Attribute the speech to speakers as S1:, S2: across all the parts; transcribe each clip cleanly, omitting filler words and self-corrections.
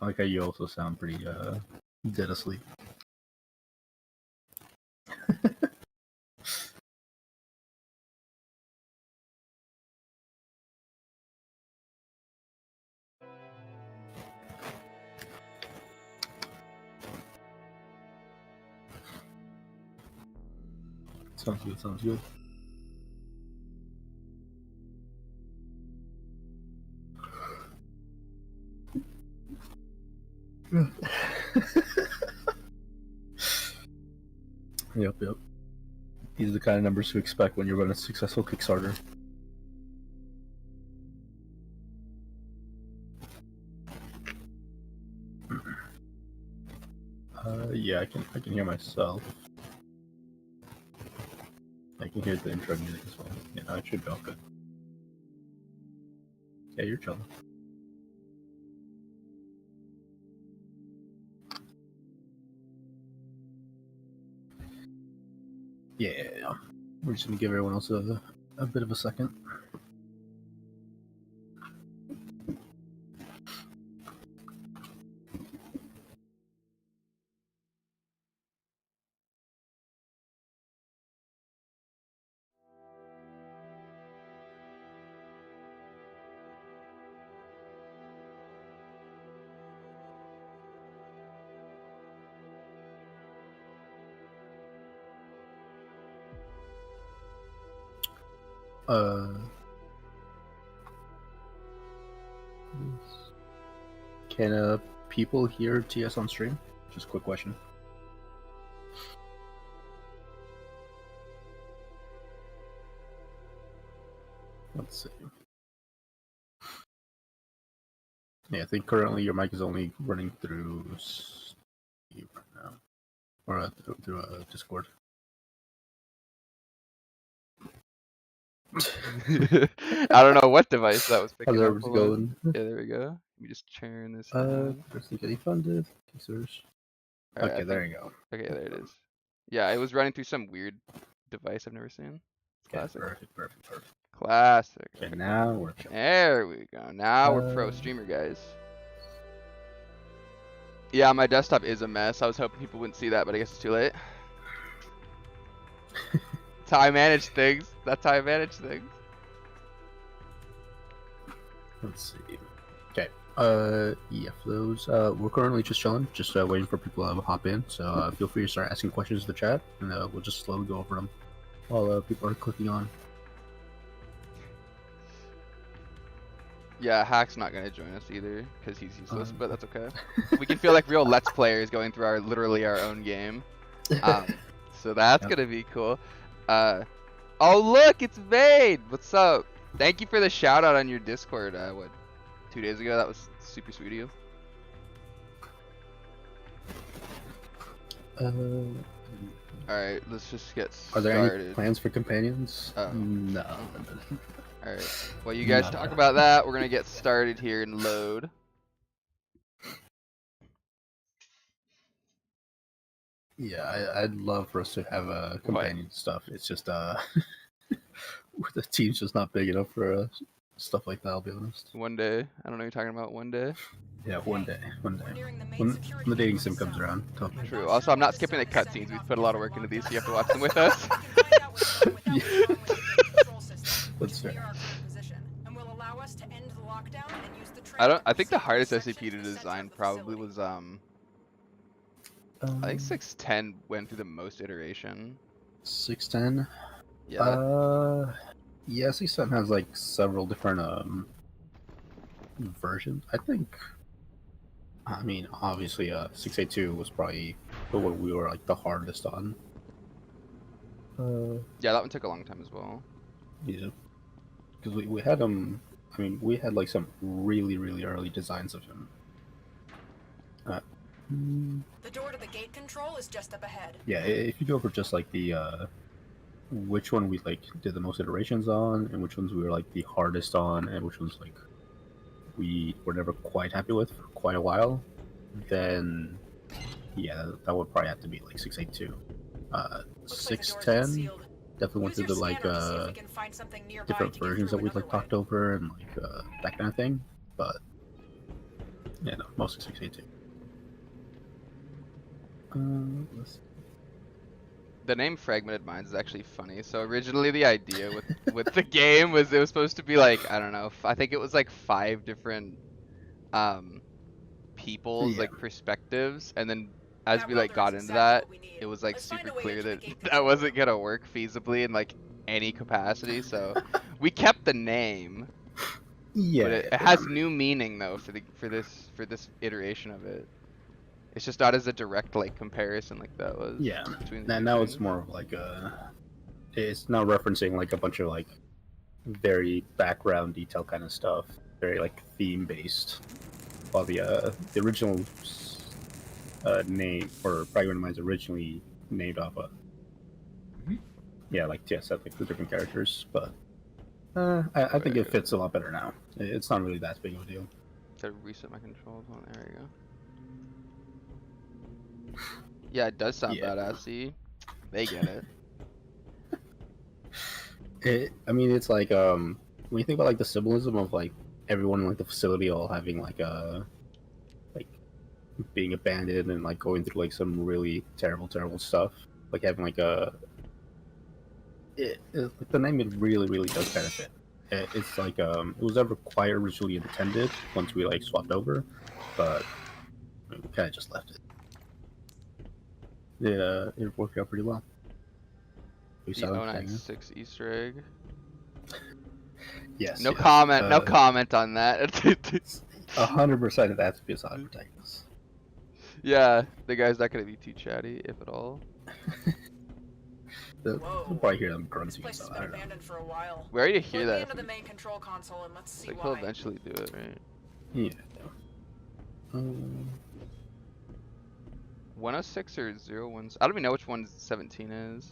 S1: I like how you also sound pretty dead asleep. Sounds good, sounds good. Yep. These are the kind of numbers to expect when you run a successful Kickstarter. Yeah, I can hear myself. I can hear the intro music as well. Yeah, no, it should be all good. Yeah, you're chilling. Yeah, we're just gonna give everyone else a bit of a second. Can people hear TS on stream? Just a quick question. Let's see. Yeah, I think currently your mic is only running through Steve right now, or through Discord.
S2: I don't know what device that was picking up.
S1: Going?
S2: Yeah, there we go. Let me just turn this down.
S1: Getting funded.
S2: Right,
S1: okay, there you go.
S2: Okay, there it is. Yeah, it was running through some weird device I've never seen. Classic.
S1: Okay, perfect.
S2: Classic.
S1: Okay, now we're chilling.
S2: There we go. Now we're pro streamer, guys. Yeah, my desktop is a mess. I was hoping people wouldn't see that, but I guess it's too late. That's how I manage things.
S1: Let's see. Okay. Yeah, for those, we're currently just chilling, just waiting for people to hop in. So feel free to start asking questions in the chat, and we'll just slowly go over them while people are clicking on.
S2: Yeah, Hack's not gonna join us either because he's useless, but that's okay. We can feel like real Let's Players going through literally our own game. So that's gonna be cool. Oh look, it's Vade. What's up? Thank you for the shout out on your Discord. What, 2 days ago? That was super sweet of you. All right, let's just get started.
S1: Are there any plans for companions? No.
S2: Alright, well you guys talk about that, we're gonna get started here and load.
S1: Yeah, I'd love for us to have companion stuff. It's just the team's just not big enough for stuff like that, I'll be honest.
S2: One day. I don't know what you're talking about, one day.
S1: Yeah, one day. When the dating sim comes around.
S2: True. Also, I'm not skipping the cutscenes. We've put a lot of work into these, so you have to watch them with us.
S1: That's fair.
S2: I think the hardest SCP to design probably was I think 610 went through the most iteration.
S1: 610?
S2: Yeah.
S1: Yeah, 610 has like several different versions. I mean, obviously 682 was probably the one we were like the hardest on.
S2: Yeah, that one took a long time as well.
S1: Yeah. Because we had him, I mean, we had like some really early designs of him.
S3: The door to the gate control is just up ahead.
S1: Yeah, if you go for just like the which one we like did the most iterations on, and which ones we were like the hardest on, and which ones like we were never quite happy with for quite a while, then yeah, that would probably have to be like 682. 610 definitely went through the like different versions that we like talked over and like that kind of thing, but Yeah, no, mostly 682. Let's...
S2: The name Fragmented Minds is actually funny. So originally the idea with the game was it was supposed to be like, I don't know, I think it was like 5 different people's like perspectives, and then as we like got into that, it was like super clear that that wasn't gonna work feasibly in like any capacity. So we kept the name,
S1: Yeah,
S2: but it has new meaning though for this iteration of it. It's just not as a direct like comparison like that was.
S1: Yeah,
S2: Between the
S1: and now it's more of like a. It's now referencing like a bunch of like very background detail kind of stuff, very like theme based. While the original name for Fragmented Minds originally named off a. Yeah, like said, like the different characters, but I think it fits a lot better now. It's not really that big of a deal.
S2: To reset my controls. Oh, there we go. Yeah, it does sound badass. See, they get it.
S1: I mean, it's like when you think about like the symbolism of like everyone in like the facility all having like being abandoned and like going through like some really terrible stuff, like having like the name it really does kind of fit. It's like it was never quite originally intended once we like swapped over, but we kind of just left it. It worked out pretty well.
S2: The 096 Easter egg.
S1: Yes.
S2: No comment. No comment on that.
S1: 100% of that's because I'm protagonist.
S2: Yeah, the guy's not gonna be too chatty, if at all.
S1: You'll probably hear them grunting.
S3: This place has been abandoned for a while.
S2: Where do you hear that?
S3: Into the main control console and let's see
S2: like
S3: why.
S2: he'll eventually do it, right?
S1: Yeah.
S2: 106 or 01? I don't even know which one 17 is.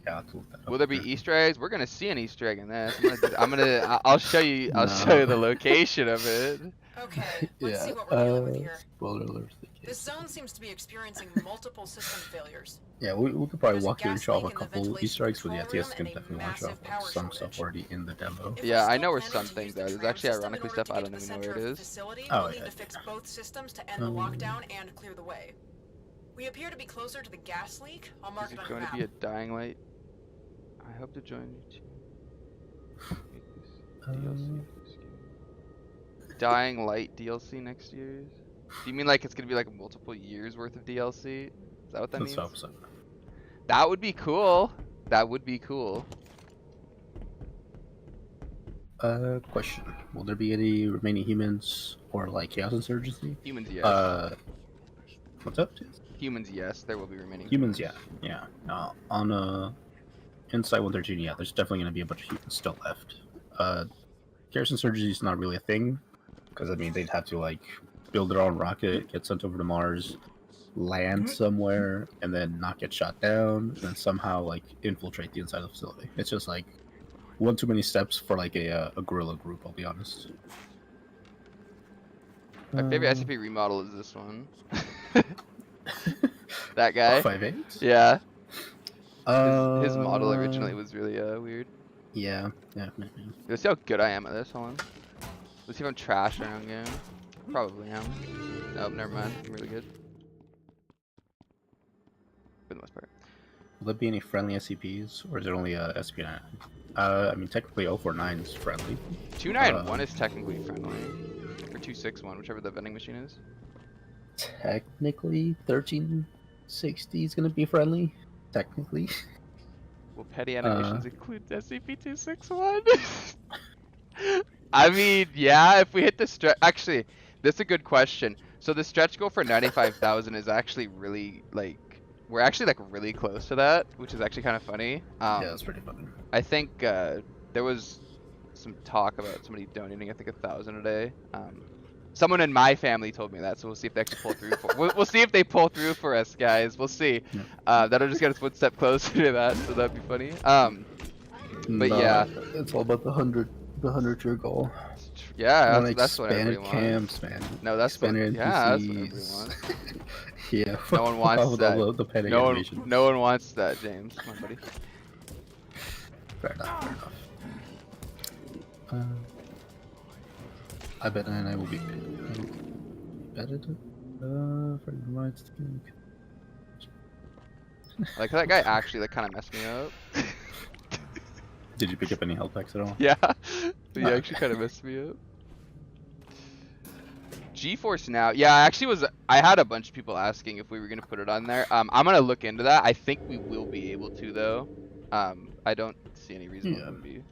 S1: Yeah,
S2: will there be Easter eggs? We're gonna see an Easter egg in this. I'll show you. I'll show you the location of it.
S3: Okay, let's see what we're dealing with here.
S1: Spoiler alert.
S3: This zone seems to be experiencing multiple system failures.
S1: Yeah, we could probably walk through and show off a couple Easter eggs, but yeah, TS can definitely watch off some stuff already in the demo.
S2: Yeah, I know where some things are. There's actually ironically stuff I don't even know where it is.
S3: Oh, we'll need to fix both systems to end the lockdown and clear the way. We appear to be closer to the gas leak. I'll mark it on your map.
S2: Is it going to be a dying light? I hope to join you too. Dying Light DLC next year? Do you mean like it's gonna be like multiple years worth of DLC? Is that what that means?
S1: So.
S2: That would be cool. That would be cool.
S1: Question. Will there be any remaining humans or like Chaos Insurgency?
S2: Humans, yes.
S1: What's up?
S2: Humans, yes. There will be remaining
S1: humans. Yeah. On Inside 113, yeah, there's definitely going to be a bunch of humans still left. Chaos Insurgency is not really a thing, because I mean they'd have to like build their own rocket, get sent over to Mars, land somewhere, and then not get shot down, and then somehow like infiltrate the inside of the facility. It's just like one too many steps for like a guerrilla group. I'll be honest.
S2: My favorite SCP remodel is this one. That guy.
S1: 5.8?
S2: Yeah. His model originally was really weird.
S1: Yeah.
S2: Let's see how good I am at this. Hold on. Let's see if I'm trash around game. Probably am. Nope, never mind. I'm really good. For the most part.
S1: Will there be any friendly SCPs, or is it only SP9? I mean, technically 049 is friendly.
S2: 291 is technically friendly. Or 261, whichever the vending machine is.
S1: Technically, 1360 is going to be friendly. Technically.
S2: Will petty animations include SCP-261? I mean, yeah, if we hit the stretch... Actually, that's a good question. So the stretch goal for 95,000 is actually really, like... We're actually, like, really close to that, which is actually kind of funny.
S1: Yeah, that's pretty funny.
S2: I think there was some talk about somebody donating, I think, 1,000 a day. Someone in my family told me that, so we'll see if they actually pull through. We'll see if they pull through for us, guys. We'll see. Yeah. That'll just get us one step closer to that, so that'd be funny. But yeah,
S1: it's all about the 100-tier goal.
S2: Yeah, that's what everybody wants.
S1: Camps, man.
S2: No, that's what. Yeah, that's what everybody wants.
S1: Yeah.
S2: No one wants that.
S1: The
S2: no one wants that, James. Come on, buddy.
S1: Fair enough. I bet and I will be betted. Fragmented Minds.
S2: Like that guy actually like kind of messed me up.
S1: Did you pick up any health packs at all?
S2: Yeah, he actually kind of messed me up. GeForce Now, yeah, I had a bunch of people asking if we were gonna put it on there. I'm gonna look into that. I think we will be able to though. I don't see any reason why it wouldn't be.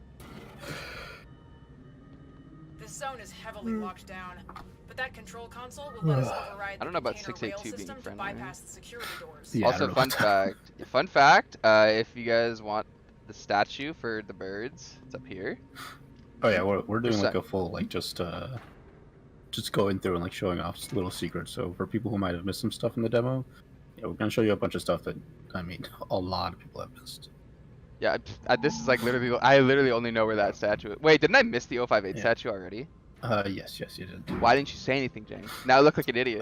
S3: This zone is heavily locked down, but that control console will let us override
S2: I don't know
S3: the
S2: about
S3: container rail
S2: 682 being
S3: system to
S2: friendly.
S3: bypass the security doors.
S1: Yeah, I
S2: Also,
S1: don't
S2: fun
S1: know.
S2: fact, if you guys want the statue for the birds, it's up here.
S1: Oh yeah, we're doing like
S2: Percent.
S1: a full like just going through and like showing off little secrets. So for people who might have missed some stuff in the demo, yeah, we're gonna show you a bunch of stuff that I mean a lot of people have missed.
S2: Yeah, this is like literally, I literally only know where that statue is. Wait, didn't I miss the 058
S1: Yeah.
S2: statue already?
S1: Yes, you did.
S2: Why didn't you say anything, James? Now I look like an idiot.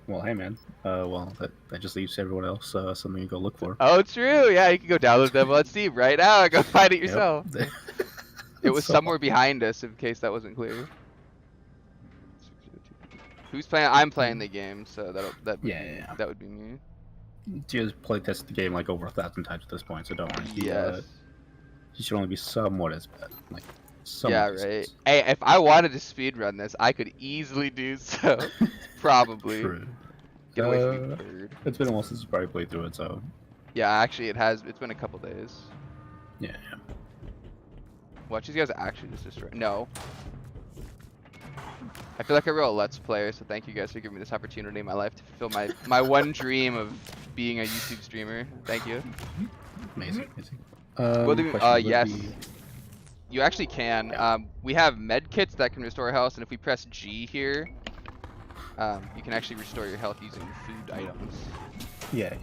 S1: Well, hey man. Well, that just leaves everyone else something to go look for.
S2: Oh, true. Yeah, you can go download the demo on Steam right now and go find it yourself.
S1: Yep.
S2: It was
S1: So-
S2: somewhere behind us, in case that wasn't clear. Who's playing? I'm playing the game, so that would be me.
S1: Gio's play tested the game like over 1,000 times at this point, so don't worry.
S2: Yes.
S1: He should only be somewhat as bad. Like, somewhat
S2: Yeah,
S1: decent.
S2: right. Hey, if I wanted to speedrun this, I could easily do so. Probably.
S1: True.
S2: Get away from me, bird.
S1: It's been a while since you probably played through it, so
S2: Yeah, actually, it has. It's been a couple days.
S1: yeah.
S2: Watch these guys actually just destroy. No. I feel like a real Let's Player, so thank you guys for giving me this opportunity in my life to fulfill my one dream of being a YouTube streamer. Thank you.
S1: Amazing.
S2: Well,
S1: Question would
S2: yes.
S1: be-
S2: You actually can. We have med kits that can restore health, and if we press G here, you can actually restore your health using food items.
S1: Yeah.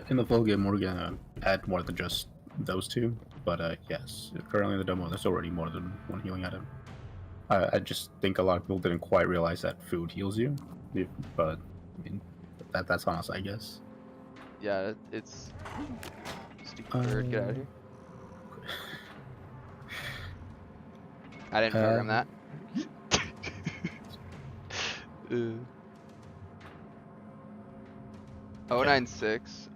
S1: In the full game, we're gonna add more than just those two, but yes, currently in the demo, there's already more than one healing item. I just think a lot of people didn't quite realize that food heals you, but I mean, that's on us, I guess.
S2: Yeah, it's stupid bird. Get out of here. I didn't program that. 096.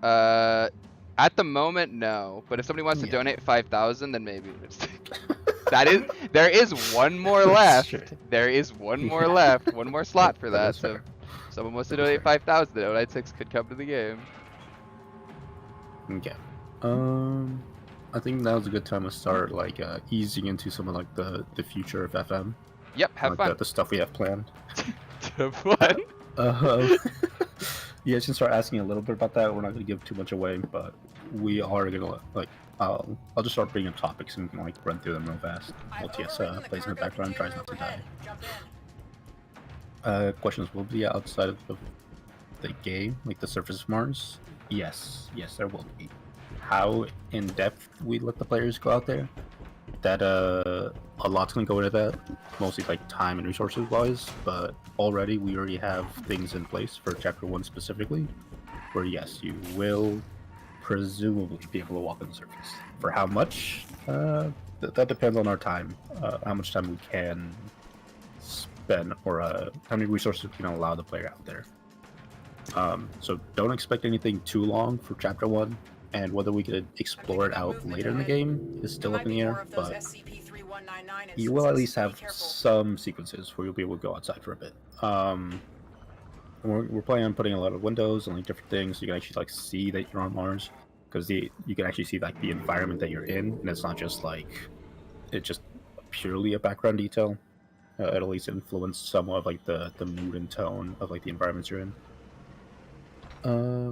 S2: At the moment, no. But if somebody wants to donate 5,000, then maybe. There is one more left.
S1: Sure.
S2: There is one more left. One more slot for that.
S1: That's
S2: So
S1: fair.
S2: if someone wants to
S1: That is
S2: donate
S1: fair.
S2: 5,000, then 096 could come to the game.
S1: Okay. I think now's a good time to start like easing into some of like the future of FM.
S2: Yep, have
S1: like
S2: fun.
S1: The stuff we have planned.
S2: Have fun.
S1: You guys can start asking a little bit about that. We're not gonna give too much away, but we are gonna like. I'll just start bringing up topics and we can like run through them real fast.
S3: I've
S1: LTS
S3: overridden the
S1: plays in the
S3: cargo
S1: background, tries
S3: container
S1: not to die.
S3: overhead. Jump in.
S1: Questions will be outside of the game, like the surface of Mars. Yes, there will be. How in depth we let the players go out there? That a lot's gonna go into that, mostly like time and resources wise. But already we already have things in place for Chapter 1 specifically, where yes, you will presumably be able to walk on the surface. For how much? That depends on our time. How much time we can spend, or how many resources we can allow the player out there. So don't expect anything too long for Chapter 1, and whether we could explore it out later in the game is still up in the air, but you will at least have some sequences where you'll be able to go outside for a bit. We're planning on putting a lot of windows and like different things so you can actually like see that you're on Mars, because you can actually see like the environment that you're in, and it's not just like it's just purely a background detail. It'll at least influence somewhat of like the mood and tone of like the environments you're in.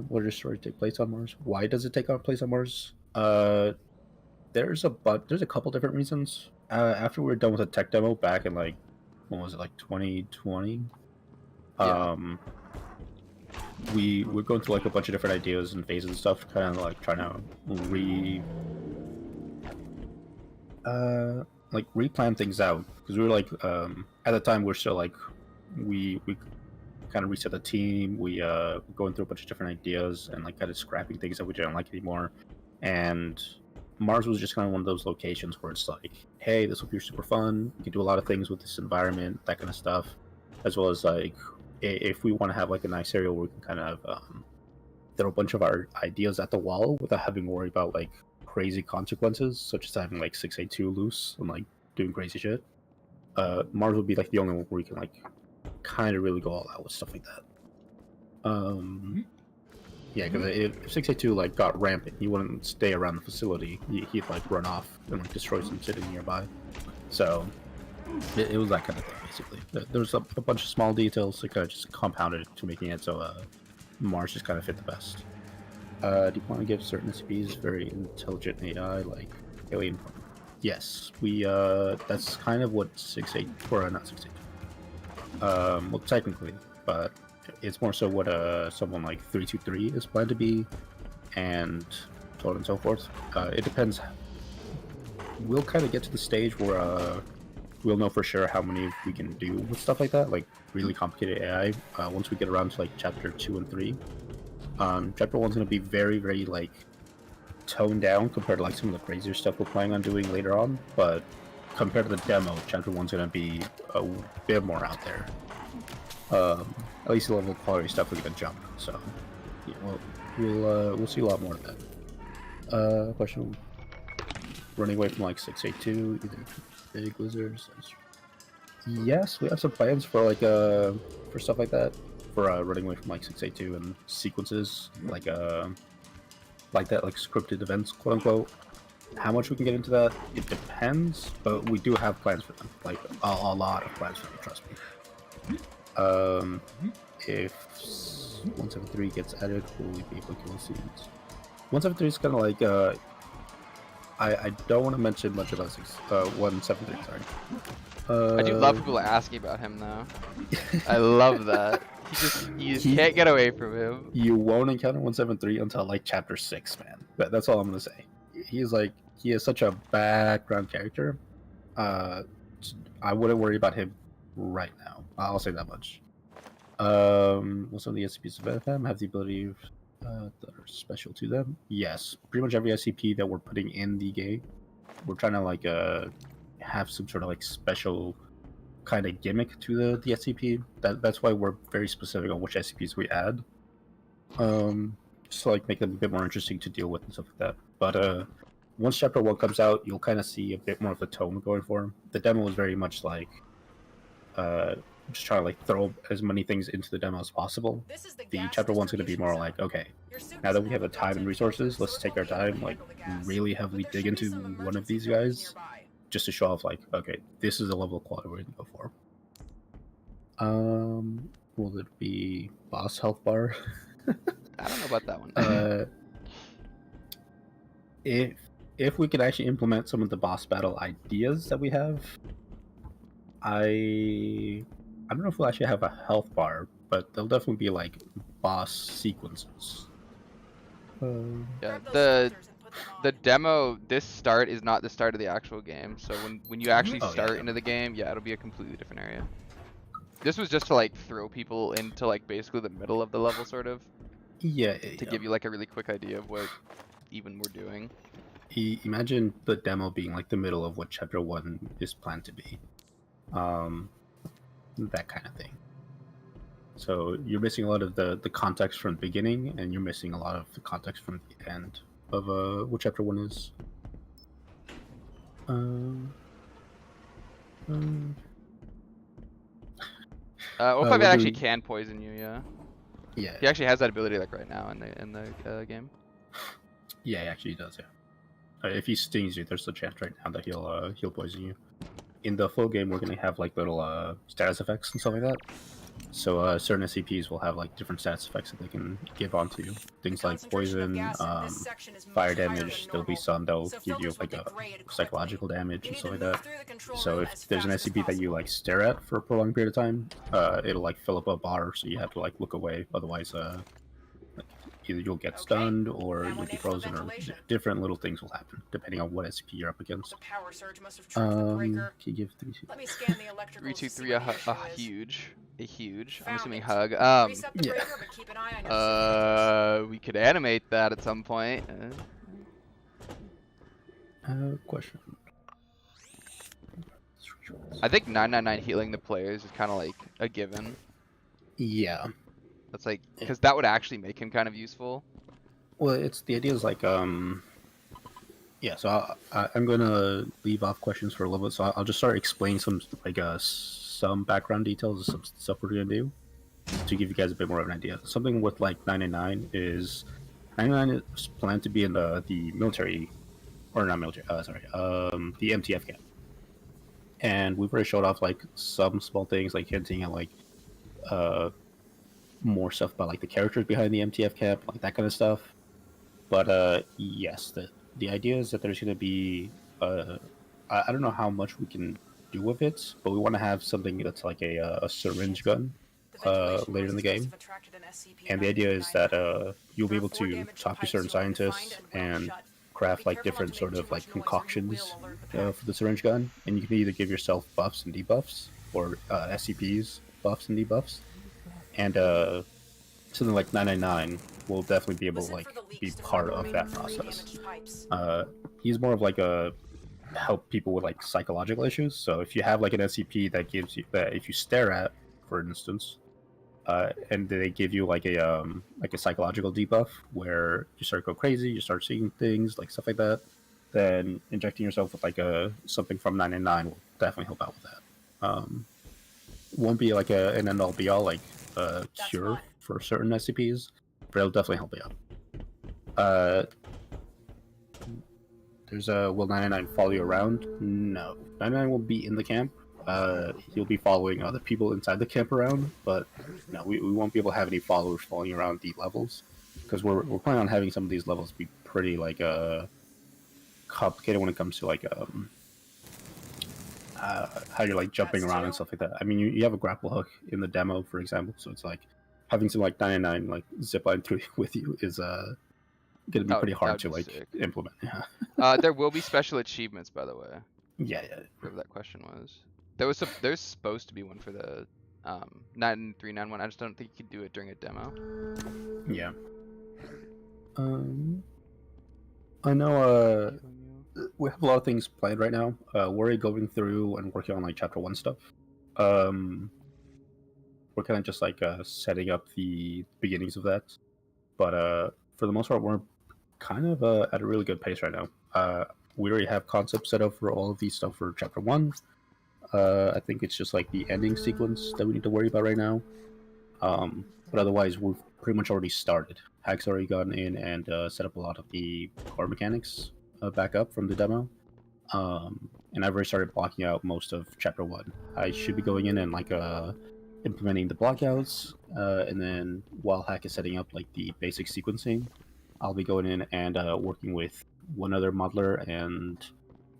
S1: Where does story take place on Mars? Why does it take place on Mars? There's a couple different reasons. After we were done with the tech demo back in like, when was it, like 2020?
S2: Yeah.
S1: We're going through like a bunch of different ideas and phases and stuff, kind of like trying to replan things out, because we were like at the time we're still like we kind of reset the team. We going through a bunch of different ideas and like kind of scrapping things that we didn't like anymore, and Mars was just kind of one of those locations where it's like, hey, this will be super fun. You can do a lot of things with this environment, that kind of stuff, as well as like if we want to have like a nice area where we can kind of throw a bunch of our ideas at the wall without having to worry about like crazy consequences, such as having like 682 loose and like doing crazy shit. Mars would be like the only one where we can like kind of really go all out with stuff like that. Yeah, because if 682 like got rampant, he wouldn't stay around the facility. He'd like run off and like destroy some city nearby. So it was that kind of thing basically. There's a bunch of small details that kind of just compounded to making it so Mars just kind of fit the best. Do you want to give certain SCPs very intelligent AI like alien? Yes, we that's kind of what 68 or not 68. Well, technically, but it's more so what someone like 323 is planned to be, and so on and so forth. It depends. We'll kind of get to the stage where we'll know for sure how many we can do with stuff like that, like really complicated AI. Once we get around to like chapter 2 and 3, chapter 1's gonna be very, very like toned down compared to like some of the crazier stuff we're planning on doing later on. But compared to the demo, chapter 1's gonna be a bit more out there. At least the level of quality stuff we're gonna jump. So yeah, we'll see a lot more of that. Question: running away from like 682, either big lizards. Yes, we have some plans for like for stuff like that. For running away from like 682 and sequences like that, like scripted events, quote unquote. How much we can get into that, it depends, but we do have plans for them, like a lot of plans for them, trust me. If 173 gets added, will we be able to kill scenes? 173 is kind of like, I don't want to mention much about 173, sorry.
S2: I do love people asking about him though. I love that. You can't get away from him.
S1: You won't encounter 173 until like chapter 6, man. That's all I'm gonna say. He is such a background character. I wouldn't worry about him right now. I'll say that much. Some of the SCPs of FM have the ability that are special to them. Yes, pretty much every SCP that we're putting in the game, we're trying to like have some sort of like special kind of gimmick to the SCP. That's why we're very specific on which SCPs we add. Just to like make them a bit more interesting to deal with and stuff like that. But once chapter 1 comes out, you'll kind of see a bit more of the tone going for him. The demo is very much like just trying to like throw as many things into the demo as possible. The chapter 1's going to be more like, okay, now that we have the time and resources, let's take our time, like really heavily dig into one of these guys, just to show off like, okay, this is the level of quality we're going to go for. Will it be boss health bar?
S2: I don't know about that one.
S1: If we could actually implement some of the boss battle ideas that we have, I don't know if we'll actually have a health bar, but there'll definitely be like boss sequences.
S2: Yeah, the demo, this start is not the start of the actual game. So when you actually start into the game, yeah, it'll be a completely different area. This was just to like throw people into like basically the middle of the level, sort of.
S1: Yeah.
S2: To give you like a really quick idea of what even we're doing.
S1: Imagine the demo being like the middle of what chapter 1 is planned to be. That kind of thing. So you're missing a lot of the context from the beginning, and you're missing a lot of the context from the end of what chapter 1 is.
S2: Wolf actually can poison you, yeah.
S1: Yeah.
S2: He actually has that ability like right now in the game.
S1: Yeah, he actually does. Yeah. If he stings you, there's a chance right now that he'll poison you. In the full game, we're gonna have like little status effects and stuff like that. So certain SCPs will have like different status effects that they can give onto things like poison, fire damage. There'll be some that'll give you like a psychological damage and stuff like that. So if there's an SCP that you like stare at for a prolonged period of time, it'll like fill up a bar, so you have to like look away. Otherwise, like, either you'll get stunned or you'll be frozen, or different little things will happen depending on what SCP you're up against. Can you give
S2: 323 a huge. I'm assuming hug. We could animate that at some point.
S1: Question.
S2: I think 999 healing the players is kind of like a given.
S1: Yeah.
S2: That's like, because that would actually make him kind of useful.
S1: Well, it's the idea is like yeah. So I'm gonna leave off questions for a little bit. So I'll just start explaining some background details of some stuff we're gonna do to give you guys a bit more of an idea. Something with like 999 is 99 is planned to be in the military, or not military. The MTF camp. And we've already showed off like some small things, like hinting at like more stuff about like the characters behind the MTF camp, like that kind of stuff. But yes, the idea is that there's going to be I don't know how much we can do with it, but we want to have something that's like a syringe gun later in the game. And the idea is that you'll be able to talk to certain scientists and craft like different sort of like concoctions for the syringe gun, and you can either give yourself buffs and debuffs, or SCPs buffs and debuffs, and something like 999 will definitely be able to like be part of that process. He's more of like a help people with like psychological issues. So if you have like an SCP that gives you that, if you stare at, for instance, and they give you like a psychological debuff where you start to go crazy, you start seeing things like stuff like that, then injecting yourself with like something from 999 will definitely help out with that. Won't be like an end all be all like cure for certain SCPs, but it'll definitely help you out. There's will 99 follow you around? No, 99 will be in the camp. He'll be following other people inside the camp around, but no, we won't be able to have any followers following around the levels, because we're planning on having some of these levels be pretty like complicated when it comes to like how you're like jumping around and stuff like that. I mean, you have a grapple hook in the demo, for example, so it's like having some like 99 like zipline through with you is gonna be pretty hard to like implement. Yeah.
S2: There will be special achievements, by the way.
S1: Yeah.
S2: Whatever that question was. There's supposed to be one for the 9391. I just don't think you can do it during a demo.
S1: Yeah. I know we have a lot of things planned right now. We're already going through and working on like chapter 1 stuff. We're kind of just like setting up the beginnings of that. But for the most part, we're kind of at a really good pace right now. We already have concepts set up for all of these stuff for chapter 1. I think it's just like the ending sequence that we need to worry about right now. But otherwise, we've pretty much already started. Hack's already gone in and set up a lot of the core mechanics back up from the demo. And I've already started blocking out most of chapter 1. I should be going in and like implementing the blockouts, and then while Hack is setting up like the basic sequencing, I'll be going in and working with one other modeler and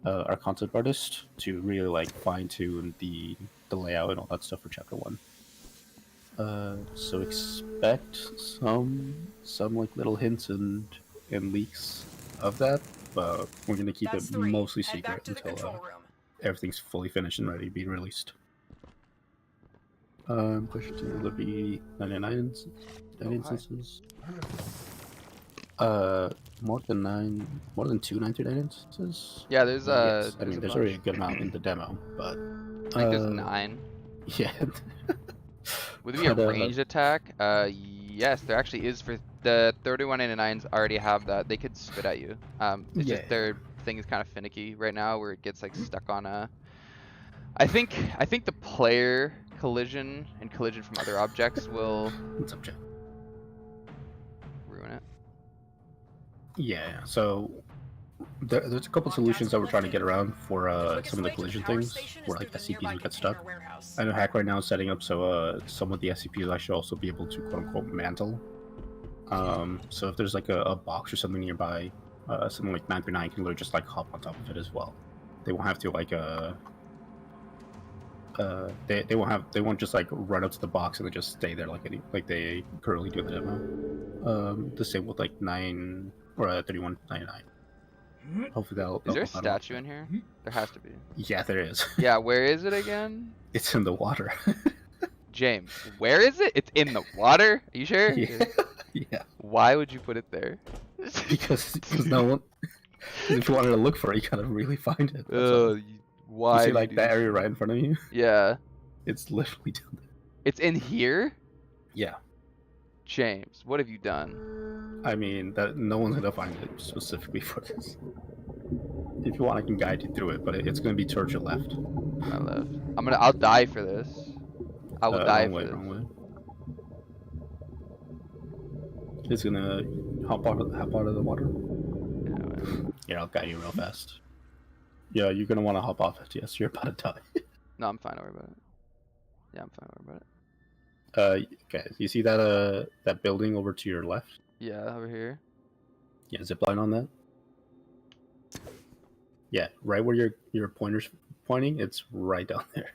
S1: our concept artist to really like fine tune the layout and all that stuff for chapter 1. So expect some like little hints and leaks of that, but we're gonna keep it mostly secret until everything's fully finished and ready to be released. Question 2 will be 99 instances. More than 2 939 instances?
S2: Yeah, there's
S1: yes. I mean, there's already a good amount in the demo, but
S2: I think there's 9.
S1: Yeah.
S2: Would there be a ranged attack? Yes, there actually is. For the 3199s already have that. They could spit at you. It's just their thing is kind of finicky right now, where it gets like stuck on a. I think the player collision and collision from other objects will ruin it.
S1: Yeah. So there's a couple solutions that we're trying to get around for some of the collision things where like SCPs would get stuck. I know Hack right now is setting up so some of the SCPs I should also be able to quote unquote mantle. So if there's like a box or something nearby, something like 939 can literally just like hop on top of it as well. They won't have to like they won't just like run up to the box and then just stay there like they currently do in the demo. The same with like 9 or 3199. Hopefully that'll.
S2: Is there a statue in here? There has to be.
S1: Yeah, there is.
S2: Yeah, where is it again?
S1: It's in the water.
S2: James, where is it? It's in the water? Are you sure?
S1: Yeah. Yeah.
S2: Why would you put it there?
S1: Because no one. If you wanted to look for it, you gotta really find it. That's all. You
S2: Why?
S1: see,
S2: do you
S1: like,
S2: do
S1: that
S2: this
S1: area
S2: to
S1: right
S2: me?
S1: in front of you?
S2: Yeah.
S1: It's literally down there.
S2: It's in here?
S1: Yeah.
S2: James, what have you done?
S1: I mean, that no one's gonna find it specifically for this. If you want, I can guide you through it, but it's gonna be towards your left.
S2: My left. I'll die for this. I will die
S1: Wrong
S2: for
S1: way,
S2: this.
S1: wrong way. It's gonna hop out of the water. Yeah, I'll guide you real fast. Yeah, you're gonna want to hop off it. Yes, you're about to die.
S2: No, I'm fine. Don't worry about it. Yeah, I'm fine. Don't worry about it.
S1: Okay. You see that that building over to your left?
S2: Yeah, over here.
S1: Yeah, zipline on that. Yeah, right where your pointer's pointing. It's right down there.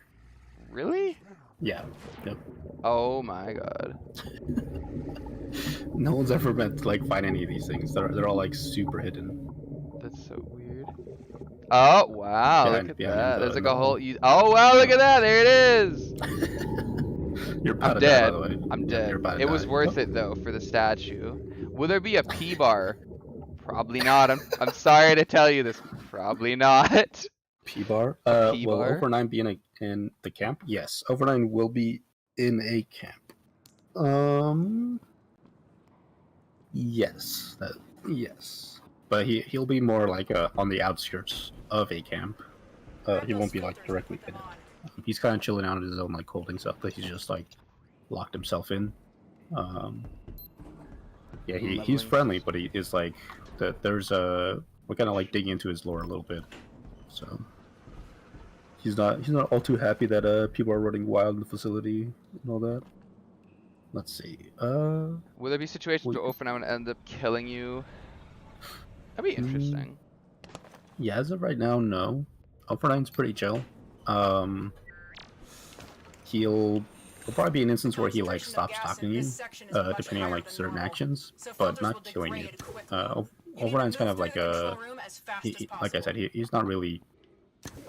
S2: Really?
S1: Yeah. Yep.
S2: Oh my god.
S1: No one's ever meant to like find any of these things. They're all like super hidden.
S2: That's so weird. Oh wow!
S1: Behind-
S2: look at
S1: behind
S2: that.
S1: the-
S2: There's like
S1: the
S2: a whole.
S1: wall.
S2: Oh wow! Look at that! There it is.
S1: You're about
S2: I'm
S1: to
S2: dead.
S1: die, by the way.
S2: I'm
S1: Yeah,
S2: dead.
S1: you're about to
S2: It was
S1: die.
S2: worth it though for the statue. Will there be a P bar? Probably not. I'm sorry to tell you this. Probably not.
S1: P bar.
S2: P
S1: Will
S2: bar?
S1: Over9 be in the camp? Yes, Over9 will be in a camp. Yes, yes, but he'll be more like on the outskirts of a camp. He won't be like directly in it. He's kind of chilling out in his own like holding stuff, but he's just like locked himself in. Yeah, he's friendly, but he is like there's we're kind of like digging into his lore a little bit, so he's not all too happy that people are running wild in the facility and all that. Let's see.
S2: Will there be situations where Ofen would end up killing you? That'd be interesting.
S1: Yeah, as of right now, no. Ofen9's pretty chill. He'll probably be an instance where he like stops talking to you, depending on like certain actions, but not killing you. Ofen9's kind of like like I said, he's not really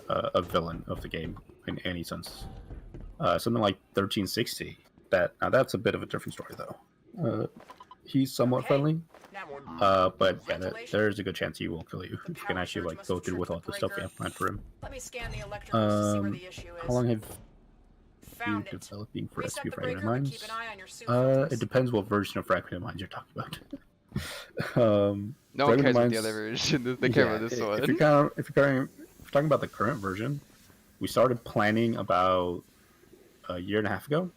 S1: a villain of the game in any sense. Something like 1360. Now that's a bit of a different story though. He's somewhat friendly, but yeah, there's a good chance he will kill you if you can actually like go through with all the stuff you have planned for him.
S3: Let me scan the electricals to see where the issue is.
S1: How long have
S3: Found
S1: you
S3: it.
S1: developing for
S3: Reset
S1: SP
S3: the
S1: Fragmented
S3: breaker, but
S1: Mines?
S3: keep an eye on your suit filters.
S1: It depends what version of Fragmented Mines you're talking about.
S2: No one cares
S1: Fragmented
S2: about
S1: Mines,
S2: the other version. They care about this one.
S1: If you're talking about the current version, we started planning about a year and a half ago.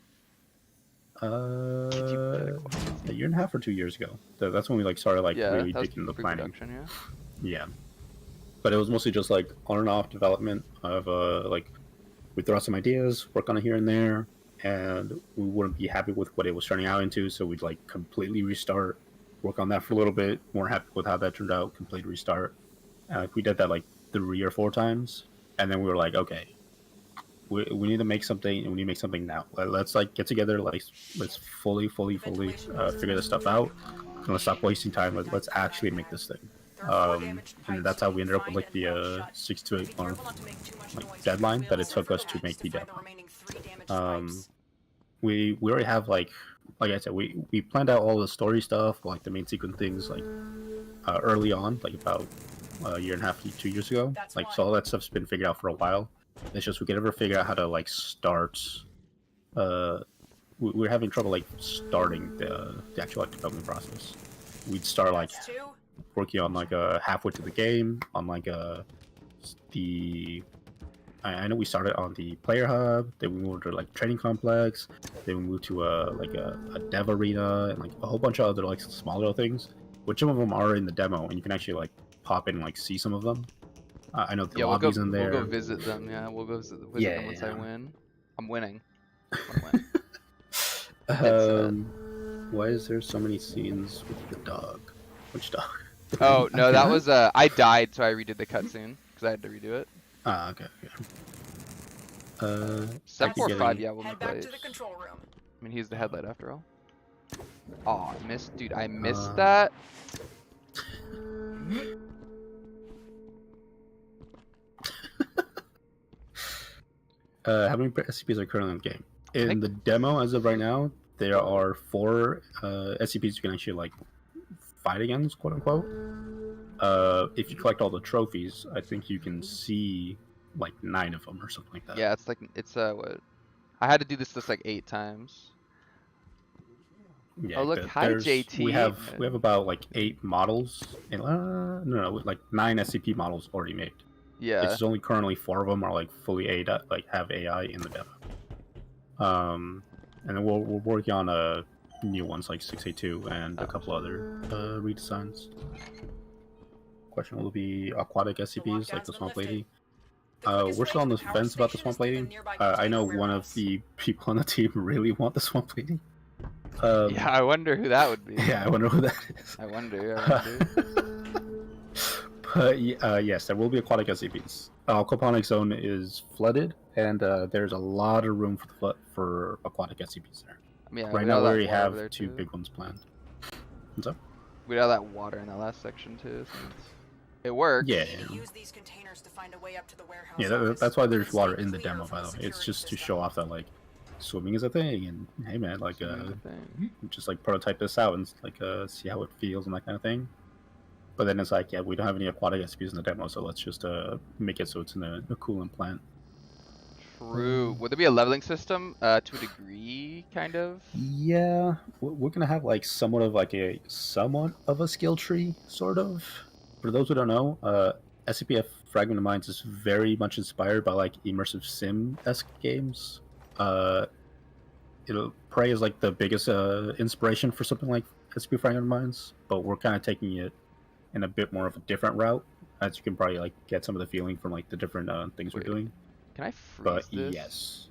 S1: A year and a half or 2 years ago. That's when we like started like really digging the planning. Yeah, but it was mostly just like on and off development of like we throw out some ideas, work on it here and there, and we wouldn't be happy with what it was turning out into, so we'd like completely restart, work on that for a little bit, more happy with how that turned out, complete restart. We did that like 3 or 4 times, and then we were like, okay, we need to make something, and we need to make something now. Let's like get together, like let's fully figure this stuff out. Let's stop wasting time. Let's actually make this thing. And that's how we ended up with like the 6 to 8 month like deadline that it took us to make the demo. We already have like I said, we planned out all the story stuff, like the main sequence things, like early on, like about a year and a half to 2 years ago. Like so, all that stuff's been figured out for a while. It's just we could never figure out how to like start. We're having trouble like starting the actual like development process. We'd start like working on like halfway to the game on like I know we started on the player hub, then we moved to like training complex, then we moved to like a dev arena and like a whole bunch of other like smaller things, which some of them are in the demo and you can actually like pop in and like see some of them. I know the lobbies in there.
S2: We'll go visit them. Yeah, we'll go visit them once I win. I'm winning.
S1: Why is there so many scenes with the dog? Which dog?
S2: Oh no, that was I died, so I redid the cutscene because I had to redo it.
S1: Ah, okay.
S2: 745, yeah, we'll
S3: Head
S2: play.
S3: back to the control room.
S2: I mean, he's the headlight after all. Oh, I missed, dude. I missed that.
S1: How many SCPs are currently in the game? In the demo, as of right now, there are 4 SCPs you can actually like fight against, quote unquote. if you collect all the trophies, I think you can see like 9 of them or something like that.
S2: Yeah, it's like what? I had to do this like 8 times.
S1: Yeah,
S2: Oh look, hi JT.
S1: we have about like 8 models, and no, like 9 SCP models already made.
S2: Yeah.
S1: It's only currently 4 of them are like fully AI, like have AI in the demo. And then we're working on new ones like 682 and a couple other redesigns. Question will be aquatic SCPs like the Swamp Lady. We're still on the fence about the Swamp Lady. I know one of the people on the team really want the Swamp Lady.
S2: Yeah, I wonder who that would be.
S1: Yeah, I wonder who that is.
S2: I wonder.
S1: But yes, there will be aquatic SCPs. Aquaponic Zone is flooded, and there's a lot of room for aquatic SCPs there.
S2: Yeah,
S1: right now, we already have 2 big ones planned. What's up?
S2: We had that water in that last section too. So it works.
S1: Yeah.
S3: Use these containers to find a way up to the warehouse.
S1: Yeah, that's why there's water in the demo, by the way. It's just to show off that like swimming is a thing, and hey man, like just like prototype this out and like see how it feels and that kind of thing. But then it's like, yeah, we don't have any aquatic SCPs in the demo, so let's just make it so it's in a coolant plant.
S2: True. Would there be a leveling system to a degree, kind of?
S1: Yeah, we're gonna have like somewhat of a skill tree, sort of. For those who don't know, SCP Fragmented Minds is very much inspired by like immersive sim-esque games. Prey is like the biggest inspiration for something like SCP Fragmented Minds, but we're kind of taking it in a bit more of a different route, as you can probably like get some of the feeling from like the different things we're doing.
S2: Can I freeze this?
S1: Yes,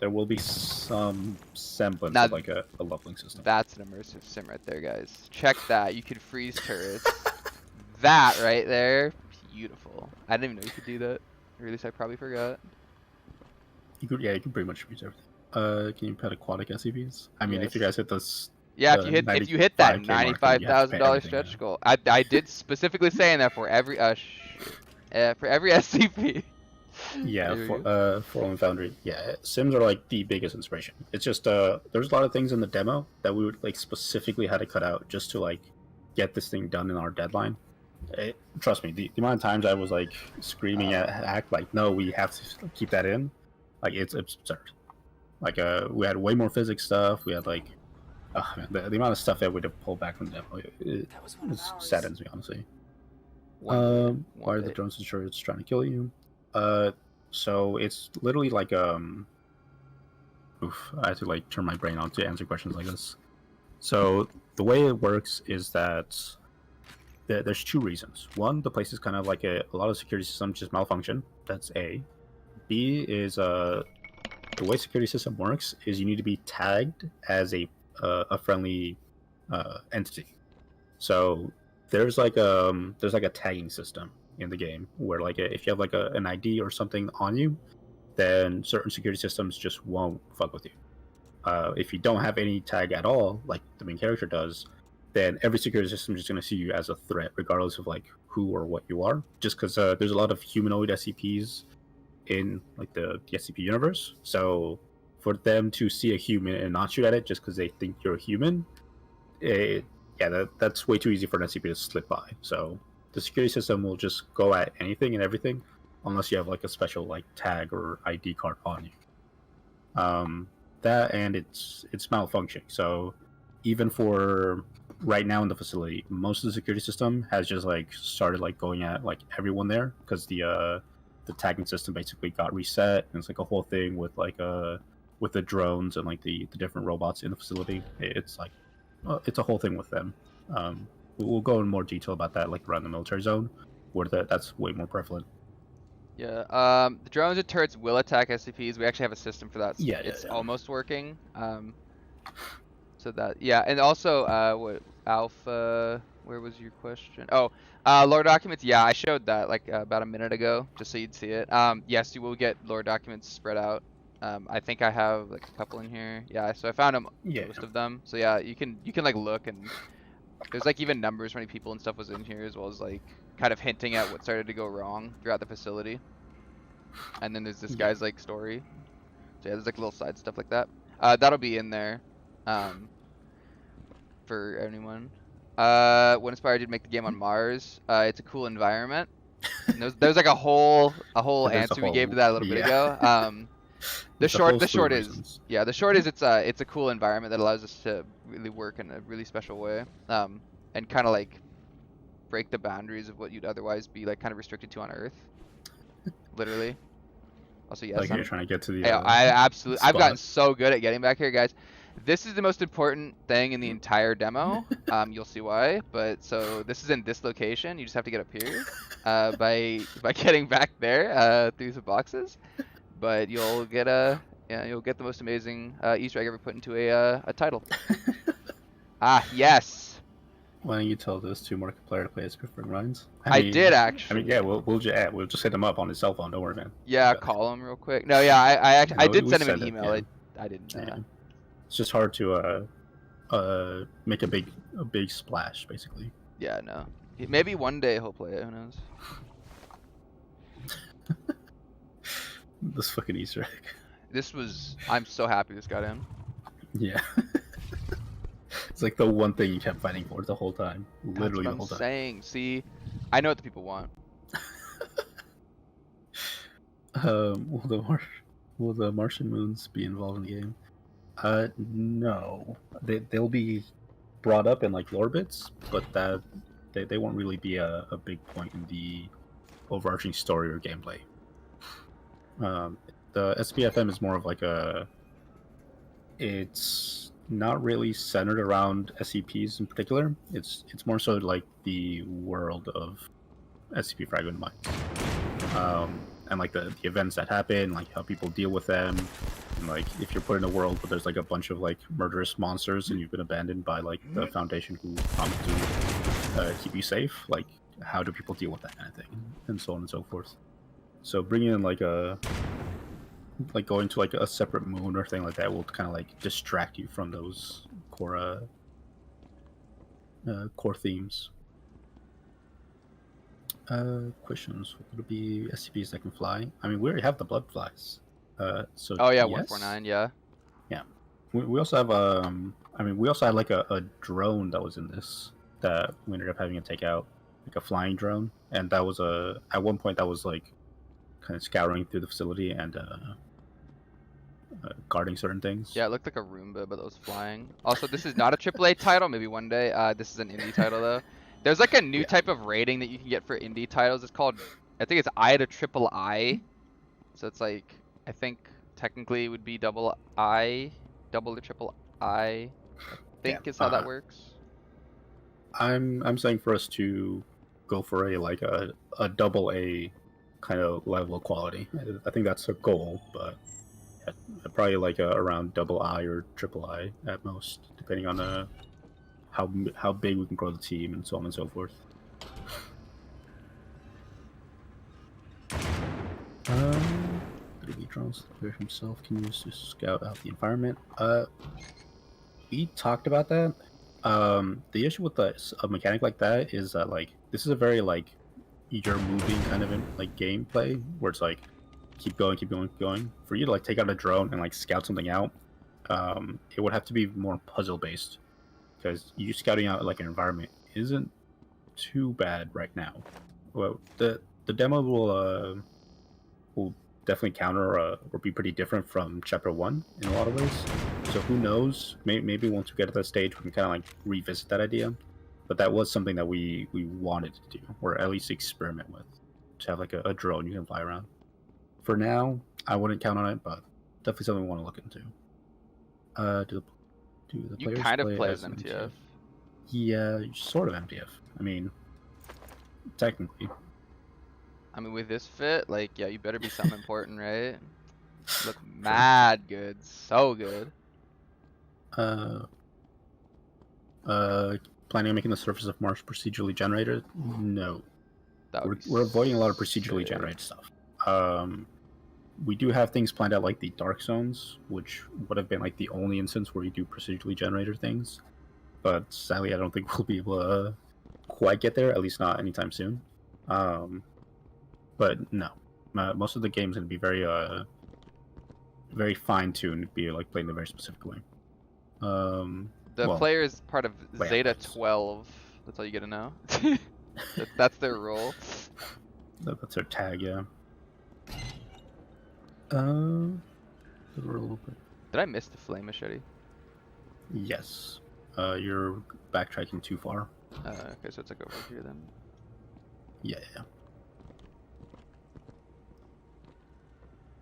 S1: there will be some semblance of like a leveling system.
S2: That's an immersive sim right there, guys. Check that. You could freeze turrets. That right there, beautiful. I didn't even know you could do that. Or at least I probably forgot.
S1: You could pretty much freeze everything. Can you pet aquatic SCPs? I mean, if you guys hit this.
S2: Yeah, if you hit that $95,000 stretch goal, I did specifically say in there for every SCP.
S1: Yeah, for Own Foundry. Yeah, Sims are like the biggest inspiration. It's just there's a lot of things in the demo that we would like specifically had to cut out just to like get this thing done in our deadline. Trust me, the amount of times I was like screaming at Hack like, no, we have to keep that in. Like it's absurd. Like we had way more physics stuff. We had like the amount of stuff that we had to pull back from the demo. It saddens me, honestly. Why are the drones and turrets trying to kill you? So it's literally like I have to like turn my brain on to answer questions like this. So the way it works is that there's 2 reasons. One, the place is kind of like a lot of security systems just malfunction. That's A. B is the way security system works is you need to be tagged as a friendly entity. So there's like a tagging system in the game where like if you have like an ID or something on you, then certain security systems just won't fuck with you. If you don't have any tag at all, like the main character does, then every security system is just going to see you as a threat, regardless of like who or what you are. Just because there's a lot of humanoid SCPs in like the SCP universe, so for them to see a human and not shoot at it just because they think you're a human, that's way too easy for an SCP to slip by. So the security system will just go at anything and everything, unless you have like a special like tag or ID card on you. That and it's malfunctioning. So even for right now in the facility, most of the security system has just like started like going at like everyone there because the tagging system basically got reset, and it's like a whole thing with like with the drones and like the different robots in the facility. It's like it's a whole thing with them. We'll go in more detail about that like around the military zone, where that's way more prevalent.
S2: Yeah. The drones and turrets will attack SCPs. We actually have a system for that. It's almost working. So that and also what Alpha? Where was your question? Oh, lore documents. Yeah, I showed that like about a minute ago, just so you'd see it. Yes, you will get lore documents spread out. I think I have like a couple in here. Yeah, so I found most of them. So yeah, you can like look, and there's like even numbers, how many people and stuff was in here, as well as like kind of hinting at what started to go wrong throughout the facility. And then there's this guy's like story. So yeah, there's like little side stuff like that. That'll be in there for anyone. What inspired you to make the game on Mars? It's a cool environment. And there's like a whole
S1: There's a
S2: answer we gave to
S1: whole-
S2: that a little bit ago. The
S1: There's a whole
S2: short
S1: slew of
S2: is
S1: reasons.
S2: yeah, the short is it's a cool environment that allows us to really work in a really special way. And kind of like break the boundaries of what you'd otherwise be like kind of restricted to on Earth. Literally. Also, yes,
S1: Like you're trying to get to the.
S2: I absolutely. I've gotten
S1: spot.
S2: so good at getting back here, guys. This is the most important thing in the entire demo. You'll see why. But so this is in this location. You just have to get up here by getting back there through some boxes. But you'll get you'll get the most amazing Easter egg ever put into a title. Yes.
S1: Why don't you tell this to Markiplier to play as Fragmented Minds?
S2: I did actually.
S1: I mean, yeah, we'll just hit him up on his cell phone. Don't worry, man.
S2: Yeah, call him real quick. No, yeah, I did
S1: we
S2: send him
S1: said
S2: an
S1: it,
S2: email.
S1: yeah.
S2: I didn't.
S1: Yeah. It's just hard to make a big splash, basically.
S2: Yeah, no. Maybe one day he'll play it. Who knows?
S1: This fucking Easter egg.
S2: I'm so happy this got in.
S1: Yeah. It's like the one thing you kept fighting for the whole time. Literally
S2: That's
S1: the whole
S2: what I'm
S1: time.
S2: saying. See, I know what the people want.
S1: Will the Martian Moons be involved in the game? No. They'll be brought up in like lore bits, but they won't really be a big point in the overarching story or gameplay. The SPFM is more of like it's not really centered around SCPs in particular. It's more so like the world of SCP Fragmented Minds. And like the events that happen, like how people deal with them, and like if you're put in a world where there's like a bunch of like murderous monsters and you've been abandoned by like the Foundation who promised to keep you safe, like how do people deal with that kind of thing, and so on and so forth. So bringing in like going to like a separate moon or thing like that will kind of like distract you from those core themes. Questions. Would it be SCPs that can fly? I mean, we already have the blood flies. So
S2: Oh yeah,
S1: yes.
S2: 149. Yeah.
S1: Yeah. We also have I mean, we also had like a drone that was in this that we ended up having to take out, like a flying drone, and that was at one point that was like kind of scouring through the facility and guarding certain things.
S2: Yeah, it looked like a Roomba, but it was flying. Also, this is not a AAA title. Maybe one day. This is an indie title though. There's like a new type of rating that you can get for indie titles. It's called, I think it's I to triple I. So it's like, I think technically it would be double I, double to triple I think is how that works.
S1: I'm saying for us to go for a double A kind of level of quality. I think that's a goal, but probably like around double I or triple I at most, depending on how big we can grow the team and so on and so forth. Drones the player himself can use to scout out the environment. We talked about that. The issue with a mechanic like that is that like this is a very like you're moving kind of like gameplay where it's like keep going. For you to like take out a drone and like scout something out, it would have to be more puzzle based, because you scouting out like an environment isn't too bad right now. Well, the demo will definitely counter or be pretty different from Chapter 1 in a lot of ways. So who knows? Maybe once we get to that stage, we can kind of like revisit that idea. But that was something that we wanted to do, or at least experiment with, to have like a drone you can fly around. For now, I wouldn't count on it, but definitely something we want to look into. Do the
S2: You
S1: players
S2: kind of play as MTF.
S1: Yeah, sort of MTF. I mean, technically.
S2: I mean, with this fit, like, yeah, you better be something important, right? Look mad good, so good.
S1: Planning on making the surface of Mars procedurally generated? No. We're avoiding a lot of procedurally generated stuff. We do have things planned out like the dark zones, which would have been like the only instance where you do procedurally generated things. But sadly, I don't think we'll be able to quite get there, at least not anytime soon. But no, most of the game's gonna be very fine-tuned, be like played in a very specific way.
S2: The player is part of
S1: layout
S2: Zeta
S1: wise.
S2: 12, That's all you gotta know. That's their role.
S1: That's their tag, yeah. Did
S2: I miss the flame machete?
S1: Yes. You're backtracking too far.
S2: Okay, so it's like over here then.
S1: Yeah.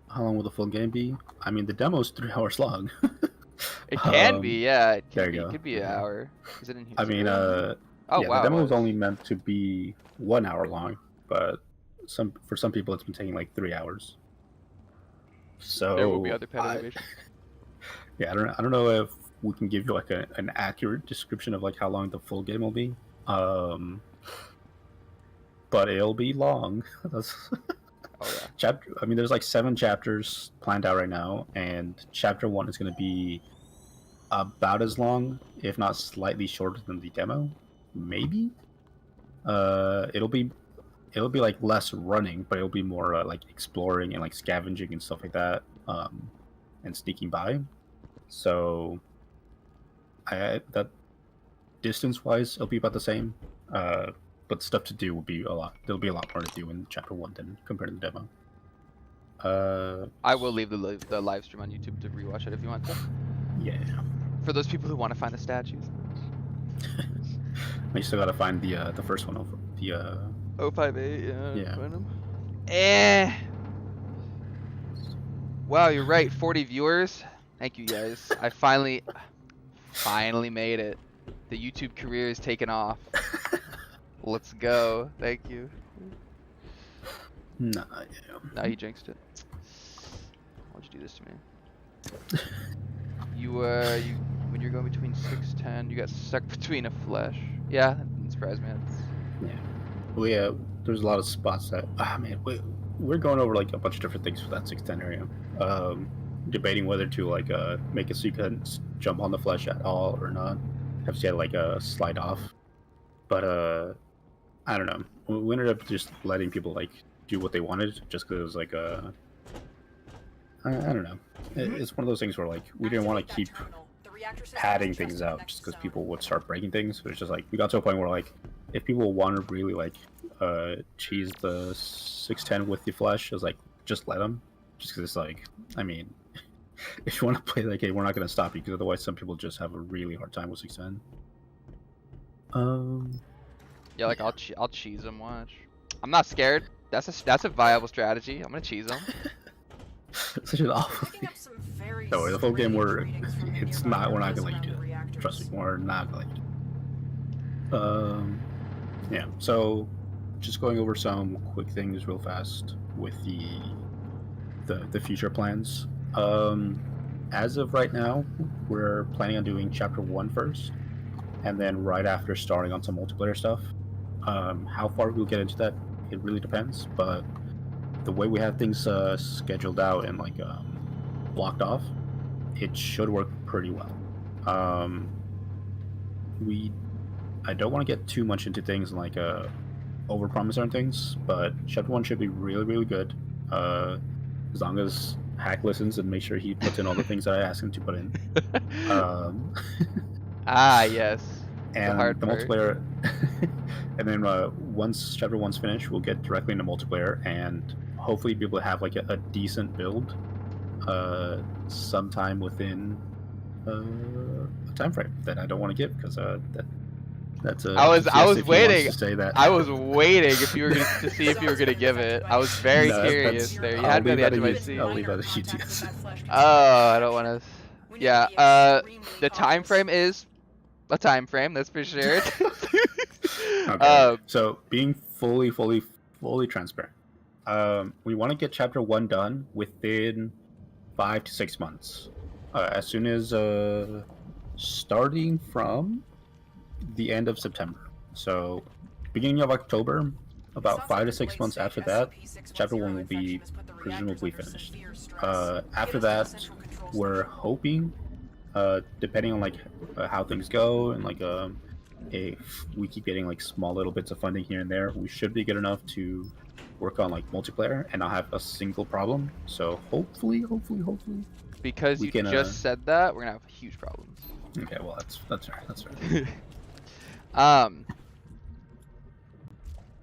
S1: How long will the full game be? I mean, the demo's 3 hours long.
S2: It can be, yeah. It
S1: there
S2: can
S1: you
S2: be,
S1: go.
S2: It could be an hour. Is it in here?
S1: I mean,
S2: oh
S1: yeah,
S2: wow.
S1: the demo was only meant to be 1 hour long, but for some people it's been taking like 3 hours. So
S2: there will be other pet animations.
S1: Yeah, I don't know if we can give you like an accurate description of like how long the full game will be. But it'll be long. That's
S2: oh yeah.
S1: I mean, there's like 7 chapters planned out right now, and chapter 1 is going to be about as long, if not slightly shorter than the demo, maybe. It'll be like less running, but it'll be more like exploring and like scavenging and stuff like that, and sneaking by. So, that distance-wise, it'll be about the same. But stuff to do will be a lot. There'll be a lot more to do in chapter 1 than compared to the demo.
S2: I will leave the live stream on YouTube to rewatch it if you want to.
S1: Yeah.
S2: For those people who want to find the statues.
S1: You still gotta find the first one over the
S2: 058,
S1: yeah.
S2: Find them. Wow, you're right. 40 viewers. Thank you guys. I finally made it. The YouTube career is taken off. Let's go. Thank you.
S1: Nah, yeah.
S2: Nah, he jinxed it. Why'd you do this to me? You when you're going between 610, you got stuck between a flesh. Yeah, that didn't surprise me.
S1: Yeah. Well, yeah, there's a lot of spots that man, we're going over like a bunch of different things for that 610 area. Debating whether to like make it so you can jump on the flesh at all or not. Have to like slide off. But I don't know. We ended up just letting people like do what they wanted, just because it was like I don't know. It's one of those things where like we didn't want to keep padding things out just because people would start breaking things. But it's just like we got to a point where like if people want to really like cheese the 610 with the flesh, it's like just let them. Just because it's like, I mean, if you want to play that game, we're not going to stop you because otherwise some people just have a really hard time with 610.
S2: Yeah, like I'll cheese them. Watch. I'm not scared. That's a viable strategy. I'm gonna cheese them.
S1: Such an awful thing. No, the whole game we're not gonna let you do that. Trust me, we're not gonna let you do that. Yeah. So, just going over some quick things real fast with the future plans. As of right now, we're planning on doing chapter 1 first, and then right after starting on some multiplayer stuff. How far we'll get into that, it really depends, but the way we have things scheduled out and like blocked off, it should work pretty well. I don't want to get too much into things and like overpromise on things, but chapter 1 should be really, really good, as long as Hack listens and make sure he puts in all the things that I ask him to put in.
S2: Yes.
S1: And the multiplayer, and then once chapter 1's finished, we'll get directly into multiplayer and hopefully be able to have like a decent build sometime within a time frame that I don't want to give because that's a.
S2: I was waiting.
S1: To say that.
S2: I was waiting if you were to see if you were gonna give it. I was very curious there. You had me on the edge of my seat.
S1: I'll leave that at you.
S2: Oh, I don't want to. Yeah. The time frame is a time frame. That's for sure.
S1: Okay. So being fully transparent, we want to get chapter 1 done within 5 to 6 months. As soon as starting from the end of September. So beginning of October, about 5 to 6 months after that, chapter 1 will be presumably finished. After that, we're hoping, depending on like how things go and like if we keep getting like small little bits of funding here and there, we should be good enough to work on like multiplayer and not have a single problem. So hopefully.
S2: Because you just said that, we're gonna have huge problems.
S1: Okay, well that's right.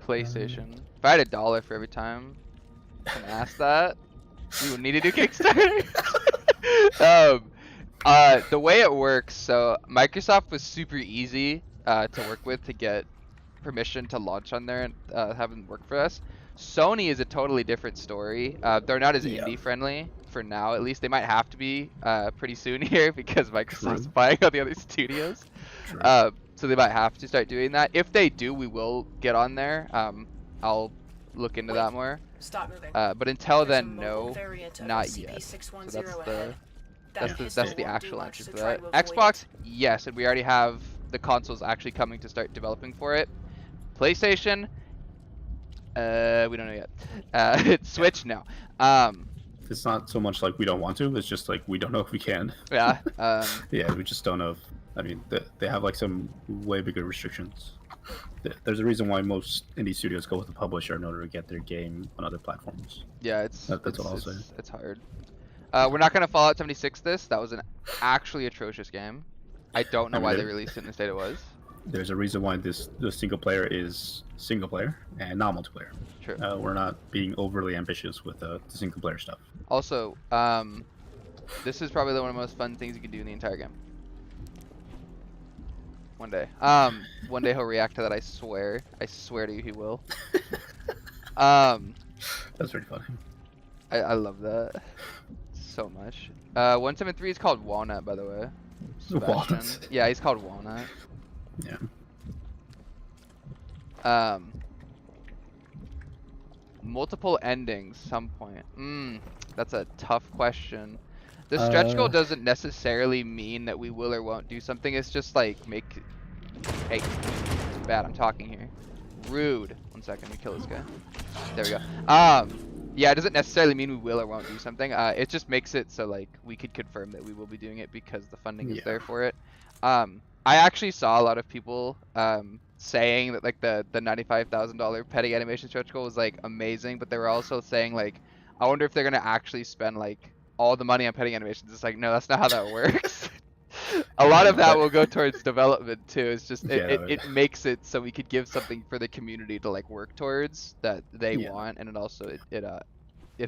S2: PlayStation. If I had $1 for every time someone asked that, we would need to do Kickstarter. The way it works, so Microsoft was super easy to work with to get permission to launch on there and have them work for us. Sony is a totally different story. They're not as indie friendly for now, at least. They might have to be pretty soon here because Microsoft's buying all the other studios. So they might have to start doing that. If they do, we will get on there. I'll look into that more.
S3: Stop moving.
S2: But until
S3: There's a
S2: then,
S3: mobile
S2: no,
S3: variant of
S2: not
S3: SCP-610
S2: yet. So
S3: ahead.
S2: that's the actual answer to that.
S3: to avoid
S2: Xbox, yes, and we already have the consoles actually coming to start developing for it. PlayStation, we don't know yet. Switch, no.
S1: It's not so much like we don't want to. It's just like we don't know if we can.
S2: Yeah.
S1: Yeah, we just don't know. I mean, they have like some way bigger restrictions. There's a reason why most indie studios go with a publisher in order to get their game on other platforms.
S2: Yeah,
S1: that's what I'll say.
S2: It's hard. We're not gonna Fallout 76 this. That was an actually atrocious game. I don't know why they released it in the state it was.
S1: There's a reason why the single player is single player and not multiplayer.
S2: True.
S1: We're not being overly ambitious with the single player stuff.
S2: Also, this is probably one of the most fun things you can do in the entire game. One day. One day he'll react to that, I swear. I swear to you he will.
S1: That's pretty funny.
S2: I love that so much. 173 is called Walnut, by the way.
S1: Walnut.
S2: Yeah, he's called Walnut.
S1: Yeah.
S2: Multiple endings, some point. That's a tough question. The stretch goal doesn't necessarily mean that we will or won't do something. It's just like hey, bad. I'm talking here. Rude. 1 second. We kill this guy. There we go. Yeah, it doesn't necessarily mean we will or won't do something. It just makes it so like we could confirm that we will be doing it because the funding is there for it. I actually saw a lot of people saying that like the $95,000 petty animation stretch goal was like amazing, but they were also saying like, I wonder if they're gonna actually spend like all the money on petty animations. It's like, no, that's not how that works. A lot of that will go towards development too. It's just it makes it so we could give something for the community to like work towards that they want, and it also it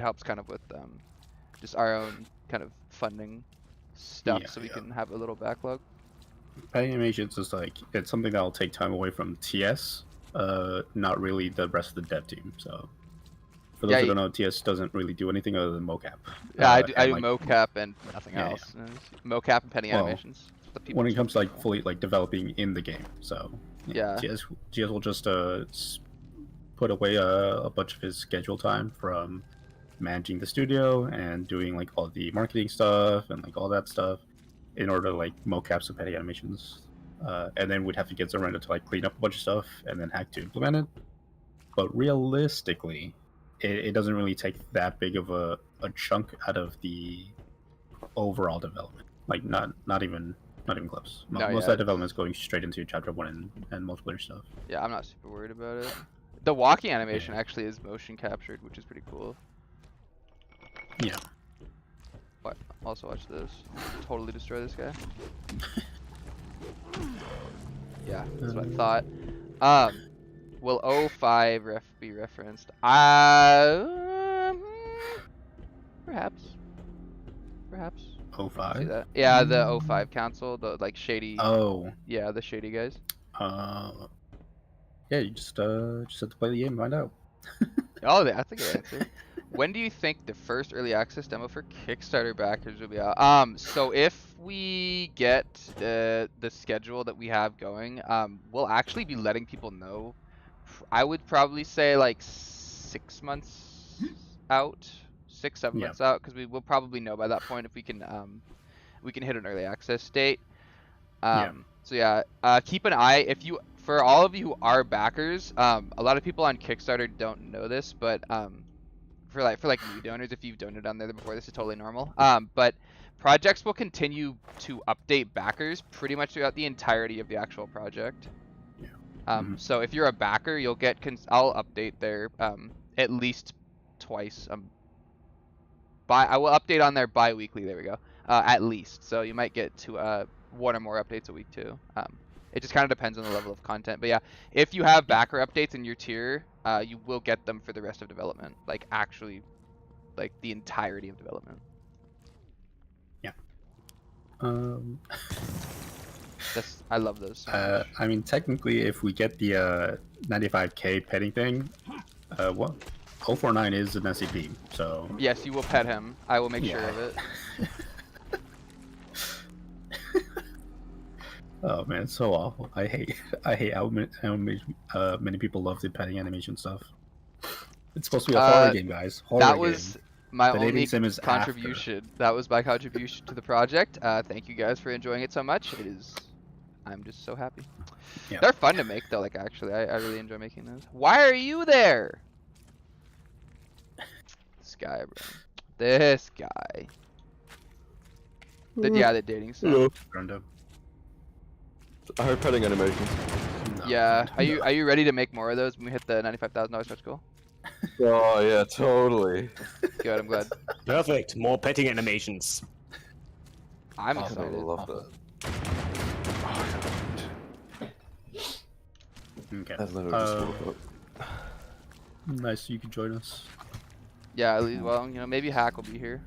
S2: helps kind of with just our own kind of funding stuff, so we can have a little backlog.
S1: Petty animations is like, it's something that will take time away from TS, not really the rest of the dev team. So for those who don't know, TS doesn't really do anything other than mocap.
S2: Yeah, I do like, mocap and nothing else. Mocap and penny animations.
S1: When it comes to like fully like developing in the game, so TS will just put away a bunch of his schedule time from managing the studio and doing like all the marketing stuff and like all that stuff in order to like mocap some petty animations, and then we'd have to get Zorrendo to like clean up a bunch of stuff and then hack to implement it. But realistically, it doesn't really take that big of a chunk out of the overall development. Like not even close. Most of that development is going straight into chapter 1 and multiplayer stuff.
S2: Yeah, I'm not super worried about it. The walking animation actually is motion captured, which is pretty cool.
S1: Yeah.
S2: What? Also watch this. Totally destroy this guy. Yeah, that's what I thought. Will 05 be referenced? Perhaps.
S1: 05?
S2: See that? Yeah, the 05 council, the like shady.
S1: Oh.
S2: Yeah, the shady guys.
S1: Yeah, you just have to play the game and find out.
S2: Oh, that's a good answer. When do you think the first early access demo for Kickstarter backers will be out? So if we get the schedule that we have going, we'll actually be letting people know. I would probably say like 6 months out, 6-7 months out, because we will probably know by that point if we can hit an early access date. So yeah, keep an eye for all of you who are backers. A lot of people on Kickstarter don't know this, but for like new donors, if you've donated on there before, this is totally normal. But projects will continue to update backers pretty much throughout the entirety of the actual project. So if you're a backer, you'll get I'll update there at least twice. I will update on there bi-weekly. There we go. At least, so you might get to 1 or more updates a week too. It just kind of depends on the level of content. But yeah, if you have backer updates in your tier, you will get them for the rest of development. Like actually, like the entirety of development.
S1: Yeah.
S2: I love those so much.
S1: I mean, technically, if we get the 95k petting thing, what 049 is an SCP, so
S2: Yes, you will pet him. I will make sure of it.
S1: Oh man, it's so awful. I hate how many people love the petting animation stuff. It's supposed to be a horror game, guys. Horror
S2: that
S1: game.
S2: was my
S1: The
S2: only
S1: dating sim is
S2: contribution. That was my contribution to the project. Thank you guys for enjoying it so much. I'm just so happy.
S1: Yeah.
S2: They're fun to make though. Like actually, I really enjoy making those. Why are you there? This guy, bro. This guy. The dating sim.
S1: Brenda.
S4: I heard petting animations.
S1: No,
S2: Yeah.
S1: no.
S2: Are you ready to make more of those when we hit the $95,000 stretch goal?
S4: Oh yeah, totally.
S2: Good. I'm glad.
S5: Perfect. More petting animations.
S2: I'm
S1: Awesome.
S4: I
S2: excited.
S4: love that.
S1: Okay.
S4: I literally just woke up.
S1: Nice, you can join us.
S2: Yeah. At least, well, maybe Hack will be here.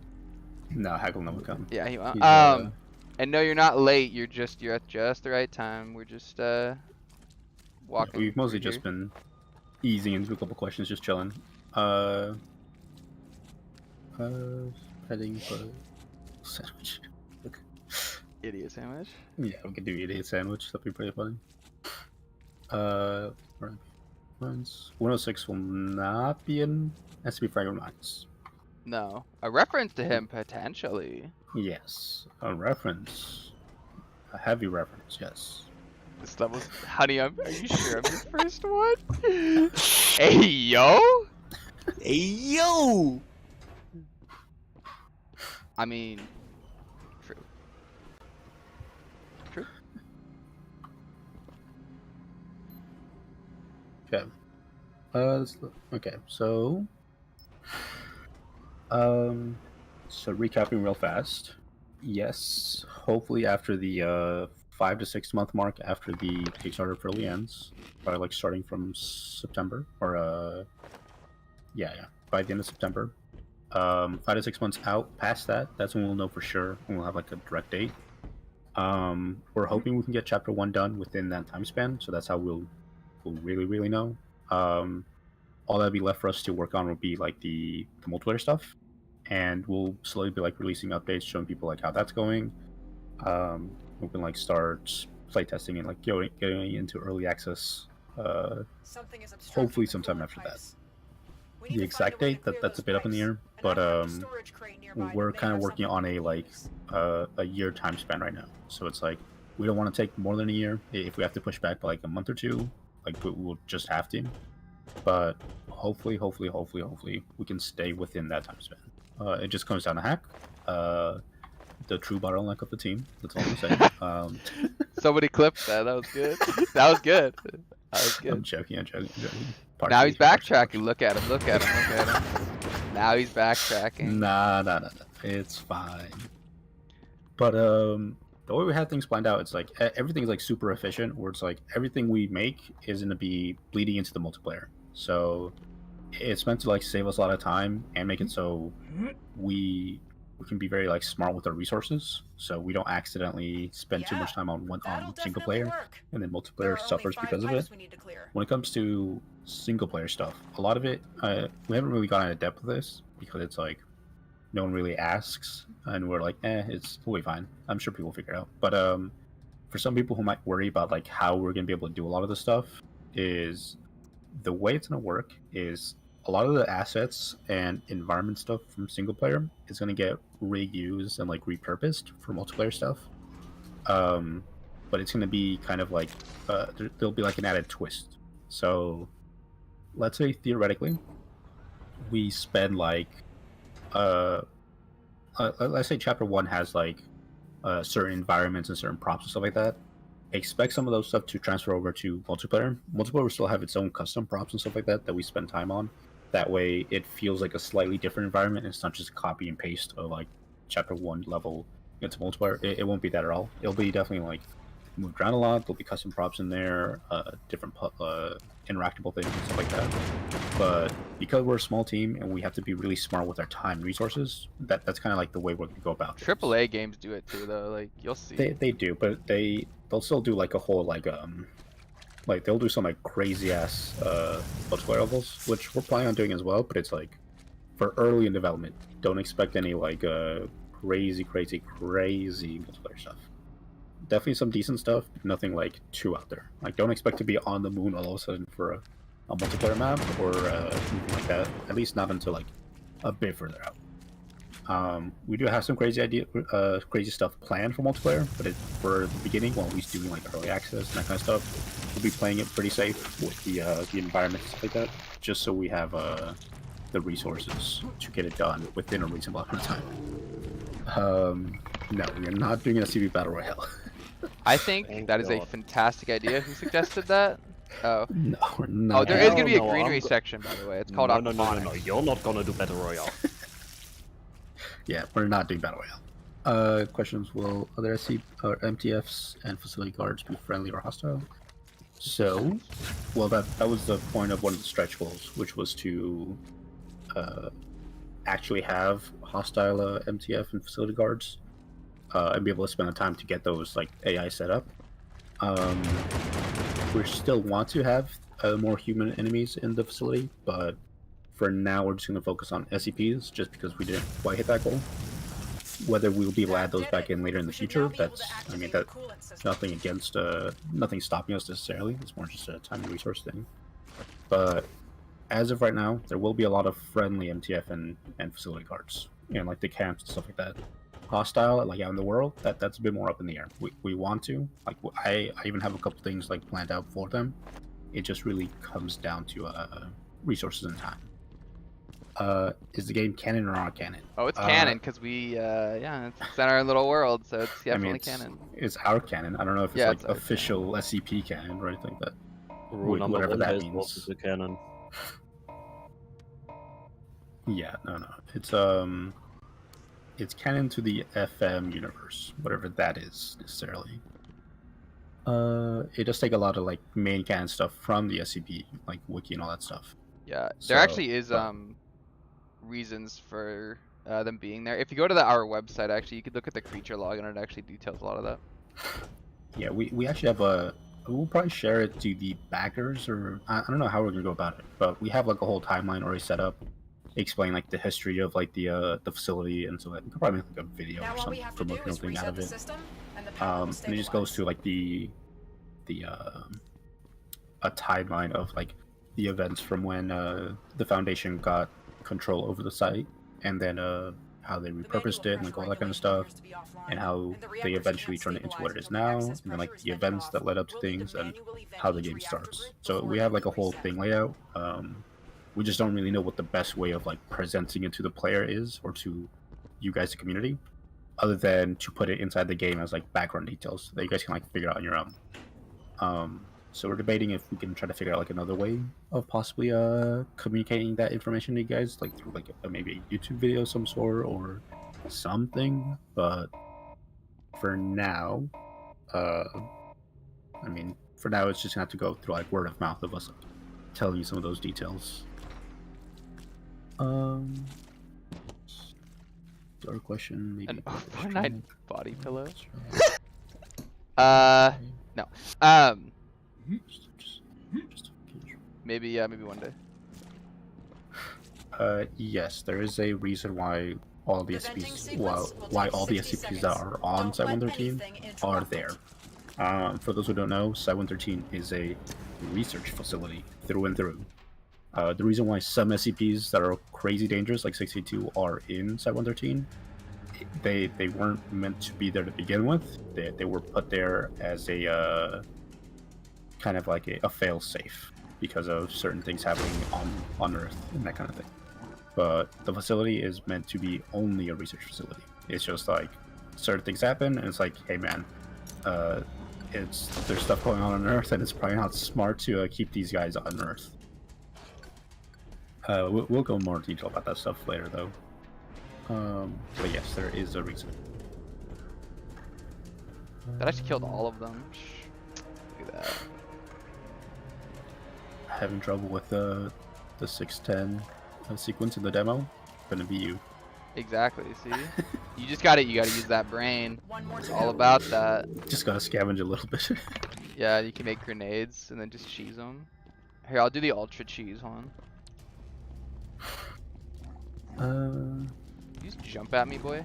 S1: No, Hack will never come.
S2: Yeah, he won't.
S1: He's,
S2: And no, you're not late. You're at just the right time. We're just walking.
S1: We've mostly
S2: through
S1: just
S2: here.
S1: been easing into a couple questions, just chilling. Heading for sandwich. Okay.
S2: Idiot sandwich.
S1: Yeah, we could do idiot sandwich. That'd be pretty funny. Mines. 106 will not be in. Has to be Fragmented Mines.
S2: No, a reference to him potentially.
S1: Yes, a reference. A heavy reference. Yes.
S2: This level's honey. Are you sure I'm the first one? Hey yo.
S5: Hey yo!
S2: I mean, true. True.
S1: Okay. Okay. So recapping real fast. Yes, hopefully after the 5 to 6 month mark after the Kickstarter fully ends, by like starting from September or by the end of September. 5 to 6 months out past that, that's when we'll know for sure, and we'll have like a direct date. We're hoping we can get chapter 1 done within that time span, so that's how we'll really know. All that'll be left for us to work on will be like the multiplayer stuff, and we'll slowly be like releasing updates, showing people like how that's going. We can like start playtesting and like getting into early access. Hopefully sometime after that. The exact date that's a bit up in the air, but we're kind of working on a like a year time span right now. So it's like we don't want to take more than a year. If we have to push back by like a month or two, like we'll just have to. But hopefully we can stay within that time span. It just comes down to Hack, the true bottleneck of the team. That's all I'm saying.
S2: Somebody clipped that. That was good. That was good. That was good.
S1: I'm joking.
S2: Now he's backtracking. Look at him. Now he's backtracking.
S1: Nah. It's fine. But the way we have things planned out, it's like everything's like super efficient. Where it's like everything we make is gonna be bleeding into the multiplayer. So it's meant to like save us a lot of time and make it so we can be very like smart with our resources. So we don't accidentally spend too much time on single player, and then multiplayer suffers because of it. When it comes to single player stuff, a lot of it we haven't really gone into depth with this because it's like no one really asks, and we're like, we'll be fine. I'm sure people will figure it out. But for some people who might worry about like how we're gonna be able to do a lot of this stuff, is the way it's gonna work is a lot of the assets and environment stuff from single player is gonna get reused and like repurposed for multiplayer stuff. But it's gonna be kind of like there'll be like an added twist. So let's say theoretically we spend like let's say chapter 1 has like certain environments and certain props and stuff like that. Expect some of those stuff to transfer over to multiplayer. Multiplayer will still have its own custom props and stuff like that we spend time on. That way it feels like a slightly different environment. It's not just copy and paste of like chapter 1 level into multiplayer. It won't be that at all. It'll be definitely like moved around a lot. There'll be custom props in there, different interactable things and stuff like that. But because we're a small team and we have to be really smart with our time and resources, that's kind of like the way we're gonna go about it.
S2: AAA games do it too, though. Like you'll see.
S1: They do, but they'll still do like a whole like they'll do some like crazy ass multiplayer levels, which we're planning on doing as well. But it's like for early in development, don't expect any like crazy multiplayer stuff. Definitely some decent stuff, but nothing like too out there. Like don't expect to be on the moon all of a sudden for a multiplayer map or anything like that. At least not until like a bit further out. We do have some crazy stuff planned for multiplayer, but for the beginning, while we're doing like early access and that kind of stuff, we'll be playing it pretty safe with the environment and stuff like that, just so we have the resources to get it done within a reasonable amount of time. No, we are not doing a SCP Battle Royale.
S2: I think
S5: Thank
S2: that is a
S5: God.
S2: fantastic idea. Who suggested that? Oh.
S1: No, we're not.
S2: Oh, there is gonna be a
S5: Hell no,
S2: greenery
S5: I'm
S2: section, by the way. It's called
S5: No,
S2: aquaponics.
S5: you're not gonna do Battle Royale.
S1: Yeah, we're not doing Battle Royale. Questions: will other SC or MTFs and facility guards be friendly or hostile? So, well, that was the point of one of the stretch goals, which was to actually have hostile MTF and facility guards, and be able to spend the time to get those like AI set up. We still want to have more human enemies in the facility, but for now we're just going to focus on SCPs, just because we didn't quite hit that goal. Whether we'll be able to add those back in later in the future, that's nothing against nothing stopping us necessarily. It's more just a time and resource thing. But as of right now, there will be a lot of friendly MTF and facility guards, and like the camps and stuff like that. Hostile, like out in the world, that's a bit more up in the air. We want to, like, I even have a couple things like planned out for them. It just really comes down to resources and time. Is the game canon or not canon?
S2: Oh, it's canon because we, yeah, it's in our little world, so it's definitely canon.
S1: It's our canon. I don't know if it's
S2: Yeah,
S1: like
S2: it's our
S1: official SCP canon or anything like that.
S5: Rule number
S1: Whatever
S5: one
S1: that
S5: is
S1: means.
S5: what is the canon.
S1: Yeah, no. It's canon to the FM universe, whatever that is necessarily. It does take a lot of like main canon stuff from the SCP, like wiki and all that stuff.
S2: Yeah,
S1: So,
S2: there actually is
S1: but-
S2: reasons for them being there. If you go to our website, actually, you could look at the creature log, and it actually details a lot of that.
S1: Yeah, we actually have we'll probably share it to the backers, or I don't know how we're gonna go about it, but we have like a whole timeline already set up, explain like the history of like the facility, and so that we could probably make like a video
S3: Now
S1: or
S3: all we
S1: something
S3: have to do
S1: promoting
S3: is
S1: something out
S3: reset
S1: of
S3: the
S1: it.
S3: system, and the power will
S1: And it just goes
S3: stabilize.
S1: through like a timeline of like the events from when the Foundation got control over the site, and then how they repurposed it and like all that kind of stuff, and how they eventually turned it into what it is now, and then like the events that led up to things and how the game starts. So we have like a whole thing laid out. We just don't really know what the best way of like presenting it to the player is, or to you guys, the community, other than to put it inside the game as like background details that you guys can like figure out on your own. So we're debating if we can try to figure out like another way of possibly communicating that information to you guys, like through like maybe a YouTube video of some sort or something. But for now, I mean, for now it's just gonna have to go through like word of mouth of us like, telling you some of those details. Other question, maybe.
S2: An overnight body pillow?
S1: No.
S2: No. Maybe one day.
S1: Yes, there is a reason why all the
S3: The venting
S1: SCPs,
S3: sequence will
S1: why
S3: take
S1: all the
S3: 60
S1: SCPs that
S3: seconds.
S1: are on
S3: Don't
S1: Site
S3: let
S1: 113
S3: anything
S1: are
S3: interrupt
S1: there.
S3: it.
S1: For those who don't know, Site 113 is a research facility through and through. The reason why some SCPs that are crazy dangerous, like 62, are in Site 113, they weren't meant to be there to begin with. They were put there as a kind of like a fail-safe because of certain things happening on Earth and that kind of thing. But the facility is meant to be only a research facility. It's just like certain things happen, and it's like, hey man, there's stuff going on Earth, and it's probably not smart to keep these guys on Earth. We'll go more detail about that stuff later, though. But yes, there is a reason.
S2: That actually killed all of them. Look at that.
S1: Having trouble with the 610 sequence in the demo. Gonna be you.
S2: Exactly. See, you just got it. You got to use that brain.
S3: One more
S2: It's
S3: to
S2: all
S3: go.
S2: about that.
S1: Just gotta scavenge a little bit.
S2: Yeah, you can make grenades and then just cheese them. Here, I'll do the ultra cheese one. You just jump at me, boy.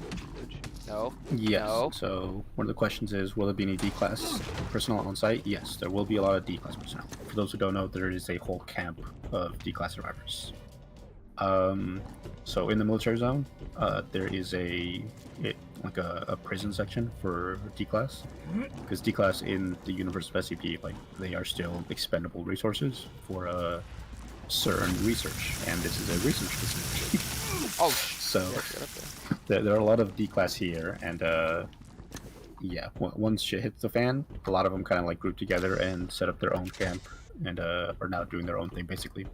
S2: No.
S1: Yes.
S2: No.
S1: So one of the questions is, will there be any D-class personnel on site? Yes, there will be a lot of D-class personnel. For those who don't know, there is a whole camp of D-class survivors. So in the military zone, there is a prison section for D-class, because D-class in the universe of SCP, like, they are still expendable resources for certain research, and this is a research facility.
S2: Oh.
S1: So there are a lot of D-class here, and yeah, once shit hits the fan, a lot of them kind of like group together and set up their own camp, and are now doing their own thing basically.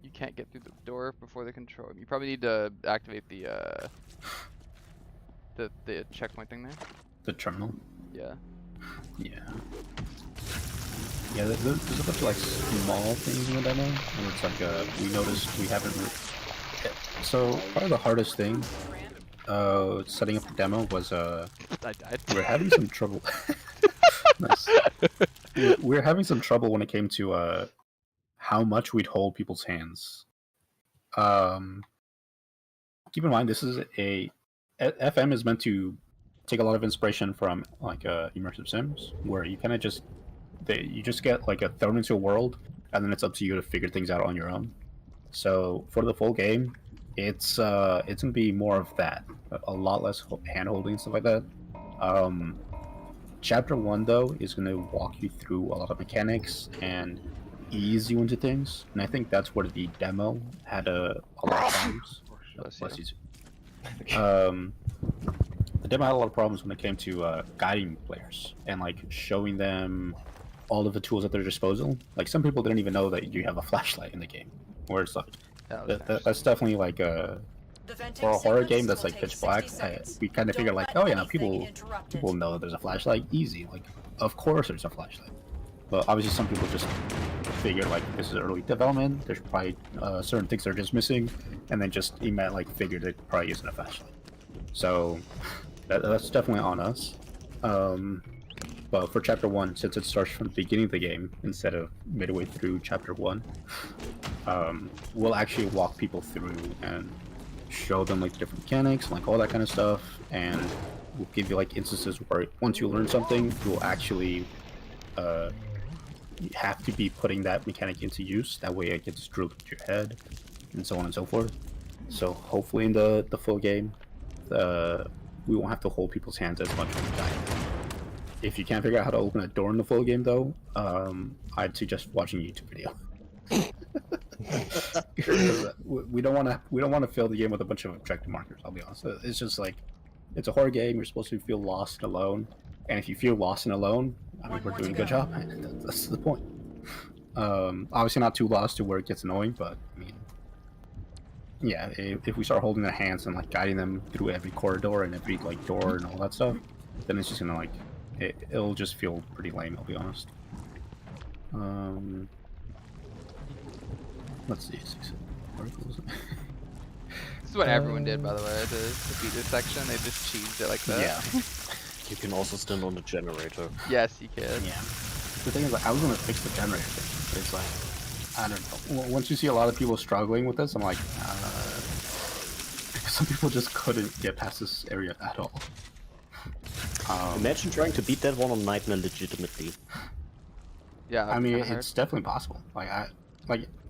S2: You can't get through the door before the control. You probably need to activate the checkpoint thing there.
S1: The terminal.
S2: Yeah.
S1: Yeah. Yeah, there's a bunch of like small things in the demo, where it's like we noticed we haven't. So part of the hardest thing, setting up the demo was
S2: I died.
S1: we're having some trouble. Nice. We're having some trouble when it came to how much we'd hold people's hands. Keep in mind, this is FM is meant to take a lot of inspiration from like immersive sims, where you kind of just you just get like thrown into a world, and then it's up to you to figure things out on your own. So for the full game, it's gonna be more of that, a lot less hand holding and stuff like that. Chapter 1 though is gonna walk you through a lot of mechanics and ease you into things, and I think that's where the demo had a lot of problems. Bless you. The demo had a lot of problems when it came to guiding players and like showing them all of the tools at their disposal. Like some people didn't even know that you have a flashlight in the game, where it's like that's definitely like for a horror game that's like pitch black. We kind of figure like, oh yeah, people know that there's a flashlight, easy. Like of course there's a flashlight. But obviously some people just figure like this is early development. There's probably certain things they're just missing, and then just figured it probably isn't a flashlight. So that's definitely on us. But for chapter 1, since it starts from the beginning of the game instead of midway through chapter 1, we'll actually walk people through and show them like different mechanics, like all that kind of stuff, and we'll give you like instances where once you learn something, you'll actually have to be putting that mechanic into use. That way it gets drilled into your head, and so on and so forth. So hopefully in the full game, we won't have to hold people's hands as much when we die. If you can't figure out how to open a door in the full game, though, I'd suggest watching a YouTube video. we don't want to fill the game with a bunch of objective markers. I'll be honest. It's just like it's a horror game. You're supposed to feel lost and alone, and if you feel lost and alone, I mean, we're doing a good job. That's the point. Obviously, not too lost to where it gets annoying, but I mean, yeah, if we start holding their hands and like guiding them through every corridor and every like door and all that stuff, then it's just gonna like it'll just feel pretty lame. I'll be honest. Let's see. Articles.
S2: This is what everyone did, by the way, to beat this section. They just cheesed it like that.
S5: Yeah. You can also stand on the generator.
S2: Yes, you can.
S1: Yeah. The thing is, like, I was gonna fix the generator thing, but it's like, I don't know. Once you see a lot of people struggling with this, I'm like, some people just couldn't get past this area at all.
S5: Imagine trying to beat that one on Nightmare legitimately.
S2: Yeah.
S1: I mean, it's definitely possible.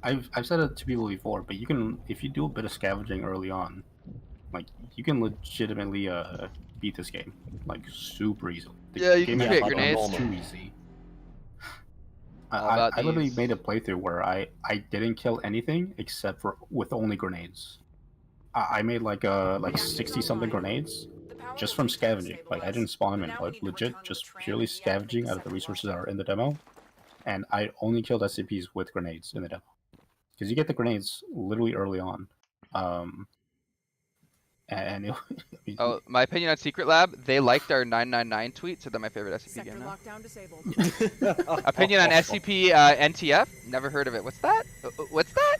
S1: I've said it to people before, but you can, if you do a bit of scavenging early on, like you can legitimately beat this game like super easily.
S2: Yeah, you can create grenades.
S1: It's too easy. I literally made a playthrough where I didn't kill anything except for with only grenades. I made like 60 something grenades just from scavenging. Like I didn't spawn them in, but legit just purely scavenging out of the resources that are in the demo. And I only killed SCPs with grenades in the demo because you get the grenades literally early on, and I mean,
S2: Oh, my opinion on Secret Lab, they liked our 999 tweet, so they're my favorite SCP
S3: Sector
S2: game now.
S3: lockdown disabled.
S2: Opinion on SCP NTF? Never heard of it. What's that? What's that?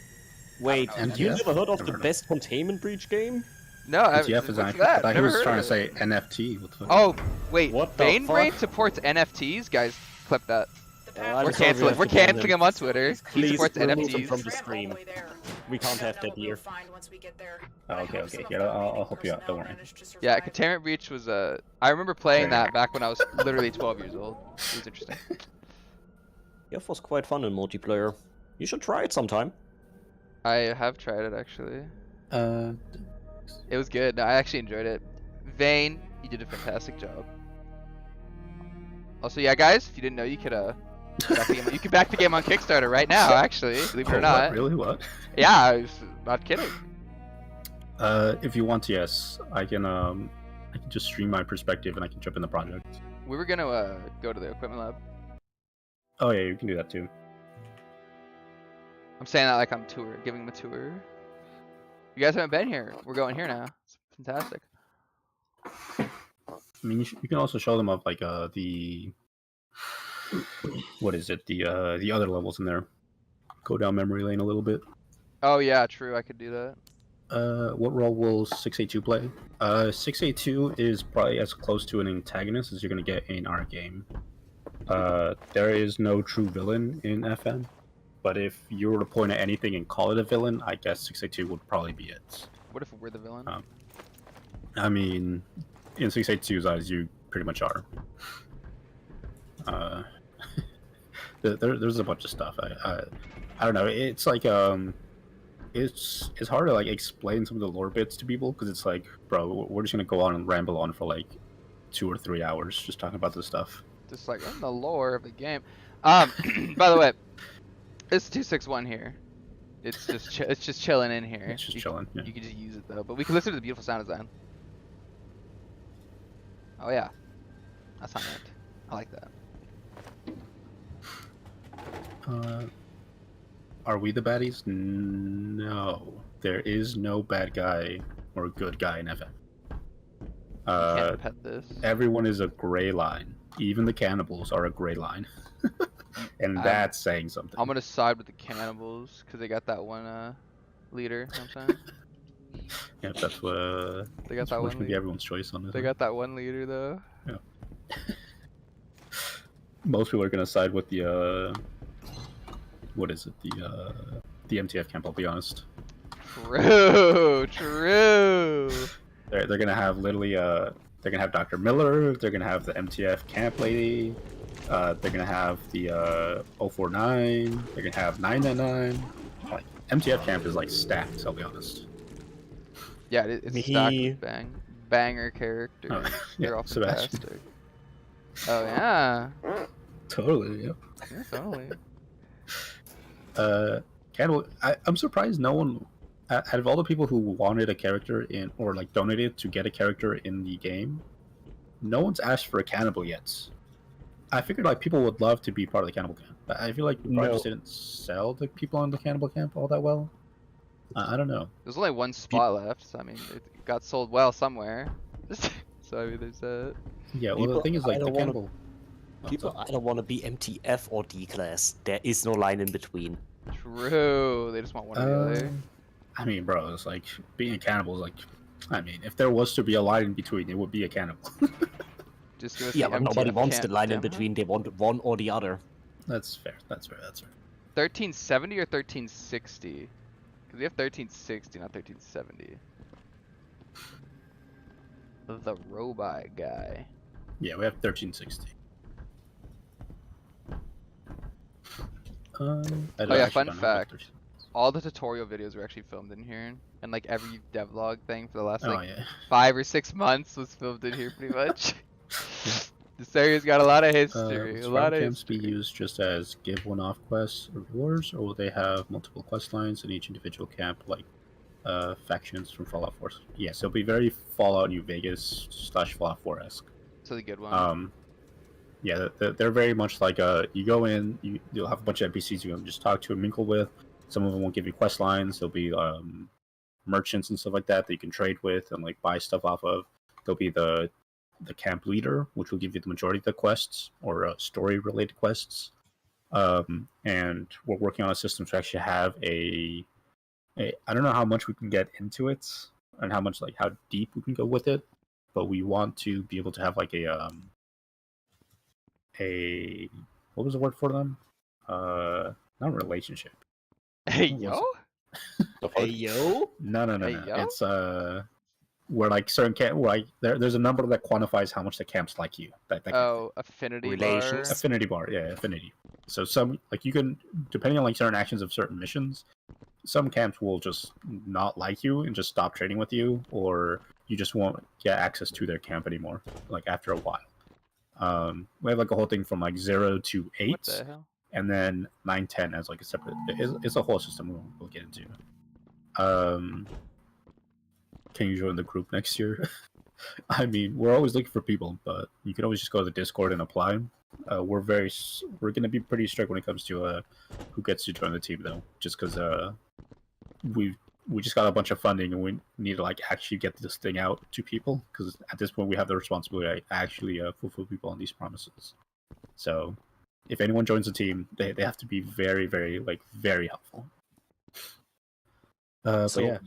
S5: Wait,
S2: I don't know.
S5: you
S1: NTF?
S5: never heard of
S1: Never
S5: the
S1: heard of
S5: best containment breach game?
S2: No,
S1: NTF is
S2: what's
S1: accurate.
S2: that?
S1: I thought he
S2: Never
S1: was
S2: heard
S1: trying
S2: of
S1: to
S2: it.
S1: say NFT. What the fuck?
S2: Oh, wait.
S5: What the
S2: Banebrain
S5: fuck?
S2: supports NFTs? Guys, clip that.
S3: The path
S5: I
S2: We're
S5: just thought we
S2: canceling.
S5: have
S2: We're
S5: to ban
S2: canceling
S5: him.
S2: him on Twitter. He
S5: Please
S2: supports
S5: remove him
S2: NFTs.
S5: from the
S3: Tramp all
S5: stream.
S3: the way there.
S5: We can't
S3: I
S5: have
S3: don't know
S5: that
S3: what we'll
S5: here.
S3: find once we get there.
S1: Oh,
S3: But I
S1: okay,
S3: hope
S1: okay.
S3: some of
S1: Yeah,
S3: the
S1: I'll
S3: remaining
S1: help you out. Don't
S3: personnel
S1: worry.
S3: manage to
S2: Yeah,
S3: survive.
S2: Containment Breach was I remember playing
S1: Yeah.
S2: that back when I was literally 12 years old. It was interesting.
S5: TF was quite fun in multiplayer. You should try it sometime.
S2: I have tried it actually.
S1: Uh,
S2: It was good. No, I actually enjoyed it. Vane, you did a fantastic job. Also, yeah, guys, if you didn't know, you could back the game, you could back the game on Kickstarter right now. Actually, believe it or
S1: what?
S2: not.
S1: Really? What?
S2: Yeah, I was not kidding.
S1: If you want, yes, I can just stream my perspective and I can jump in the project.
S2: We were gonna go to the equipment lab.
S1: Oh yeah, you can do that too.
S2: I'm saying that like I'm giving them a tour. You guys haven't been here. We're going here now. It's fantastic.
S1: I mean, you can also show them up like the what is it? The other levels in there. Go down memory lane a little bit.
S2: Oh yeah, true. I could do that.
S1: What role will 682 play? 682 is probably as close to an antagonist as you're gonna get in our game. There is no true villain in FM, but if you were to point at anything and call it a villain, I guess 682 would probably be it.
S2: What if we're the villain?
S1: I mean, in 682's eyes, you pretty much are. There's a bunch of stuff. I don't know. It's like it's hard to like explain some of the lore bits to people because it's like, bro, we're just gonna go on and ramble on for like 2 or 3 hours just talking about this stuff.
S2: Just like in the lore of the game. By the way, it's 261 here. It's just chilling in here.
S1: It's just chilling. Yeah.
S2: You can just use it though, but we can listen to the beautiful sound design. Oh yeah, that's not meant. I like that.
S1: Are we the baddies? No, there is no bad guy or good guy in FM.
S2: You can't pet this.
S1: Everyone is a gray line. Even the cannibals are a gray line, and that's saying something.
S2: I'm gonna side with the cannibals because they got that one leader. You know what I'm saying?
S1: Yeah, that's what.
S2: They got
S1: that's
S2: that
S1: what's
S2: one
S1: gonna be
S2: leader.
S1: everyone's choice on this.
S2: They got that one leader though.
S1: Most people are gonna side with the what is it? The MTF camp. I'll be honest.
S2: True, true.
S1: They're gonna have literally they're gonna have Dr. Miller. They're gonna have the MTF camp lady. They're gonna have the 049. They're gonna have 999. Like MTF camp is like stacked. I'll be honest.
S2: Yeah, it's stacked with banger characters.
S1: Oh,
S2: They're
S1: yeah,
S2: all
S1: Sebastian.
S2: fantastic. Oh yeah.
S1: Totally. Yep.
S2: Yeah, totally.
S1: Cannibal. I'm surprised no one, out of all the people who wanted a character in or like donated to get a character in the game, no one's asked for a cannibal yet. I figured like people would love to be part of the cannibal camp, but I feel like we probably just didn't sell the people on the cannibal camp all that well. I don't know.
S2: There's only one spot left, so I mean, it got sold well somewhere. So I mean, there's that.
S1: Yeah. Well, the thing is like the cannibal.
S5: People either want to be MTF or D class. There is no line in between.
S2: True. They just want one or the other.
S1: I mean, bro, it's like being a cannibal is like. I mean, if there was to be a line in between, it would be a cannibal.
S2: Just give us
S5: Yeah,
S2: the
S5: but nobody
S2: MTF
S5: wants the
S2: camp
S5: line in
S2: demo.
S5: between. They want one or the other.
S1: That's fair. That's fair. That's fair.
S2: 1370 or 1360? Because we have 1360, not 1370. The robot guy.
S1: Yeah, we have 1360. I
S2: Oh
S1: don't
S2: yeah,
S1: actually
S2: fun
S1: don't know
S2: fact.
S1: about
S2: All the tutorial videos were actually filmed in here. And like every devlog thing for the last
S1: 1360.
S2: like
S1: Oh yeah.
S2: 5 or 6 months was filmed in here pretty much. This area's got a lot of history.
S1: Will
S2: A lot of
S1: camps be
S2: history.
S1: used just as give one-off quests or rewards, or will they have multiple quest lines in each individual camp, like factions from Fallout 4? Yes, it'll be very Fallout New Vegas / Fallout 4-esque.
S2: So the good one.
S1: Yeah, they're very much like you go in, you'll have a bunch of NPCs you can just talk to and mingle with. Some of them won't give you quest lines. There'll be merchants and stuff like that you can trade with and like buy stuff off of. There'll be the camp leader, which will give you the majority of the quests or story related quests. And we're working on a system to actually have a I don't know how much we can get into it and how deep we can go with it, but we want to be able to have like a what was the word for them? Not relationship.
S2: Hey,
S1: What
S2: yo?
S1: was
S5: Hey yo.
S1: No.
S2: Hey, yo?
S1: It's where like certain camp, like there's a number that quantifies how much the camps like you. That kind of thing.
S2: Affinity
S5: Relations.
S2: bar.
S1: Affinity bar, yeah, affinity. So some like you can, depending on like certain actions of certain missions, some camps will just not like you and just stop trading with you, or you just won't get access to their camp anymore. Like after a while, we have like a whole thing from like 0 to 8,
S2: What the hell?
S1: and then 9, 10 as like a separate. It's a whole system we'll get into. Can you join the group next year? I mean, we're always looking for people, but you can always just go to the Discord and apply. We're going to be pretty strict when it comes to who gets to join the team, though, just because we just got a bunch of funding and we need to like actually get this thing out to people. Because at this point, we have the responsibility to actually fulfill people on these promises. So, if anyone joins the team, they have to be very, very very helpful.
S5: So
S1: but yeah.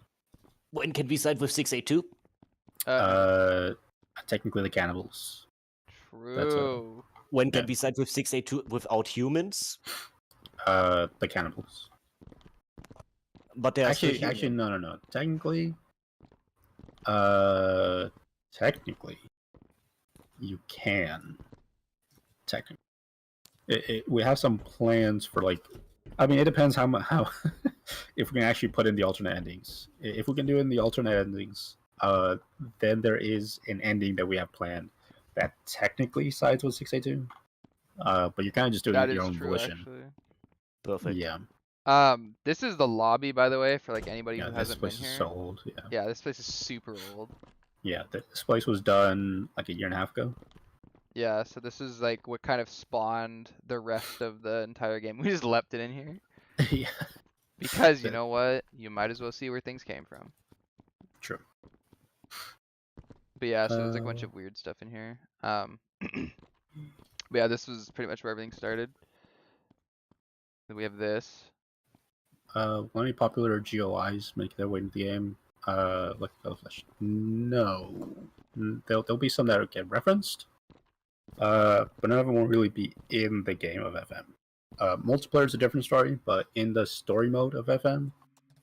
S5: When can we side with 682?
S1: Technically the cannibals.
S2: True.
S5: When can we side with 682 without humans?
S1: The cannibals.
S5: But there are
S1: Actually,
S5: still humans.
S1: no. Technically, you can. Technically, we have some plans for like. I mean, it depends how if we can actually put in the alternate endings. If we can do in the alternate endings, then there is an ending that we have planned that technically sides with 682. But you're kind of just doing it your own volition.
S2: Actually.
S5: Perfect.
S1: Yeah.
S2: This is the lobby, by the way, for like anybody
S1: Yeah,
S2: who
S1: this
S2: hasn't been
S1: place
S2: here.
S1: is so old. Yeah.
S2: Yeah, this place is super old.
S1: Yeah, this place was done like a year and a half ago.
S2: Yeah, so this is like what kind of spawned the rest of the entire game. We just left it in here.
S1: Yeah.
S2: Because you know what? You might as well see where things came from.
S1: True.
S2: But yeah, so there's like a bunch of weird stuff in here. But yeah, this was pretty much where everything started. Then we have this.
S1: Any popular GOIs make their way into the game? Like Flash? No. There'll be some that get referenced. But none of them will really be in the game of FM. Multiplayer is a different story, but in the story mode of FM,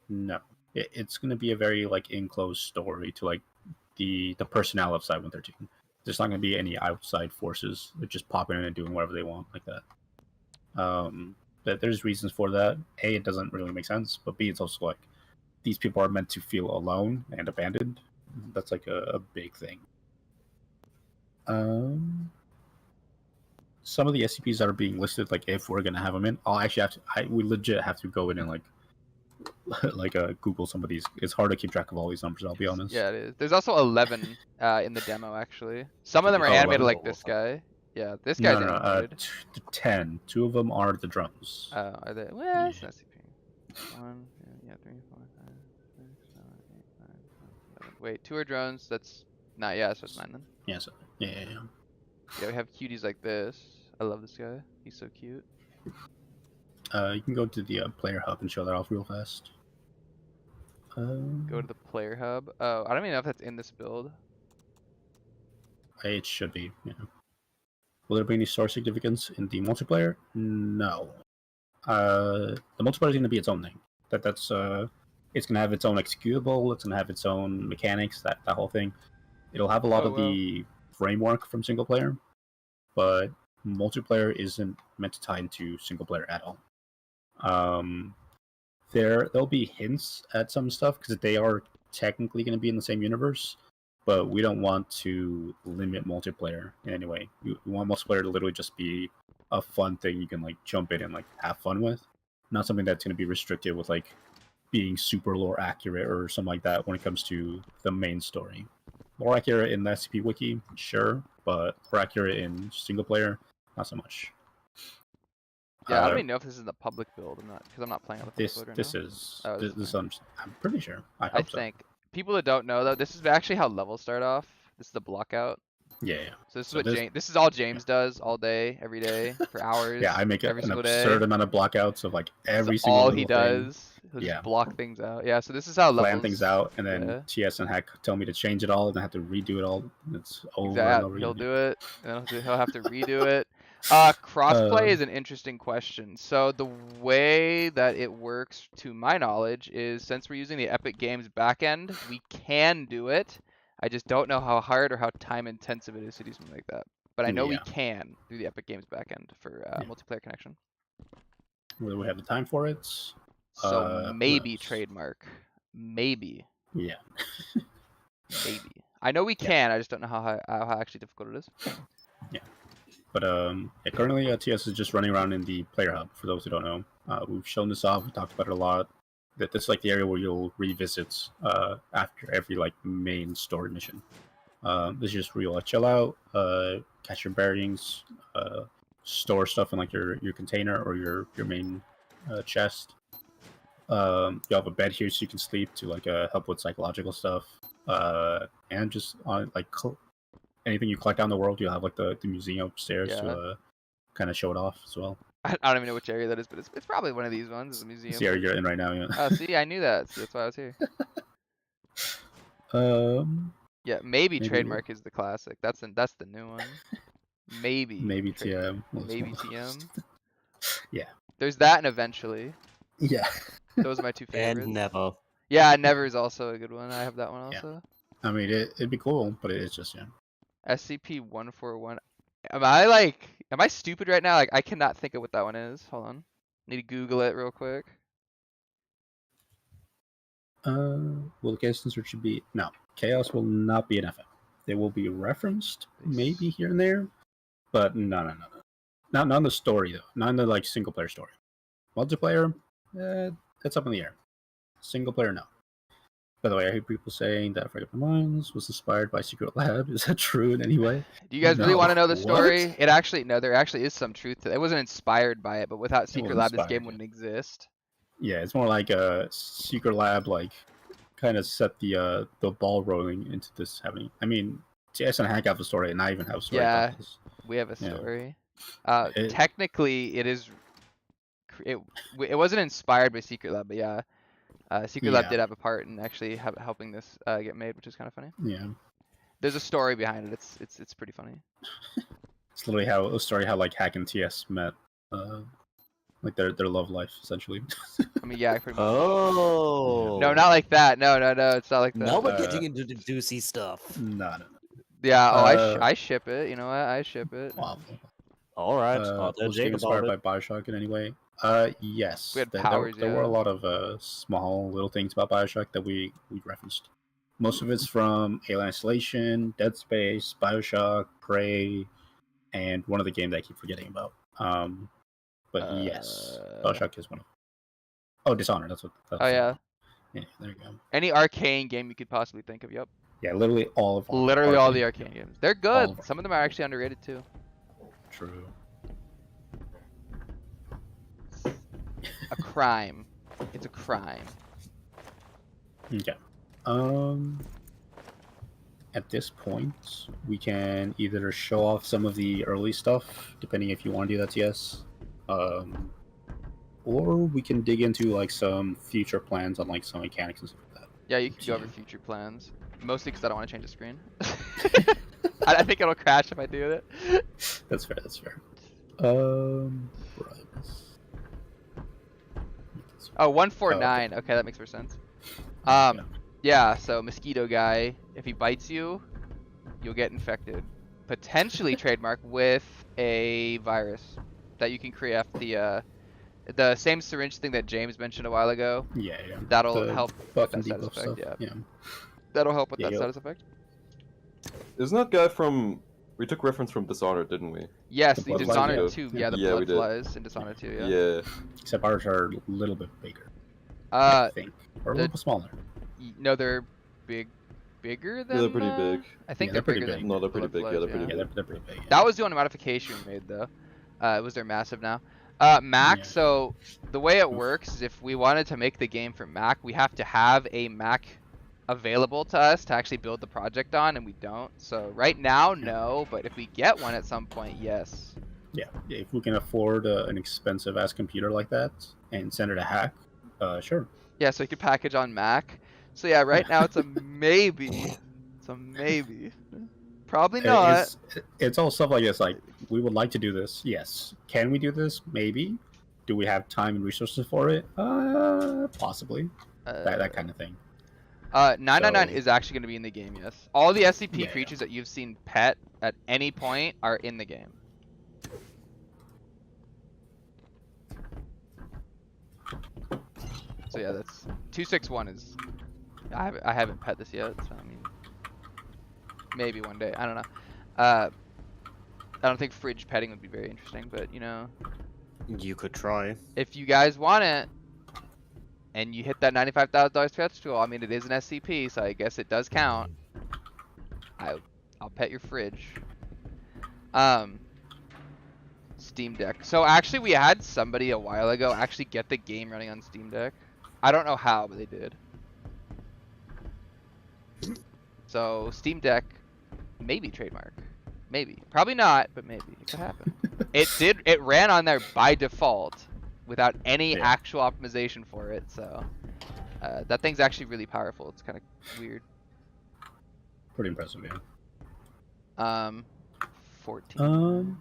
S1: no. It's going to be a very like enclosed story to like the personnel of Side 113. There's not going to be any outside forces. They're just popping in and doing whatever they want like that. But there's reasons for that. A, it doesn't really make sense, but B, it's also like these people are meant to feel alone and abandoned. That's like a big thing. Some of the SCPs that are being listed, like if we're gonna have them in, I'll actually have to. We legit have to go in and like Google some of these. It's hard to keep track of all these numbers. I'll be honest.
S2: Yeah, it is. There's also 11 in the demo actually. Some of them are animated like this guy. Yeah, this guy's animated.
S1: 10. 2 of them are the drones.
S2: Oh, are they? Well, it's an SCP. 1, 2, yeah, 3, 4, 5, 6, 7, 8, 9, 10, 11. Wait, 2 are drones. That's not. Yeah, so it's 9 then.
S1: Yeah. So, yeah.
S2: Yeah, we have cuties like this. I love this guy. He's so cute.
S1: You can go to the player hub and show that off real fast.
S2: Go to the player hub. Oh, I don't even know if that's in this build.
S1: It should be. Yeah. Will there be any story significance in the multiplayer? No. The multiplayer is going to be its own thing. That's it's going to have its own executable. It's going to have its own mechanics. That whole thing. It'll have a lot of the framework from single player, but multiplayer isn't meant to tie into single player at all. There'll be hints at some stuff because they are technically going to be in the same universe, but we don't want to limit multiplayer in any way. We want multiplayer to literally just be a fun thing you can like jump in and like have fun with, not something that's going to be restricted with like being super lore accurate or something like that when it comes to the main story. More accurate in the SCP wiki, sure, but more accurate in single player, not so much.
S2: Yeah, I don't even know if this is the public build. I'm not playing on the public build right
S1: This
S2: now.
S1: is
S2: Oh,
S1: this,
S2: this is
S1: this I'm pretty sure. I
S2: I
S1: hope so.
S2: think people that don't know though, this is actually how levels start off. This is the block out.
S1: Yeah.
S2: So this is
S1: So
S2: what
S1: this-
S2: James. This is all James does all day, every day, for hours.
S1: Yeah, I make
S2: every
S1: an
S2: single
S1: absurd
S2: day.
S1: amount of blockouts of like every
S2: That's
S1: single
S2: all
S1: little
S2: he
S1: thing.
S2: does. He'll
S1: Yeah.
S2: just block things out. Yeah. So this is how
S1: Plan
S2: levels.
S1: things out, and then
S2: yeah.
S1: TS and Hack tell me to change it all, and I have to redo it all. It's over and
S2: Exactly.
S1: over
S2: He'll
S1: again.
S2: do it, and he'll have to redo it. Crossplay is an interesting question. So the way that it works, to my knowledge, is since we're using the Epic Games backend, we can do it. I just don't know how hard or how time intensive it is to do something like that. But I know we can through the Epic Games backend for multiplayer connection.
S1: Whether we have the time for it.
S2: So maybe
S1: knows?
S2: trademark. Maybe.
S1: Yeah.
S2: Maybe. I know we can. I just don't know how actually difficult it is.
S1: Yeah. But currently TS is just running around in the player hub. For those who don't know, we've shown this off. We talked about it a lot. That's like the area where you'll revisit after every like main story mission. This is just where you'll chill out, catch your bearings, store stuff in like your container or your main chest. You have a bed here so you can sleep to like help with psychological stuff, and just like anything you collect out in the world. You'll have like the museum upstairs to kind of show it off as well.
S2: I don't even know which area that is, but it's probably one of these ones. It's a museum.
S1: It's the area you're in right now. Yeah.
S2: Oh, see, I knew that. See, that's why I was here. Yeah, maybe trademark is the classic. That's the new one. Maybe
S1: TM.
S2: Maybe TM.
S1: Yeah.
S2: There's that and eventually.
S1: Yeah.
S2: Those are my two favorites.
S5: And never.
S2: Yeah, never is also a good one. I have that one also.
S1: I mean, it'd be cool, but it's just
S2: SCP-141. Am I stupid right now? Like, I cannot think of what that one is. Hold on. Need to Google it real quick.
S1: Well, the case answer should be no. Chaos will not be an FF. They will be referenced, maybe here and there, but no. Not in the story though. Not in the like single player story. Multiplayer, that's up in the air. Single player, no. By the way, I hear people saying that Fragmented Minds was inspired by Secret Lab. Is that true in any way?
S2: Do you guys really want to know the story?
S1: What?
S2: There actually is some truth to it. It wasn't inspired by it, but without Secret Lab, this game wouldn't exist.
S1: Yeah, it's more like a Secret Lab, like kind of set the ball rolling into this happening. I mean, TS and Hack have a story, and I even have a story.
S2: Yeah, we have a story. Technically, it wasn't inspired by Secret Lab, but yeah. Secret Lab did have a part in actually helping this get made, which is kind of funny.
S1: Yeah.
S2: There's a story behind it. It's pretty funny.
S1: It's literally how like Hack and TS met, like their love life essentially.
S2: I mean, yeah, pretty much.
S5: Oh.
S2: No, not like that. No, it's not like that.
S5: Now we're getting into the juicy stuff.
S1: No.
S2: Yeah. I ship it. You know what? I ship it.
S1: Wow.
S5: All right.
S1: Was it inspired by Bioshock in any way? Yes.
S2: We had powers.
S1: There were a lot of small little things about Bioshock that we referenced. Most of it's from Alien Isolation, Dead Space, Bioshock, Prey, and one of the games that I keep forgetting about. But yes, Bioshock is one of them. Oh, Dishonored. That's what.
S2: Yeah.
S1: Yeah, there you go.
S2: Any Arcane game you could possibly think of. Yep.
S1: Yeah, literally all of them.
S2: Literally all the Arcane games. They're good. Some of them are actually underrated too.
S1: True.
S2: A crime. It's a crime.
S1: Okay. At this point, we can either show off some of the early stuff, depending if you want to do that, yes. Or we can dig into like some future plans on like some mechanics and stuff like that.
S2: Yeah, you can go over future plans. Mostly because I don't want to change the screen. I think it'll crash if I do it.
S1: That's fair. Right.
S2: Oh, 149. Okay, that makes more sense. Yeah, so mosquito guy, if he bites you, you'll get infected. Potentially trademark with a virus that you can create after the same syringe thing that James mentioned a while ago.
S1: Yeah.
S2: That'll help with that status effect. Yeah. That'll help with that status effect.
S4: Isn't that guy from? We took reference from Dishonored, didn't we?
S2: Yes, the
S1: Blood
S2: Dishonored
S1: Flies,
S2: 2. Yeah, the
S4: Yeah, we
S2: Blood
S4: did.
S2: Flies in Dishonored 2. Yeah.
S4: Yeah.
S1: Except ours are a little bit bigger. I think. Or a little bit smaller.
S2: No, they're bigger than.
S4: They're pretty big.
S2: I think
S1: Yeah,
S2: they're
S1: pretty
S2: bigger
S1: big.
S2: than.
S4: No, they're pretty
S2: Blood
S4: big.
S2: Flies,
S4: Yeah, they're pretty big.
S1: Yeah, they're pretty big. Yeah.
S2: That was the only modification we made though. It was their massive now. Mac.
S1: Yeah.
S2: So the way it works is if we wanted to make the game for Mac, we have to have a Mac available to us to actually build the project on, and we don't. So right now, no, but if we get one at some point, yes.
S1: Yeah, if we can afford an expensive ass computer like that and send it a hack, sure.
S2: Yeah, so you could package on Mac. So yeah, right now it's a maybe. It's a maybe. Probably not.
S1: It's all stuff like this. Like, we would like to do this. Yes. Can we do this? Maybe. Do we have time and resources for it? Possibly. That kind of thing.
S2: 999
S1: So-
S2: is actually going to be in the game, yes. All the SCP
S1: Yeah,
S2: creatures that you've seen pet at any point are in the game. So yeah, that's 261 is. I haven't pet this yet, so I mean, maybe one day. I don't know. I don't think fridge petting would be very interesting, but you know,
S5: You could try.
S2: if you guys want it, and you hit that $95,000 stretch goal, I mean, it is an SCP, so I guess it does count. I'll pet your fridge. Steam Deck. So actually, we had somebody a while ago actually get the game running on Steam Deck. I don't know how, but they did. So Steam Deck, maybe trademark, maybe, probably not, but maybe it could happen. It ran on there by default without any actual optimization for it. So that thing's actually really powerful. It's kind of weird.
S1: Pretty impressive, yeah.
S2: 14.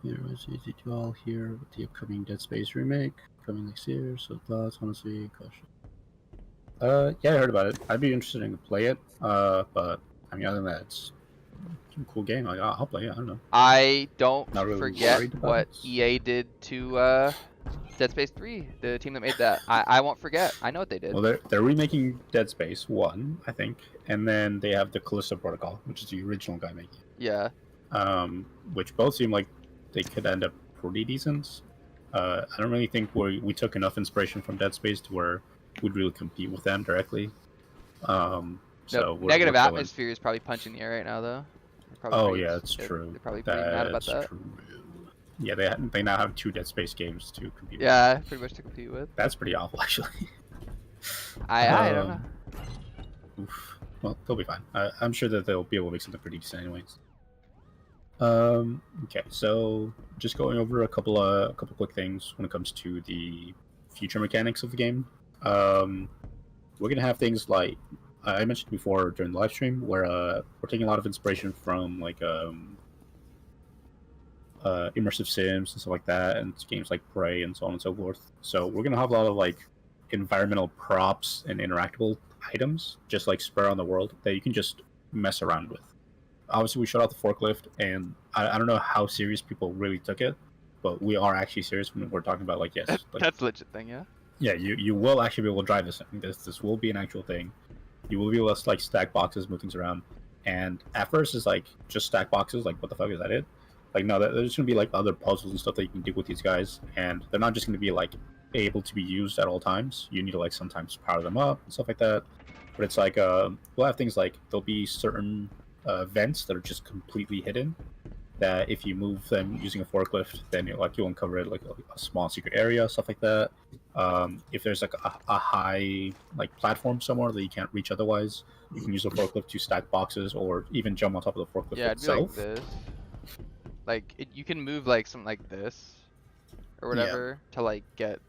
S1: Here is easy to all here with the upcoming Dead Space remake coming next year. So thoughts, honestly, caution. Yeah, I heard about it. I'd be interested in to play it. But I mean, other than that, it's a cool game. Like, I'll play it. I don't know.
S2: I don't
S1: Not really
S2: forget
S1: worried about
S2: what
S1: it.
S2: EA did to Dead Space 3, the team that made that. I won't forget. I know what they did.
S1: Well, they're remaking Dead Space 1, I think, and then they have the Callisto Protocol, which is the original guy making it.
S2: Yeah.
S1: Which both seem like they could end up pretty decent. I don't really think we took enough inspiration from Dead Space to where we'd really compete with them directly. So
S2: Negative
S1: we're going-
S2: Atmosphere is probably punching the air right now, though.
S1: Yeah, it's true.
S2: They're probably pretty mad about that.
S1: True. Yeah, they now have 2 Dead Space games to compete with.
S2: Yeah, pretty much to compete with.
S1: That's pretty awful, actually.
S2: I don't know.
S1: Oof. Well, they'll be fine. I'm sure that they'll be able to make something pretty decent anyways. Okay, so just going over a couple quick things when it comes to the future mechanics of the game. We're gonna have things like I mentioned before during the live stream, where we're taking a lot of inspiration from like immersive sims and stuff like that, and games like Prey and so on and so forth. So we're gonna have a lot of like environmental props and interactable items, just like spread around the world, that you can just mess around with. Obviously, we shut out the forklift, and I don't know how serious people really took it, but we are actually serious when we're talking about like, yes, like,
S2: That's a legit thing, yeah.
S1: yeah, you will actually be able to drive this thing. This will be an actual thing. You will be able to like stack boxes, move things around, and at first it's like just stack boxes. Like, what the fuck, is that it? Like, no, there's gonna be like other puzzles and stuff that you can do with these guys, and they're not just gonna be like able to be used at all times. You need to like sometimes power them up and stuff like that. But it's like we'll have things like there'll be certain vents that are just completely hidden, that if you move them using a forklift, then you'll uncover like a small secret area, stuff like that. If there's like a high like platform somewhere that you can't reach otherwise, you can use a forklift to stack boxes or even jump on top of the forklift
S2: Yeah, it'd be like
S1: itself.
S2: this. Like, you can move like something like this, or whatever, to like get.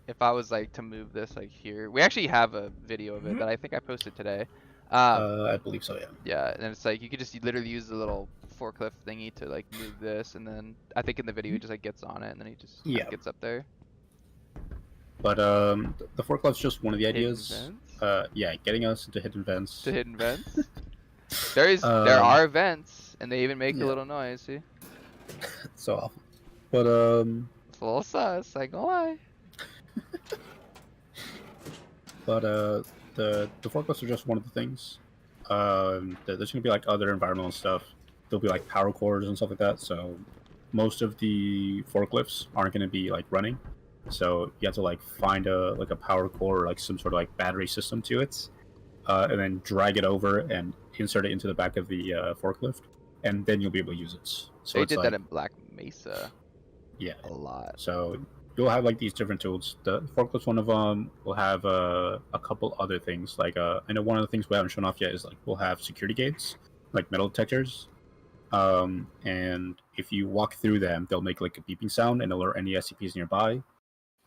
S2: If I was like to move this like here, we actually have a video of it that I think I posted today.
S1: I believe so, yeah.
S2: Yeah, and it's like you could just literally use the little forklift thingy to like move this, and then I think in the video he just like gets on it, and then he just kinda
S1: Yeah.
S2: gets up there.
S1: But the forklift's just one of the
S2: Hidden
S1: ideas.
S2: vents?
S1: Yeah, getting us into hidden vents.
S2: To hidden vents. There are vents, and they even make a little noise. See,
S1: So awful. But
S2: it's a little sus. I ain't gonna lie.
S1: the forklifts are just one of the things. There's gonna be like other environmental stuff. There'll be like power cords and stuff like that. So most of the forklifts aren't gonna be like running. So you have to like find a power cord or like some sort of like battery system to it, and then drag it over and insert it into the back of the forklift, and then you'll be able to use it. So
S2: They
S1: it's
S2: did
S1: like,
S2: that in Black Mesa.
S1: Yeah.
S2: A lot.
S1: So you'll have like these different tools. The forklift's one of them. We'll have a couple other things. Like I know one of the things we haven't shown off yet is like we'll have security gates, like metal detectors. And if you walk through them, they'll make like a beeping sound and alert any SCPs nearby.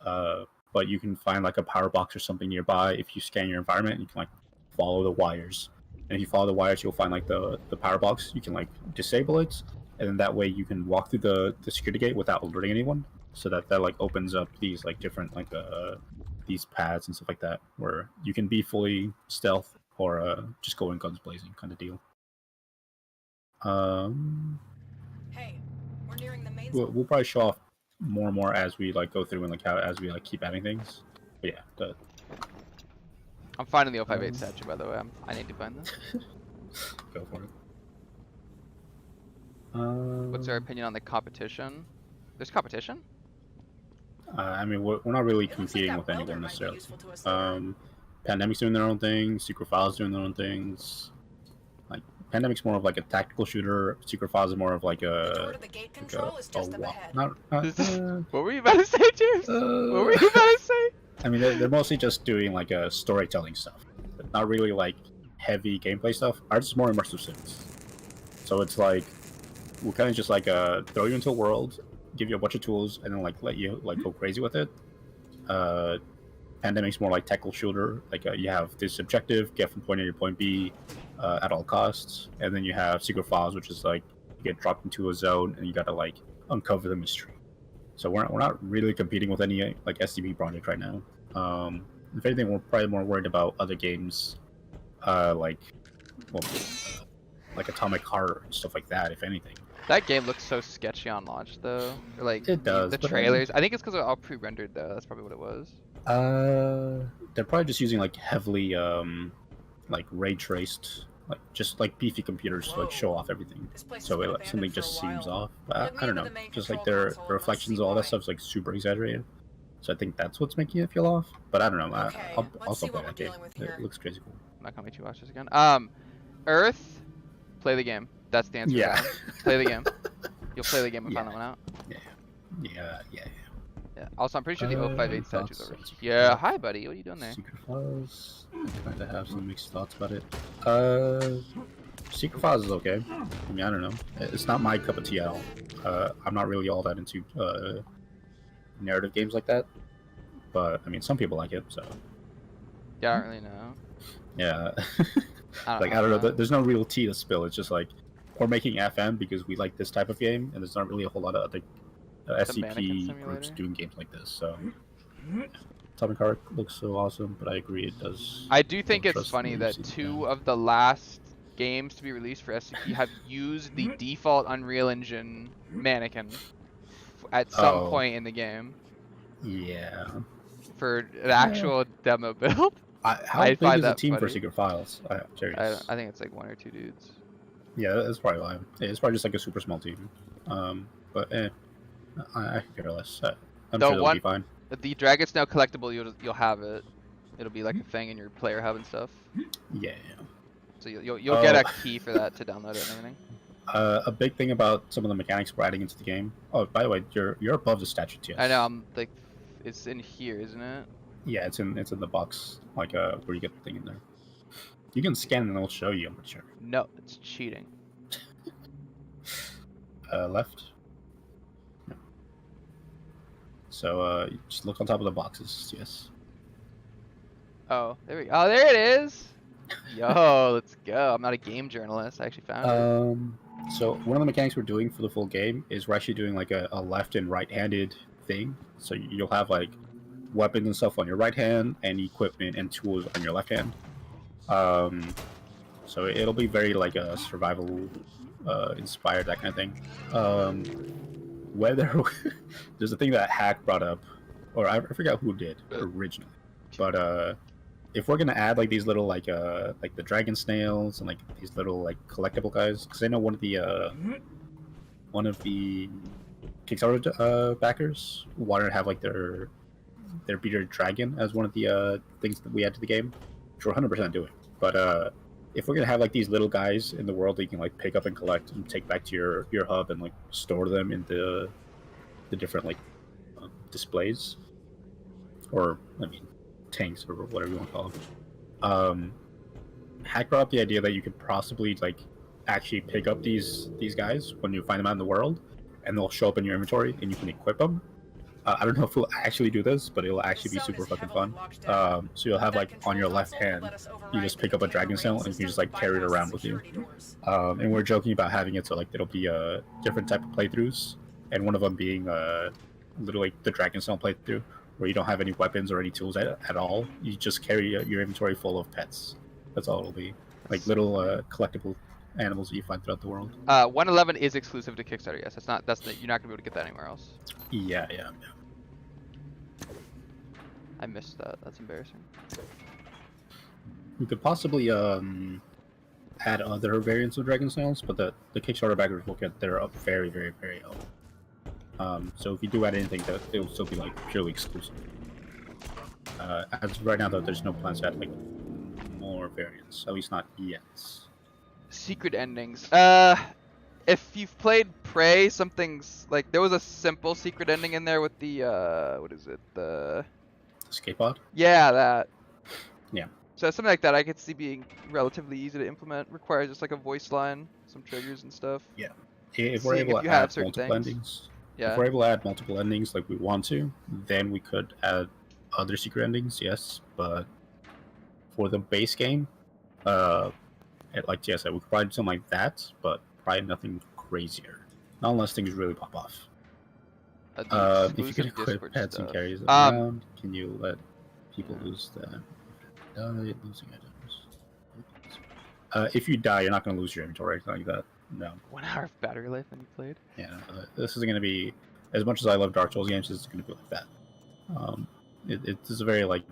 S1: But you can find like a power box or something nearby. If you scan your environment, you can like follow the wires. And if you follow the wires, you'll find like the power box. You can like disable it, and then that way you can walk through the security gate without alerting anyone. So that like opens up these like different like these paths and stuff like that, where you can be fully stealth or just go in guns blazing kind of deal.
S3: Hey, we're nearing the main
S1: We'll probably show off more and more as we like go through and like how as we like keep adding things. But yeah,
S2: I'm finding the 058 statue, by the way. I need to find this.
S1: go for it.
S2: What's our opinion on the competition? There's competition?
S1: I mean, we're not really
S3: It looks like
S1: competing
S3: that
S1: with
S3: welder
S1: anyone
S3: might be
S1: necessarily.
S3: useful to us later.
S1: Pandemic's doing their own thing. Secret Files doing their own things. Like Pandemic's more of like a tactical shooter. Secret Files is more of like
S3: The door
S1: a
S3: to the gate control is just up ahead.
S1: Not,
S2: What were you about to say, James? What were you about to say?
S1: I mean, they're mostly just doing like a storytelling stuff, but not really like heavy gameplay stuff. Ours is more immersive sims. So it's like we'll kind of just like throw you into a world, give you a bunch of tools, and then like let you like go crazy with it. Pandemic's more like tactical shooter. Like you have this objective, get from point A to point B at all costs, and then you have Secret Files, which is like you get dropped into a zone and you gotta like uncover the mystery. So we're not really competing with any like SCP project right now. If anything, we're probably more worried about other games, like Atomic Heart and stuff like that. If anything.
S2: That game looks so sketchy on launch, though. Or, like
S1: It does,
S2: the
S1: but
S2: trailers. I think it's because they're all pre-rendered, though. That's probably what it was.
S1: They're probably just using like heavily like ray traced, like just like beefy computers to like show off everything.
S3: This place
S1: So
S3: has been
S1: it, like, something
S3: abandoned for a
S1: just seems
S3: while.
S1: off. I don't know.
S3: the main
S1: Just like
S3: control
S1: their
S3: console and let's
S1: reflections,
S3: see
S1: all that
S3: why.
S1: stuff's like super exaggerated. So I think that's what's making it feel off. But I don't know.
S3: Okay,
S1: I'll
S3: let's see
S1: still play
S3: what we're
S1: that game.
S3: dealing with here.
S1: It looks crazy cool.
S2: I'm not gonna make you watch this again. Earth, play the game. That's the answer. to
S1: Yeah.
S2: that one. Play the game. You'll play the game and
S1: Yeah.
S2: find that one out.
S1: Yeah.
S2: Yeah. Also, I'm pretty sure the 058 statue's
S1: thoughts?
S2: over. Yeah. Hi, buddy. What are you doing there?
S1: Secret Files. I kind of have some mixed thoughts about it. Secret Files is okay. I mean, I don't know. It's not my cup of tea at all. I'm not really all that into narrative games like that. But I mean, some people like it, so
S2: Yeah, I don't really know.
S1: yeah.
S2: I
S1: Like I don't know. There's no real tea to spill. It's just like we're making FM because we like this type of game, and there's not really a whole lot of other
S2: The mannequin
S1: SCP groups
S2: simulator?
S1: doing games like this. So Atomic Heart looks so awesome, but I agree it does.
S2: I do think
S1: don't
S2: it's
S1: trust
S2: funny
S1: the
S2: that
S1: UC
S2: two
S1: now.
S2: of the last games to be released for SCP have used the default Unreal Engine mannequin at some
S1: Oh.
S2: point in the game
S1: Yeah.
S2: for an actual demo build.
S1: How
S2: I
S1: big
S2: find
S1: is the
S2: that
S1: team for
S2: funny.
S1: Secret Files? I'm curious.
S2: I think it's like 1 or 2 dudes.
S1: Yeah, that's probably why. It's probably just like a super small team. But I could care less. I'm
S2: The
S1: sure they'll
S2: one-
S1: be fine.
S2: The Dragon's now collectible. You'll have it. It'll be like a thing in your player hub and stuff.
S1: Yeah.
S2: So you'll get a
S1: Oh.
S2: key for that to download it and everything.
S1: A big thing about some of the mechanics we're adding into the game. Oh, by the way, you're above the statue tier.
S2: I know. I'm like, it's in here, isn't it?
S1: Yeah, it's in the box, like where you get the thing in there. You can scan and it'll show you. I'm pretty sure.
S2: No, it's cheating.
S1: Left. No. So you just look on top of the boxes. Yes.
S2: Oh, there we go. Oh, there it is. Yo, let's go. I'm not a game journalist. I actually found it.
S1: So one of the mechanics we're doing for the full game is we're actually doing like a left and right-handed thing. So you'll have like weapons and stuff on your right hand and equipment and tools on your left hand. So it'll be very like a survival inspired, that kind of thing. Whether there's a thing that Hack brought up, or I forgot who did originally, but if we're gonna add like these little like the dragon snails and like these little like collectible guys, because I know one of the Kickstarter backers wanted to have like their bearded dragon as one of the things that we add to the game, which we're 100% doing. But if we're gonna have like these little guys in the world that you can like pick up and collect and take back to your hub and like store them in the the different like displays, or I mean tanks or whatever you want to call them. Hack brought up the idea that you could possibly like actually pick up these guys when you find them out in the world, and they'll show up in your inventory and you can equip them. I don't know if we'll actually do this, but it'll actually be super fucking fun. So you'll have like on your left hand, you just pick up a dragon cell and you just like carry it around with you. And we're joking about having it so like it'll be a different type of playthroughs, and one of them being literally the dragon cell playthrough, where you don't have any weapons or any tools at all. You just carry your inventory full of pets. That's all it'll be, like little collectible animals that you find throughout the world.
S2: 111 is exclusive to Kickstarter. Yes, you're not gonna be able to get that anywhere else.
S1: Yeah.
S2: I missed that. That's embarrassing.
S1: We could possibly add other variants of dragon cells, but the Kickstarter backers will get there up very, very, very low. So if you do add anything, that it'll still be like purely exclusive. As of right now, though, there's no plans to add like more variants, at least not yet.
S2: Secret endings. If you've played Prey, something's like there was a simple secret ending in there with the what is it? The
S1: Escape pod?
S2: Yeah, that.
S1: Yeah.
S2: So something like that I could see being relatively easy to implement. Requires just like a voice line, some triggers and stuff.
S1: Yeah. If we're able to add multiple endings, if we're able to add multiple endings like we want to, then we could add other secret endings, yes. But for the base game, like Tia said, we could probably do something like that, but probably nothing crazier. Not unless things really pop off. If you could equip pets and carries around, can you let people lose them? Losing items. If you die, you're not going to lose your inventory or anything like that. No.
S2: 1 hour of battery life when you played?
S1: Yeah, this isn't going to be, as much as I love Dark Souls games, this is going to be like that. It's a very like,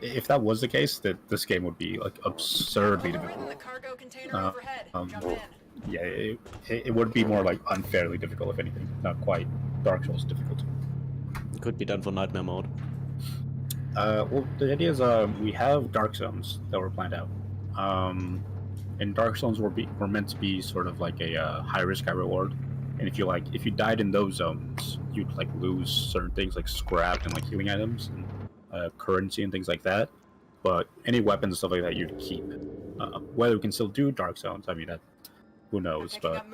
S1: if that was the case, that this game would be like absurdly difficult. Yeah, it would be more like unfairly difficult, if anything. Not quite Dark Souls difficult.
S5: It could be done for Nightmare mode.
S1: Well, the idea is we have Dark Zones that were planned out. And Dark Zones were meant to be sort of like a high risk, high reward. And if you died in those zones, you'd like lose certain things like scrap and like healing items and currency and things like that. But any weapons and stuff like that you'd keep. Whether we can still do Dark Zones, I mean, who knows? But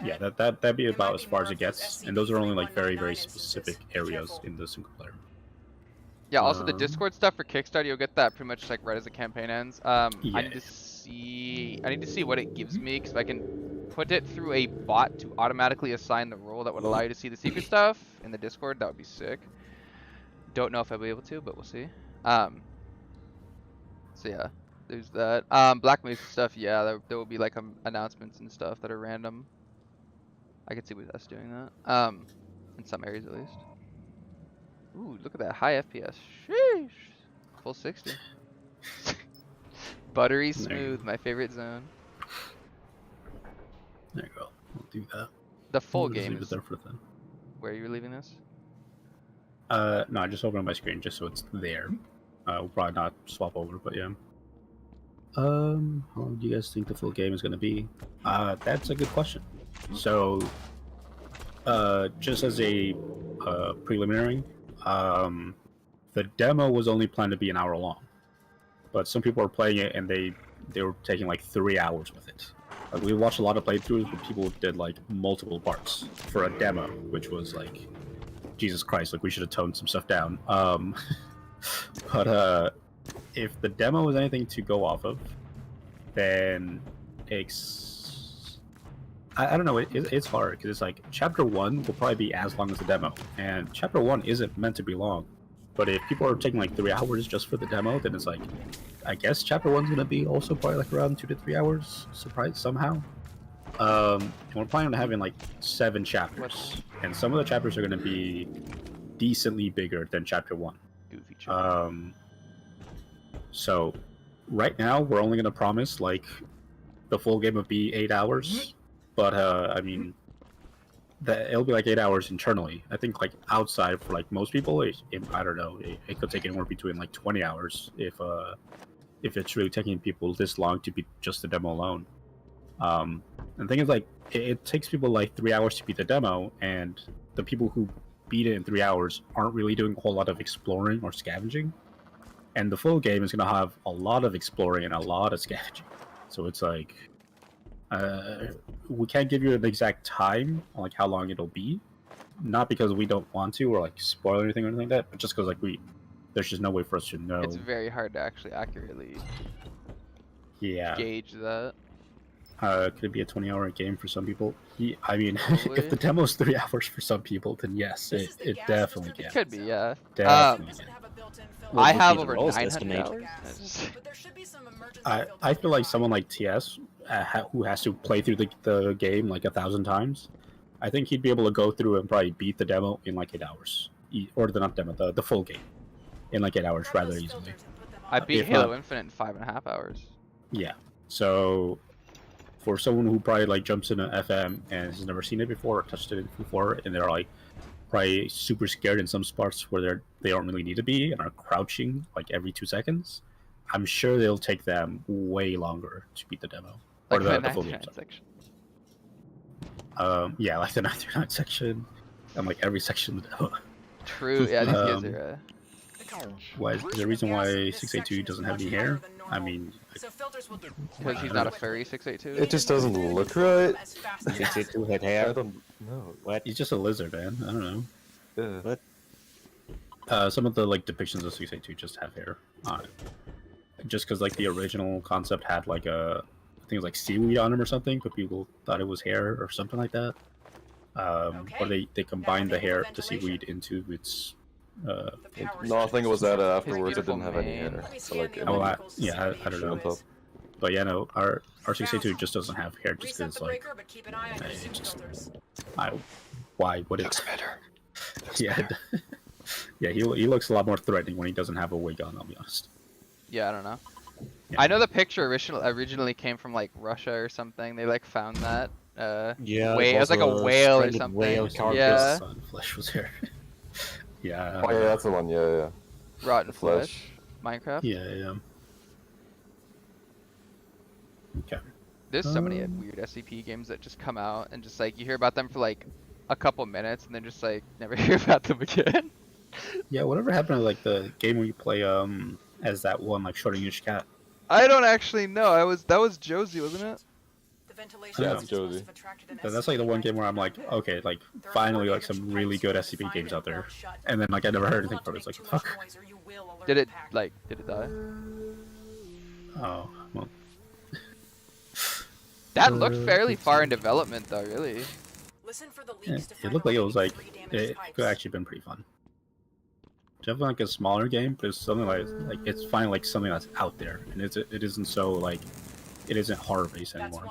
S1: yeah, that'd be about as far as it gets. And those are only like very, very specific areas in the single player.
S2: Yeah, also the Discord stuff for Kickstarter, you'll get that pretty much like right as the campaign ends.
S1: Yeah.
S2: I need to see what it gives me, because if I can put it through a bot to automatically assign the role that would allow you to see the secret stuff in the Discord, that would be sick. Don't know if I'll be able to, but we'll see. So yeah, there's that. Black Mesa stuff, yeah, there will be like announcements and stuff that are random. I could see us doing that. In some areas at least. Ooh, look at that high FPS. Sheesh. Full 60. Buttery smooth, my favorite zone.
S1: There you go. We'll do that.
S2: The full game is
S1: there for then.
S2: Where are you leaving this?
S1: No, I just opened my screen just so it's there. We'll probably not swap over, but yeah. How long do you guys think the full game is going to be? That's a good question. So, just as a preliminary, the demo was only planned to be an hour long, but some people were playing it and they were taking like 3 hours with it. Like, we watched a lot of playthroughs, but people did like multiple parts for a demo, which was like, Jesus Christ, like we should have toned some stuff down. But if the demo is anything to go off of, then I don't know, it's hard, because it's like chapter 1 will probably be as long as the demo, and chapter 1 isn't meant to be long. But if people are taking like 3 hours just for the demo, then it's like, I guess chapter 1's gonna be also probably like around 2 to 3 hours, surprise somehow. And we're planning on having like 7 chapters, and some of the chapters are gonna be decently bigger than chapter 1.
S2: Goofy chapter.
S1: So right now we're only gonna promise like the full game would be 8 hours, but I mean, it'll be like 8 hours internally. I think like outside for like most people, I don't know, it could take anywhere between like 20 hours if it's really taking people this long to beat just the demo alone. And the thing is, like, it takes people like 3 hours to beat the demo, and the people who beat it in 3 hours aren't really doing a whole lot of exploring or scavenging, and the full game is gonna have a lot of exploring and a lot of scavenging. So it's like, we can't give you an exact time on like how long it'll be, not because we don't want to or like spoil anything or anything like that, but just because like there's just no way for us to know.
S2: It's very hard to actually accurately gauge that.
S1: Could it be a 20-hour game for some people? I mean,
S2: Probably.
S1: if the demo's 3 hours for some people, then yes, it definitely can.
S2: It could be, yeah.
S1: Definitely can.
S2: I have
S5: the
S2: over
S5: roles
S2: 900
S5: estimate.
S2: hours.
S1: I feel like someone like TS, who has to play through the game like 1,000 times, I think he'd be able to go through and probably beat the demo in like 8 hours, or not demo, the full game, in like 8 hours rather easily.
S2: I beat
S1: If
S2: Halo
S1: not-
S2: Infinite in 5.5 hours.
S1: Yeah. So for someone who probably like jumps in an FM and has never seen it before or touched it before, and they're like probably super scared in some spots where they don't really need to be and are crouching like every 2 seconds, I'm sure they'll take them way longer to beat the demo or
S2: Like
S1: the full game.
S2: 99 section.
S1: Yeah, like the 99 section and like every section of the demo.
S2: True, yeah, these guys are.
S1: Why is there a reason why 682 doesn't have any hair? I mean,
S2: Because he's not a furry 682.
S4: It just doesn't look right.
S5: 682 had
S4: I
S5: hair.
S4: don't know.
S5: What?
S1: he's just a lizard, man. I don't know.
S4: Yeah.
S5: What?
S1: Some of the like depictions of 682 just have hair on it. Just because like the original concept had like I think it was like seaweed on him or something, but people thought it was hair or something like that. Or they combined the hair, the seaweed into its.
S4: No, I think it was added afterwards. It didn't have any hair. So like, it
S1: Oh,
S4: didn't
S1: I don't
S4: show on
S1: know.
S4: top.
S1: But yeah, no, our 682 just doesn't have hair just because it's like. Why would it?
S4: better.
S1: Yeah, yeah. He looks a lot more threatening when he doesn't have a wig on. I'll be honest.
S2: Yeah, I don't know.
S1: Yeah.
S2: I know the picture originally came from like Russia or something. They like found that.
S5: Yeah,
S2: It was like a whale or
S5: stranded
S2: something.
S5: whale carcass.
S2: Yeah.
S1: Sun flesh was here. Yeah.
S4: Oh yeah, that's the one. Yeah.
S2: Rotten
S4: Flesh.
S2: Flesh. Minecraft.
S1: Yeah. Okay.
S2: There's so many weird SCP games that just come out and just like you hear about them for like a couple minutes and then just like never hear about them again.
S1: Yeah, whatever happened to like the game where you play as that one like short English cat?
S2: I don't actually know. That was Josie, wasn't it?
S4: Yeah, it's Josie.
S1: That's like the one game where I'm like, okay, like finally like some really good SCP games out there, and then like I never heard anything from it. It's like fuck.
S2: Did it die?
S1: Oh well.
S2: That looked fairly far in development though, really.
S1: It looked like it was like it could actually been pretty fun. Definitely like a smaller game, but it's something like it's finally like something that's out there, and it isn't so like it isn't horror based anymore.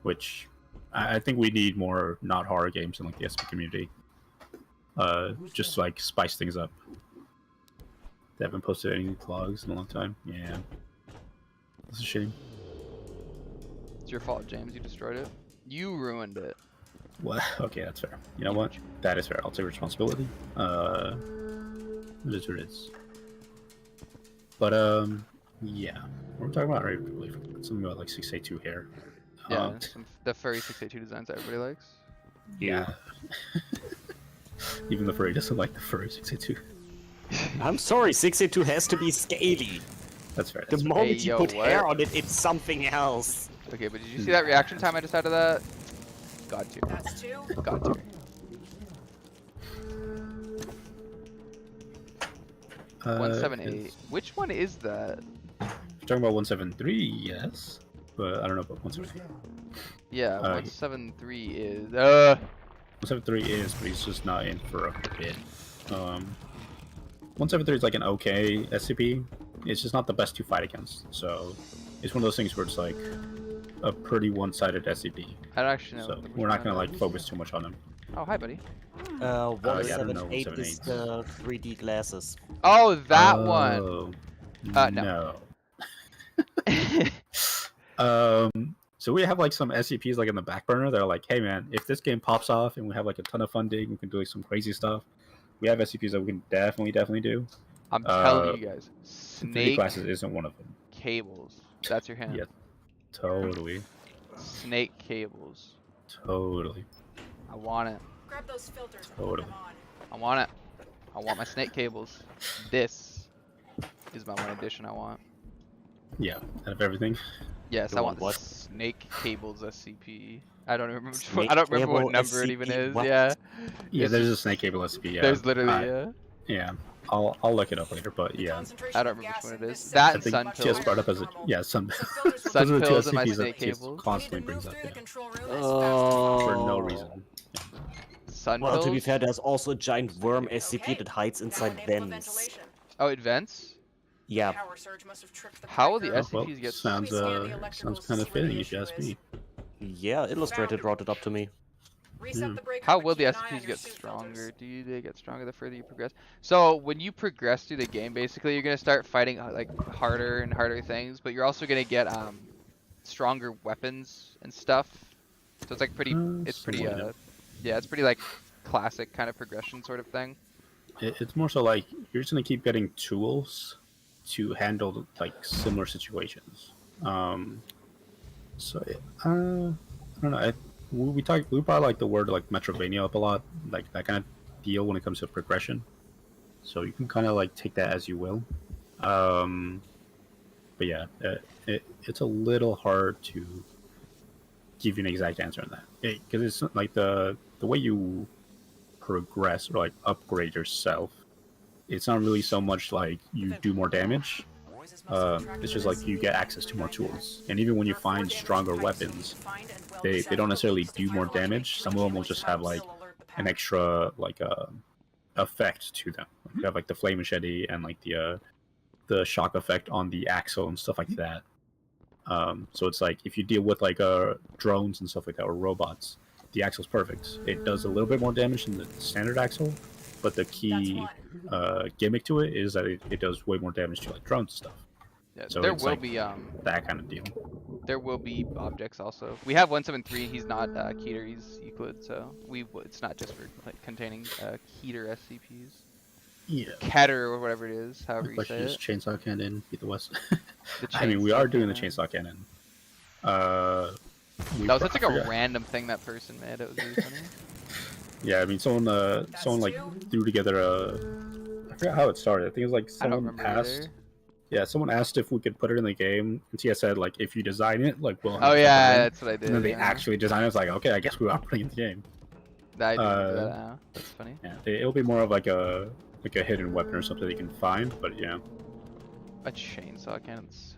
S1: Which I think we need more not horror games in like the SP community. Just to, like spice things up. They haven't posted any vlogs in a long time. Yeah, it's a shame.
S2: It's your fault, James. You destroyed it. You ruined it.
S1: What? Okay, that's fair. You know what? That is fair. I'll take responsibility. It is what it is. But yeah. What we're talking about, right? Something about like 682 hair.
S2: Yeah, the furry 682 designs that everybody likes.
S1: Yeah. Even the furry doesn't like the furry 682.
S5: I'm sorry, 682 has to be scaly.
S1: That's fair.
S5: The
S1: That's fair.
S5: moment
S2: Hey,
S5: you
S2: yo,
S5: put
S2: what?
S5: hair on it, it's something else.
S2: Okay, but did you see that reaction time I just had to that? God tier.
S3: That's two.
S2: God tier. 178. Which one is that?
S1: We're talking about 173, yes. But I don't know about 173.
S2: Yeah,
S1: Uh,
S2: 173 is.
S1: 173 is, but he's just not in for a bit. 173 is like an okay SCP. It's just not the best to fight against. So it's one of those things where it's like a pretty one-sided SCP.
S2: I don't actually know.
S1: So
S2: which
S1: we're not
S2: one
S1: gonna
S2: that
S1: like
S2: is.
S1: focus too much on him.
S2: Oh, hi, buddy.
S1: yeah, I don't know
S5: 178 is
S1: 178.
S5: the 3D glasses.
S2: Oh, that one.
S1: Oh,
S2: No.
S1: So we have like some SCPs like in the back burner. They're like, hey man, if this game pops off and we have like a ton of funding, we can do like some crazy stuff. We have SCPs that we can definitely do.
S2: I'm telling you guys.
S1: 3D
S2: Snake
S1: classes isn't one of them.
S2: cables. That's your hint.
S1: Yeah, totally,
S2: Snake cables.
S1: totally.
S2: I want it.
S3: Grab those filters and
S1: Totally.
S3: put them
S2: I want it. I want my snake cables. This is my one addition I want.
S1: Yeah, out of everything.
S2: Yes,
S5: You
S2: I
S5: want
S2: want the
S5: what?
S2: snake cables SCP. I don't remember.
S5: Snake
S2: I don't remember what
S5: cable
S2: number it even
S5: SCP,
S2: is.
S5: what?
S2: Yeah.
S1: Yeah,
S2: It's
S1: there's a
S2: just-
S1: snake cable SCP. Yeah,
S2: There's literally
S1: yeah. I'll look it up later, but yeah.
S2: I don't remember which one it is.
S1: I
S2: That and
S1: think
S2: sun
S1: she has
S2: pills.
S1: brought up as a sun.
S2: Sun
S1: Those are the two
S2: pills and my
S1: SCPs
S2: snake
S1: that she
S2: cables.
S1: constantly brings up. Yeah.
S5: Oh.
S1: For no reason.
S2: Sun
S5: Well,
S2: pills.
S5: to be fair, there's also a giant worm SCP that hides inside vents.
S2: Oh, it vents.
S5: Yeah.
S2: How will the
S1: Oh, well,
S2: SCPs get?
S1: sounds kind of fitting if you ask me.
S5: Yeah, Illustrated brought it up to me.
S2: How will the SCPs get stronger? Do they get stronger the further you progress? So when you progress through the game, basically you're gonna start fighting like harder and harder things, but you're also gonna get stronger weapons and stuff. So it's like pretty. It's pretty. Yeah, it's pretty like classic kind of progression sort of thing.
S1: It's more so like you're just gonna keep getting tools to handle like similar situations. So I don't know. We probably like the word like Metrovania up a lot, like that kind of deal when it comes to progression. So you can kind of like take that as you will. But yeah, it's a little hard to give you an exact answer on that because it's like the way you progress or like upgrade yourself. It's not really so much like you do more damage. It's just like you get access to more tools, and even when you find stronger weapons, they don't necessarily do more damage. Some of them will just have like an extra like effect to them. You have like the flame machete and like the shock effect on the axle and stuff like that. So it's like if you deal with like drones and stuff like that or robots, the axle's perfect. It does a little bit more damage than the standard axle, but the key gimmick to it is that it does way more damage to like drones and stuff.
S2: Yeah,
S1: So
S2: there
S1: it's
S2: will
S1: like
S2: be
S1: that kind of deal.
S2: there will be objects also. We have 173. He's not Keter. He's Euclid. So it's not just for like containing Keter SCPs.
S1: Yeah.
S2: Keter or whatever it is. However
S1: The
S2: you
S1: question
S2: say
S1: is
S2: it.
S1: Chainsaw Cannon, beat the West.
S2: The
S1: I mean, we are doing the
S2: Chainsaw
S1: Chainsaw Cannon.
S2: That was such like a random thing that person made. It was really funny.
S1: Yeah, I mean, someone like threw together I forgot how it started. I think it was like
S2: I don't
S1: someone
S2: remember
S1: asked.
S2: either.
S1: Yeah, someone asked if we could put it in the game, and Tia said like, if you design it, like we'll.
S2: Oh
S1: 100%
S2: yeah,
S1: put it in.
S2: that's what I did.
S1: And then they
S2: yeah.
S1: actually designed it. It's like, okay, I guess we are putting it in the game.
S2: I do remember that now. That's funny.
S1: Yeah, it'll be more of like a hidden weapon or something they can find, but yeah.
S2: A chainsaw cannon. So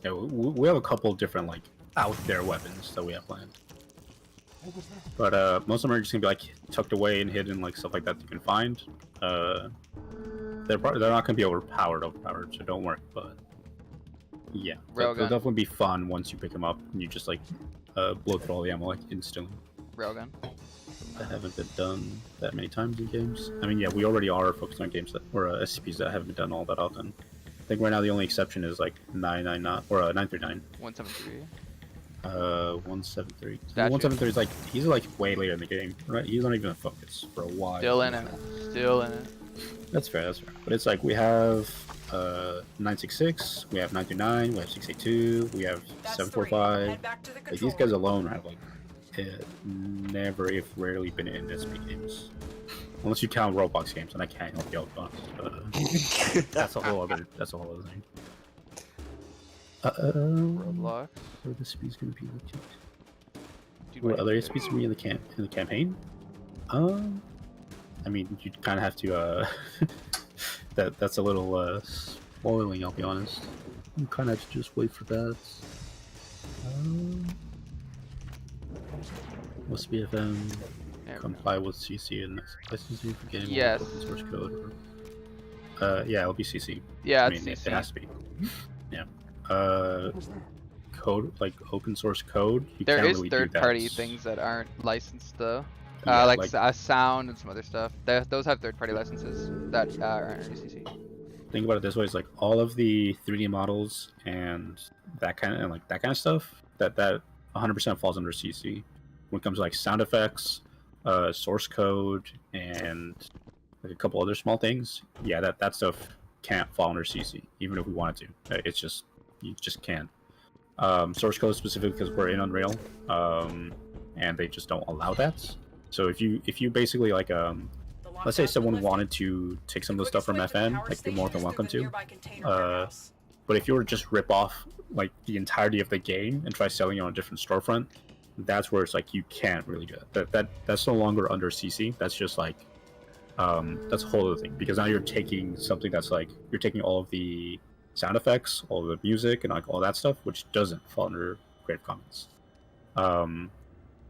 S1: Yeah, we have a couple different like out there weapons that we have planned. But most of them are just gonna be like tucked away and hidden, like stuff like that you can find. They're not gonna be overpowered, so don't worry. But yeah, they'll definitely be fun once you pick them up and you just like blow through all the ammo like instantly.
S2: Railgun.
S1: That haven't been done that many times in games. I mean, yeah, we already are focused on games that or SCPs that haven't been done all that often. I think right now the only exception is like 999 or 939.
S2: 173.
S1: 173.
S2: Statue.
S1: 173 is like he's like way later in the game, right? He's not even a focus for a while.
S2: Still in it. Still in it.
S1: That's fair. But it's like we have 966, we have 939, we have 682, we have 745. Like these guys alone have like never, if rarely, been in SP games, unless you count Roblox games, and I can't help you out, but that's a whole other thing.
S2: Roblox.
S1: Where the SP's gonna be located?
S2: Dude,
S1: What
S2: wait,
S1: other SP's gonna be in the campaign? I mean, you kind of have to. That's a little spoiling. I'll be honest. You kind of have to just wait for that. Must BFM comply with CC and licensing for game
S2: Yes.
S1: open source code. Yeah, it'll be CC.
S2: Yeah,
S1: I
S2: it's
S1: mean,
S2: CC.
S1: it has to be. Yeah. Code like open source code. You
S2: There
S1: can't
S2: is
S1: really do
S2: third-party
S1: that.
S2: things that aren't licensed though.
S1: Yeah,
S2: like sound and some other stuff. Those have third-party licenses that aren't CC.
S1: Think about it this way: it's like all of the 3D models and that kind of stuff. That 100% falls under CC. When it comes to like sound effects, source code, and like a couple other small things, yeah, that stuff can't fall under CC, even if we wanted to. It's just you just can't. Source code specifically because we're in Unreal, and they just don't allow that. So if you basically like let's say someone wanted to take some of the stuff from FN, like you're more than welcome to. But if you were to just rip off like the entirety of the game and try selling it on a different storefront, that's where it's like you can't really do that. That's no longer under CC. That's just like that's a whole other thing, because now you're taking something that's like you're taking all of the sound effects, all the music, and like all that stuff, which doesn't fall under Creative Commons.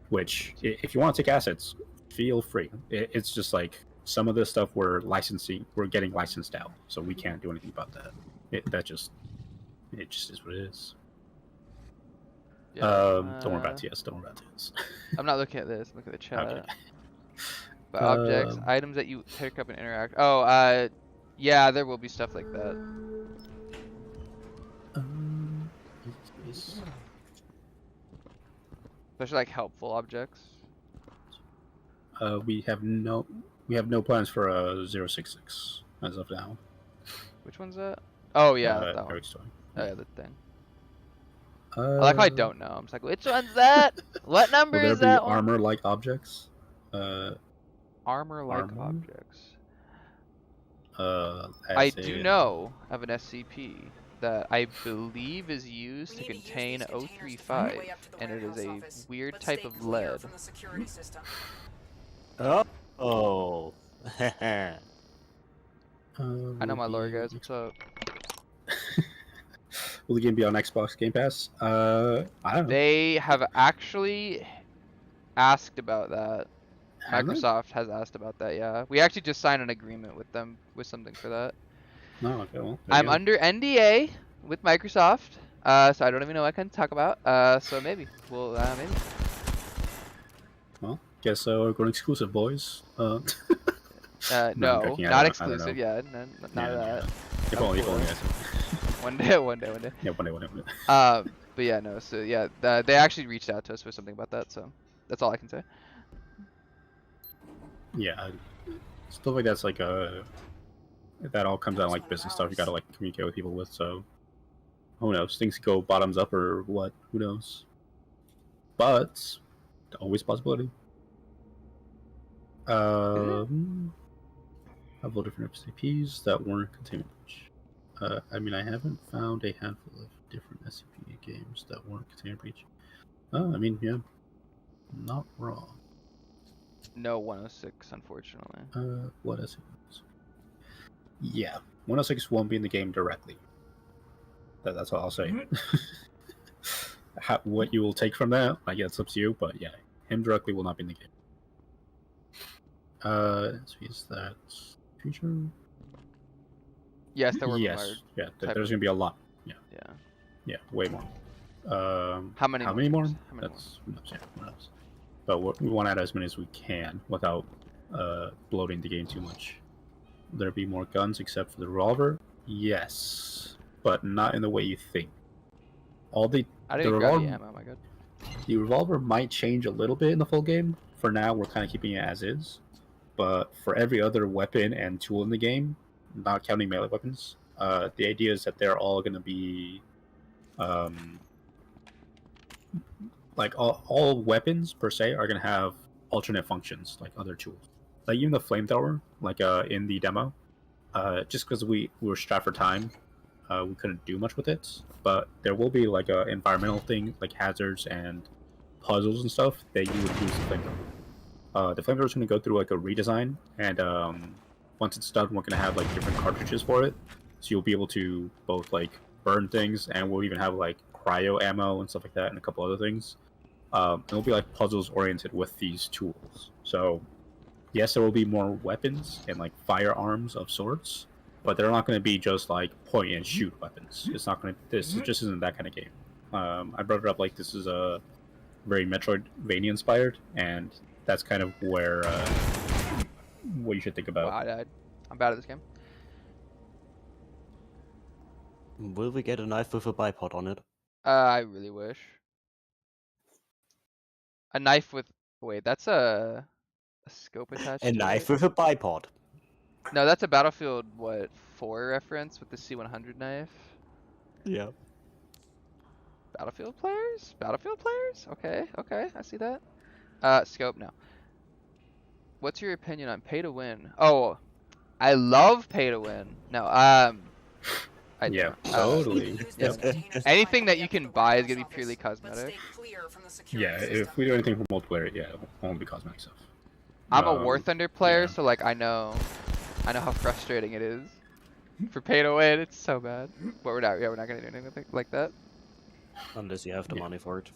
S1: Which, if you want to take assets, feel free. It's just like some of this stuff we're getting licensed out, so we can't do anything about that. It just is what it is.
S2: Yeah,
S1: don't worry about TS. Don't worry about TS.
S2: I'm not looking at this. Look at the chat.
S1: Okay.
S2: But objects, items that you pick up and interact. Oh, yeah, there will be stuff like that. Especially like helpful objects.
S1: We have no plans for a 066 as of now.
S2: Which one's that? Oh yeah, that one.
S1: Eric's toy.
S2: Oh yeah, the thing. I like how I don't know. I'm just like, which one's that? What number is that one?
S1: Armor-like objects?
S2: Armor-like objects.
S1: I
S2: do know of an SCP that I believe is used to contain O35, and it is a weird type of lead.
S5: Oh.
S2: I know my lore, guys. What's up?
S1: Will the game be on Xbox Game Pass? I don't know.
S2: They have actually asked about that. Microsoft has asked about that, yeah. We actually just signed an agreement with them with something for that.
S1: No, okay, well.
S2: I'm under NDA with Microsoft, so I don't even know what I can talk about. So maybe. Well, maybe.
S1: Well, guess we're going exclusive, boys.
S2: No, not exclusive, yeah. Not that.
S1: If only, yes.
S2: One day.
S1: Yeah, one day.
S2: But yeah, no, so yeah, they actually reached out to us with something about that, so that's all I can say.
S1: Yeah, stuff like that's like that all comes out like business stuff you gotta like communicate with people with, so who knows, things go bottoms up or what, who knows, but always a possibility. Several different SCPs that weren't containment breach. I mean, I haven't found a handful of different SCP games that weren't containment breach. I mean, yeah, not wrong.
S2: No 106, unfortunately.
S1: What is it? Yeah, 106 won't be in the game directly. That's all I'll say. What you will take from that, I guess, it's up to you. But yeah, him directly will not be in the game. Is that future?
S2: Yes, there were.
S1: Yes, yeah. There's gonna be a lot. Yeah.
S2: Yeah.
S1: Yeah, way more.
S2: How many?
S1: How many more?
S2: How many
S1: Who knows? But we want to add as many as we can without bloating the game too much. Will there be more guns except for the revolver? Yes, but not in the way you think.
S2: I didn't grab the ammo. My god.
S1: The revolver might change a little bit in the full game. For now, we're kind of keeping it as is. But for every other weapon and tool in the game, not counting melee weapons, the idea is that they're all going to be like all weapons per se are going to have alternate functions like other tools. Like even the flamethrower, like in the demo, just because we were strapped for time, we couldn't do much with it. But there will be like a environmental thing, like hazards and puzzles and stuff that you would use the flamethrower. The flamethrower is going to go through like a redesign, and once it's done, we're going to have like different cartridges for it, so you'll be able to both like burn things, and we'll even have like cryo ammo and stuff like that, and a couple other things. It'll be like puzzles oriented with these tools. So yes, there will be more weapons and like firearms of sorts, but they're not going to be just like point and shoot weapons. It's not going to. This just isn't that kind of game. I brought it up like this is a very Metroidvania inspired, and that's kind of where what you should think about.
S2: Wow, I'm bad at this game.
S5: Will we get a knife with a bipod on it?
S2: I really wish. A knife with... Wait, that's a scope attached
S5: A
S2: to
S5: knife
S2: it?
S5: with a bipod.
S2: No, that's a Battlefield, 4 reference with the C100 knife?
S5: Yeah.
S2: Battlefield players? Battlefield players? Okay, I see that. Scope, no. what's your opinion on pay to win? Oh, I love pay to win. No, I
S1: Yeah,
S2: don't.
S1: totally.
S2: Anything that you can buy is gonna be purely cosmetic.
S1: Yeah, if we do anything for multiplayer, yeah, it won't be cosmetic stuff.
S2: I'm a War Thunder player,
S1: yeah.
S2: so like I know how frustrating it is for pay to win. It's so bad. But we're not gonna do anything like that.
S5: Unless you have the money for it.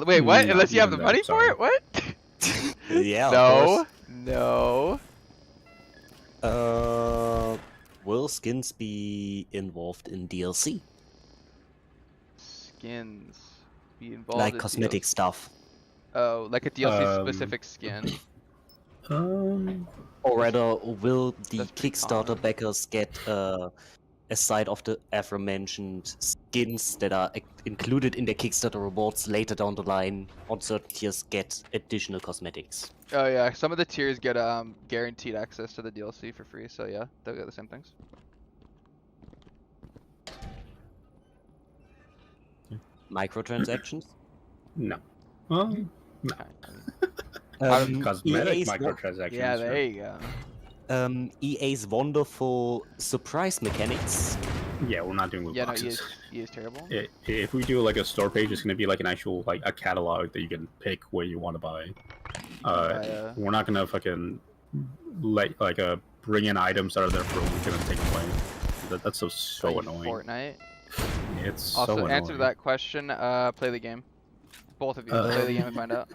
S2: Wait, what?
S1: No,
S2: Unless you have the
S1: even
S2: money
S1: then,
S2: for
S1: sorry.
S2: it? What?
S5: Yeah, of
S2: No,
S5: course.
S2: no.
S5: Will skins be involved in DLC?
S2: Skins be involved
S5: Like
S2: in
S5: cosmetic
S2: DLC.
S5: stuff.
S2: Oh, like a DLC specific skin.
S5: Or rather, will the
S2: That's pretty
S5: Kickstarter
S2: common.
S5: backers get aside of the aforementioned skins that are included in the Kickstarter rewards later down the line on certain tiers get additional cosmetics?
S2: Oh yeah, some of the tiers get guaranteed access to the DLC for free, so yeah, they'll get the same things.
S5: Microtransactions?
S1: No. Well, no. Cosmetic
S5: EA's
S1: microtransactions.
S2: Yeah,
S1: sure.
S2: there you go.
S5: EA's wonderful surprise mechanics.
S1: Yeah, we're not doing loot
S2: Yeah, no,
S1: boxes.
S2: EA is terrible.
S1: If we do like a store page, it's gonna be like an actual like a catalog that you can pick where you want to buy. We're not gonna fucking let like bring in items that are there for a week and then take them away. That's so
S2: Like
S1: annoying.
S2: Fortnite.
S1: It's
S2: Also,
S1: so annoying.
S2: answer that question. Play the game. Both of you play the game and find out.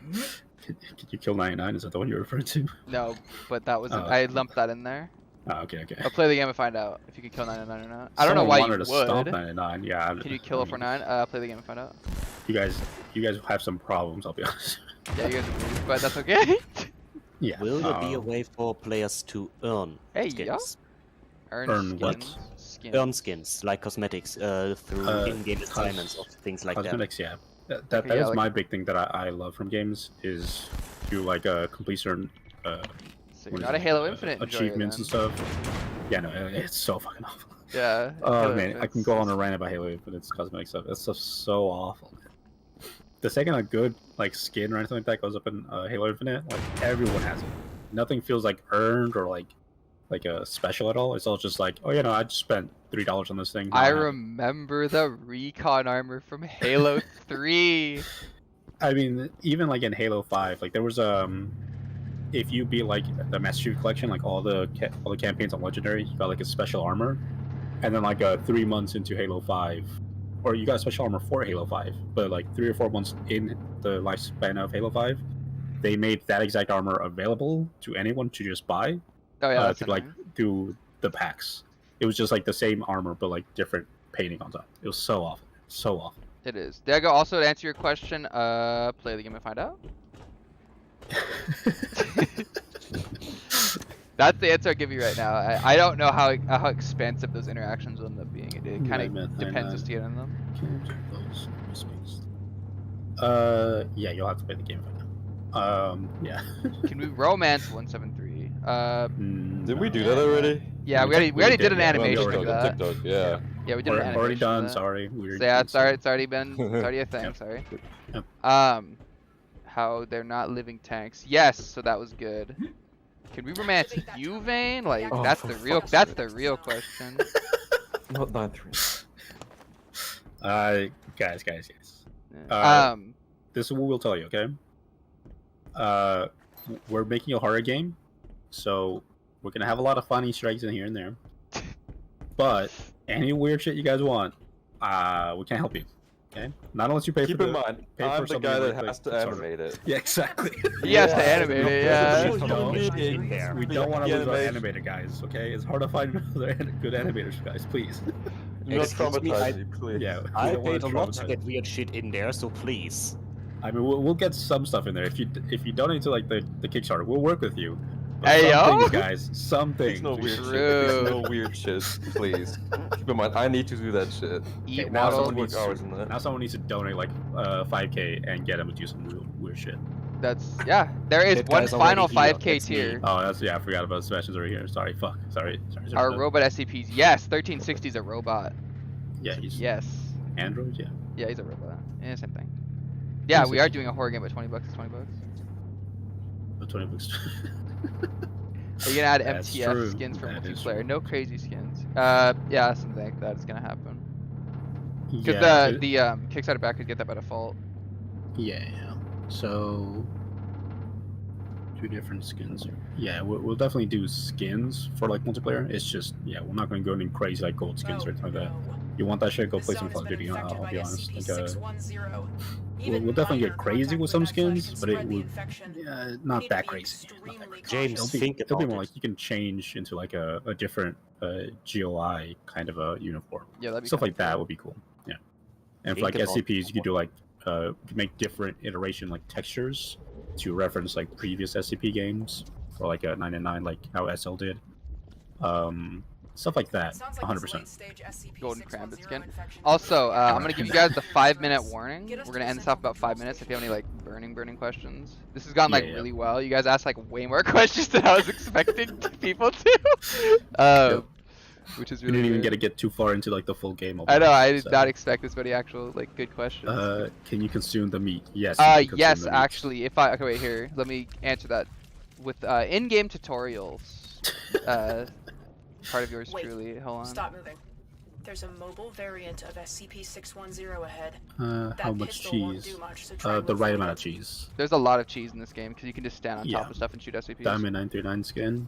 S1: Could you kill 99? Is that the one you're referring to?
S2: No, but that was
S1: Oh.
S2: I lumped that in there.
S1: Oh, okay.
S2: I'll play the game and find out if you can kill 99 or not. I don't know why you
S1: wanted
S2: would.
S1: to stomp 99. Yeah.
S2: Can you kill it for 9? Play the game and find out.
S1: You guys have some problems. I'll be honest.
S2: Yeah, you guys are weird, but that's okay.
S1: Yeah.
S5: Will there be a way for players to earn
S2: Hey,
S5: skins?
S2: Earn
S1: Earn what?
S2: skins.
S5: Earn skins, like cosmetics, through in-game assignments or things like
S1: Cosmetics, yeah. That
S2: Yeah,
S1: is
S2: like-
S1: my big thing that I love from games is do like complete certain
S2: So you're
S1: what
S2: not
S1: is
S2: a
S1: it,
S2: Halo Infinite enjoyer,
S1: achievements and
S2: then.
S1: stuff. Yeah, no, it's so fucking awful.
S2: Yeah.
S1: Oh
S2: Halo
S1: man, I
S2: Infinite's-
S1: can go on a rant about Halo Infinite's cosmetic stuff. It's just so awful, man. The second a good like skin or anything like that goes up in Halo Infinite, like everyone has it. Nothing feels like earned or like a special at all. It's all just like, oh, you know, I just spent $3 on this thing.
S2: I
S1: Now have it.
S2: remember the recon armor from Halo 3.
S1: I mean, even like in Halo 5, like there was if you beat like the Master Chief Collection, like all the campaigns on Legendary, you got like a special armor, and then like 3 months into Halo 5, or you got a special armor for Halo 5, but like 3 or 4 months in the lifespan of Halo 5, they made that exact armor available to anyone to just buy.
S2: Oh yeah, that's
S1: to like
S2: annoying.
S1: do the packs. It was just like the same armor, but like different painting on top. It was so awful, so awful.
S2: It is. Diego, also to answer your question, play the game and find out. That's the answer I'll give you right now. I don't know how expansive those interactions will end up being. It kind of depends just to get in them.
S1: Yeah, you'll have to play the game right now. Yeah.
S2: Can we romance 173?
S4: Did we do that already?
S2: Yeah, we already did an
S1: yeah.
S2: animation
S1: already
S2: for
S1: did.
S2: that.
S4: TikTok, yeah.
S2: Yeah, we did an animation.
S1: Already
S2: for
S1: done.
S2: that.
S1: Sorry.
S2: So yeah, it's already been. It's already a thing.
S1: Yep.
S2: Sorry.
S1: Yep.
S2: How they're not living tanks. Yes, so that was good. Can we romance you, Vane? Like
S4: Oh,
S2: that's
S4: for
S2: the real.
S4: fuck's
S2: That's
S4: sake.
S2: the real question.
S4: Not 9-3.
S1: Guys.
S2: Yeah.
S1: This is what we'll tell you, okay? We're making a horror game, so we're gonna have a lot of fun Easter eggs in here and there. But any weird shit you guys want, we can't help you. Okay? Not unless you pay
S4: Keep
S1: for
S4: in
S1: the.
S4: mind,
S1: pay for
S4: I'm the
S1: something
S4: guy
S1: really
S4: that
S1: quick.
S4: has to
S1: Sorry.
S4: animate it.
S1: Yeah, exactly.
S2: He has to
S4: Yeah.
S2: animate it. Yeah.
S4: What do you mean?
S1: We don't want to lose our
S4: Animation.
S1: animator guys, okay? It's hard to find other good animators, guys. Please.
S4: Do not
S5: Excuse me,
S4: traumatize me, please.
S1: Yeah. we
S5: I
S1: don't wanna
S5: paid a lot to
S1: traumatize.
S5: get weird shit in there, so please.
S1: I mean, we'll get some stuff in there. If you donate to like the Kickstarter, we'll work with you. But
S2: Hey,
S1: some
S2: yo!
S1: things, guys. Some things.
S4: There's no
S1: we
S4: weird
S1: should-
S4: shit. There's no weird shit, please. Keep in mind, I need to do that shit.
S2: Eat
S1: Okay, now
S2: waddle.
S1: someone
S4: Work
S1: needs
S4: hours
S1: to,
S4: in that.
S1: now someone needs to donate like 5K and get them to do some real weird shit.
S2: That's yeah. There is
S5: That
S2: one
S5: guy's already
S2: final
S5: here,
S2: 5K
S5: that's me.
S2: tier.
S1: Oh, that's I forgot about Sebastian's already here. Sorry, fuck. Sorry.
S2: Our robot SCPs. Yes, 1360 is a robot.
S1: Yeah, he's
S2: Yes.
S1: Android. Yeah.
S2: Yeah, he's a robot. Yeah, same thing. Yeah, we are doing a horror game at $20. It's $20.
S1: 20 bucks.
S2: Are you gonna add
S1: That's
S2: MTF
S1: true.
S2: skins for
S1: That is
S2: multiplayer?
S1: true.
S2: No crazy skins. Yeah, something like that is gonna happen. Cause
S1: Yeah.
S2: the Kickstarter backers get that by default.
S1: Yeah. So 2 different skins. Yeah, we'll definitely do skins for like multiplayer. It's just we're not gonna go any crazy like gold skins or anything like that. You want that shit? Go play some Call of Duty. I'll be honest. Like, we'll definitely get crazy with some skins, but it would not that crazy. Not that crazy.
S5: James, think
S1: It'll be
S5: about
S1: more
S5: it.
S1: like you can change into like a different GOI kind of a uniform.
S2: Yeah, that'd be
S1: Stuff
S2: kinda
S1: like that
S2: cool.
S1: would be cool. Yeah, and for
S5: Think
S1: like
S5: about
S1: SCPs, you could do like you could make different iteration like textures to reference like previous SCP games for like a 999, like how SL did. Stuff like that. 100%.
S2: Golden Crambit skin. Also, I'm gonna give you guys the 5-minute warning. We're gonna end this off about 5 minutes. If you have any like burning questions, this has gone like really well. You guys asked like way more questions than I was expecting people to. Which is
S1: We
S2: really
S1: didn't even
S2: good.
S1: get too far into like the full game.
S2: I know. I did not expect this many actual like good questions.
S1: Can you consume the meat? Yes. you can consume
S2: Yes,
S1: the meat.
S2: actually. If I okay, wait here. Let me answer that with in-game tutorials. Part of yours truly. Hold on.
S3: Stop moving. There's a mobile variant of SCP-610 ahead.
S1: How much cheese? The right amount of cheese.
S2: There's a lot of cheese in this game because you can just stand on top
S1: Yeah.
S2: of stuff and shoot SCPs.
S1: Diamond 939 skin.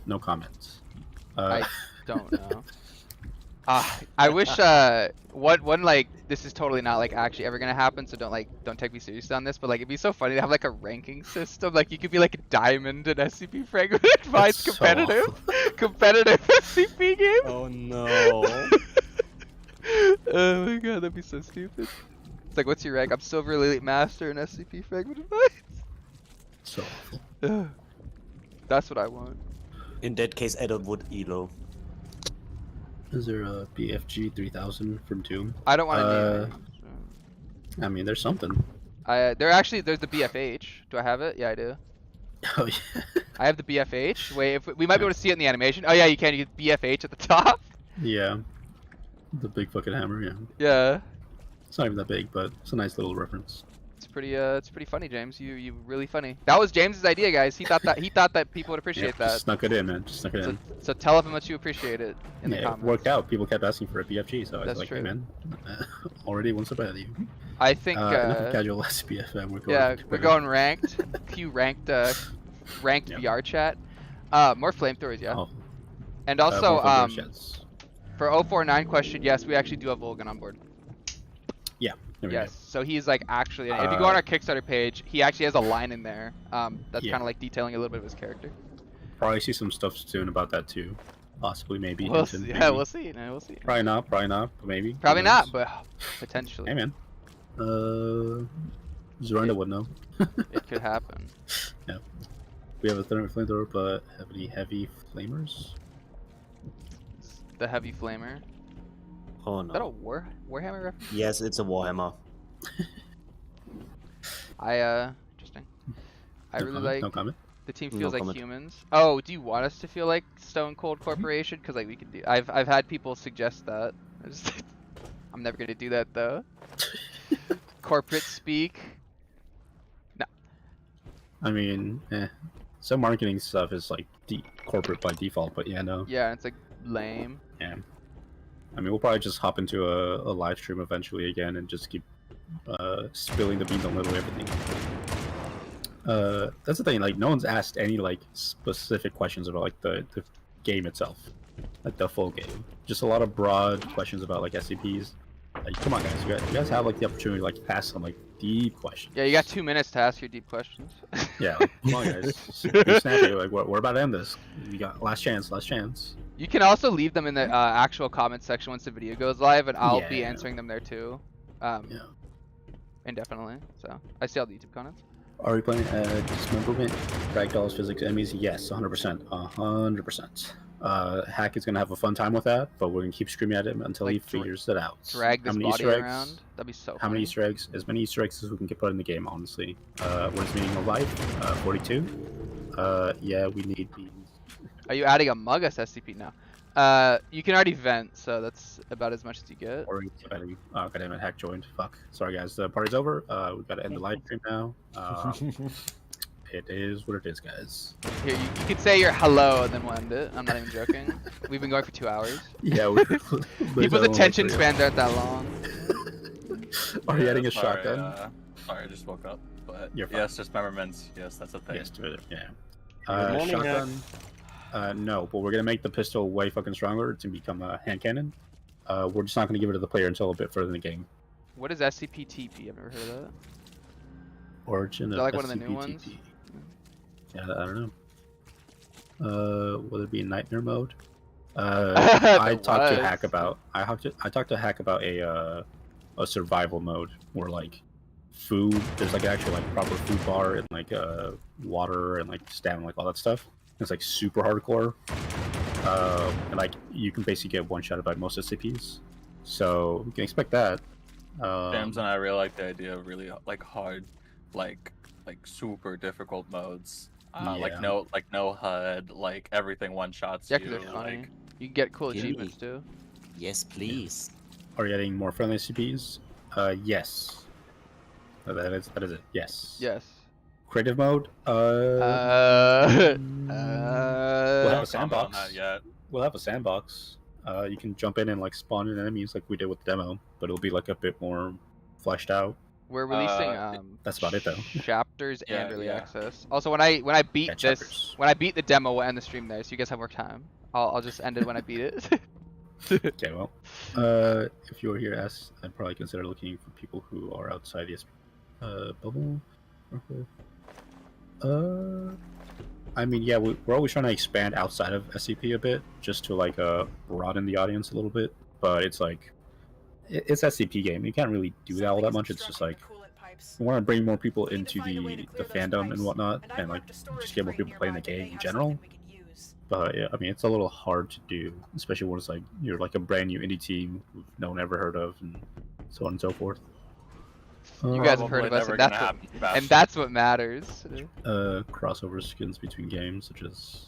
S1: No comments.
S2: I don't know. I wish one like this is totally not like actually ever gonna happen, so don't take me seriously on this, but like it'd be so funny to have like a ranking system. Like you could be like a diamond and SCP Fragmented Minds competitive SCP game.
S5: Oh no.
S2: Oh my god, that'd be so stupid. It's like, what's your rank? I'm Silver Elite Master in SCP Fragmented Minds.
S1: So awful.
S2: That's what I want.
S5: In that case, Adam would elo.
S1: Is there a BFG 3000 from Doom?
S2: I don't want to
S1: I mean, there's something.
S2: there's the BFH. Do I have it? Yeah, I do.
S1: Oh yeah.
S2: I have the BFH. Wait, if we might be able to see it in the animation. Oh yeah, you can. You get BFH at the top.
S1: Yeah. The big fucking hammer. Yeah.
S2: Yeah.
S1: It's not even that big, but it's a nice little reference.
S2: It's pretty funny, James. You really funny. That was James's idea, guys. He thought that people would appreciate that.
S1: Just snuck it in, man. Just snuck it in.
S2: So tell him how much you appreciate it in the comments.
S1: It worked out. People kept asking for a BFG, so I was
S2: That's
S1: like,
S2: true.
S1: hey man, already one step ahead of you.
S2: I think
S1: casual SPFM.
S2: We're going ranked. Q ranked VR chat. More flamethrowers, yeah.
S1: Oh.
S2: And also
S1: more sheds.
S2: for 049 question, yes, we actually do have Volgan on board.
S1: Yeah. There we
S2: Yes, so he's like actually. If you go on our Kickstarter page, he actually has a line in there. That's kind of like detailing a little bit of his character.
S1: Probably see some stuff soon about that too. Possibly, maybe.
S2: We'll
S1: hinted,
S2: see.
S1: maybe.
S2: Yeah, we'll see. No, we'll see.
S1: Probably not, but maybe.
S2: Probably
S1: Who knows?
S2: not, but potentially.
S1: Hey man. Zoranda would know.
S2: It could happen.
S1: Yeah. We have a thermal flamethrower, but have any heavy flamers?
S2: The heavy flamer.
S5: Oh
S2: Is that a
S5: no.
S2: Warhammer reference?
S5: Yes, it's a Warhammer.
S2: Interesting. I
S1: No
S2: really
S1: comment,
S2: like.
S1: No comment.
S2: The team
S5: No
S2: feels like
S5: comment.
S2: humans. Oh, do you want us to feel like Stone Cold Corporation? Because like we can do. I've had people suggest that. I'm never gonna do that though. Corporate speak. No.
S1: I mean, some marketing stuff is like corporate by default, but yeah, no.
S2: Yeah, it's like lame.
S1: Yeah. I mean, we'll probably just hop into a live stream eventually again and just keep spilling the beans on literally everything. That's the thing. Like, no one's asked any like specific questions about like the game itself, like the full game. Just a lot of broad questions about like SCPs. Like, come on, guys. You guys have like the opportunity to like ask some like deep questions.
S2: Yeah, you got 2 minutes to ask your deep questions.
S1: Yeah, like, come on, guys. Be snappy. Like, we're about to end this. You got last chance. Last chance.
S2: You can also leave them in the actual comment section once the video goes live, and I'll be
S1: Yeah.
S2: answering them there too.
S1: Yeah.
S2: Indefinitely. So I see all the YouTube comments.
S1: Are we playing dismemberment, ragdolls, physics, enemies? Yes, 100%. 100%. Hack is gonna have a fun time with that, but we're gonna keep screaming at him until he
S2: Like,
S1: figures it out.
S2: Drag this
S1: How many
S2: body
S1: Easter eggs?
S2: around. That'd be so.
S1: How many
S2: funny.
S1: Easter eggs? As many Easter eggs as we can get put in the game, honestly. What is meaning of life? 42. Yeah, we need these.
S2: Are you adding a Mugus SCP now? You can already vent, so that's about as much as you get.
S1: Or oh, goddammit, Hack joined. Fuck. Sorry, guys. The party's over. We've got to end the live stream now. it is what it is, guys.
S2: Here, you could say your hello and then we'll end it. I'm not even joking. We've been going for 2 hours.
S1: Yeah, we
S2: People's attention spans aren't that long.
S1: Are you
S6: Yeah,
S1: getting a
S6: sorry,
S1: shotgun?
S6: Sorry, I just woke up. But
S1: You're fine.
S6: yes, dismemberments. Yes, that's a thing.
S1: Yes, yeah.
S5: Good morning,
S1: Shotgun. No, but we're gonna make the pistol way fucking stronger to become a hand cannon. We're just not gonna give it to the player until a bit further in the game.
S2: What is SCP-TP? I've never heard of that.
S1: Origin
S2: Is
S1: of
S2: that like one of the new
S1: SCP-TP.
S2: ones?
S1: Yeah, I don't know. Will it be in nightmare mode? I talked to Hack about. I talked to Hack about a survival mode where like food. There's like actual like proper food bar and like water and like stamina, like all that stuff. It's like super hardcore. And like you can basically get one shot by most SCPs, so you can expect that.
S6: James and I really like the idea of really like hard, like super difficult modes. Like no HUD, like everything one shots
S2: Yeah,
S6: you.
S2: because they're funny.
S6: Like,
S2: You can get cool
S5: Gimme.
S2: achievements too.
S5: Yes, please.
S1: Are you adding more friendly SCPs? Yes. That is it. Yes.
S2: Yes.
S1: Creative mode.
S2: We'll
S1: We'll have
S6: don't
S1: a
S6: comment on
S1: sandbox.
S6: that yet.
S1: We'll have a sandbox. You can jump in and like spawn in enemies like we did with the demo, but it'll be like a bit more fleshed out.
S2: We're releasing
S1: That's about it, though.
S2: chapters
S6: Yeah,
S2: and early
S6: yeah.
S2: access. Also, when I beat
S1: Yeah,
S2: this,
S1: chapters.
S2: when I beat the demo, we'll end the stream there, so you guys have more time. I'll just end it when I beat it.
S1: Okay, well, if you were here, I'd probably consider looking for people who are outside the bubble. I mean, yeah, we're always trying to expand outside of SCP a bit, just to like broaden the audience a little bit. But it's like, it's SCP game. You can't really do that all that much. It's just like we want to bring more people into the fandom and whatnot, and like just get more people playing the game in general. But yeah, I mean, it's a little hard to do, especially when it's like you're like a brand new indie team who no one ever heard of, and so on and so forth.
S2: You guys have heard of us,
S6: Probably
S2: and
S6: never
S2: that's
S6: gonna
S2: what,
S6: happen fast.
S2: and that's what matters.
S1: Crossover skins between games, such as,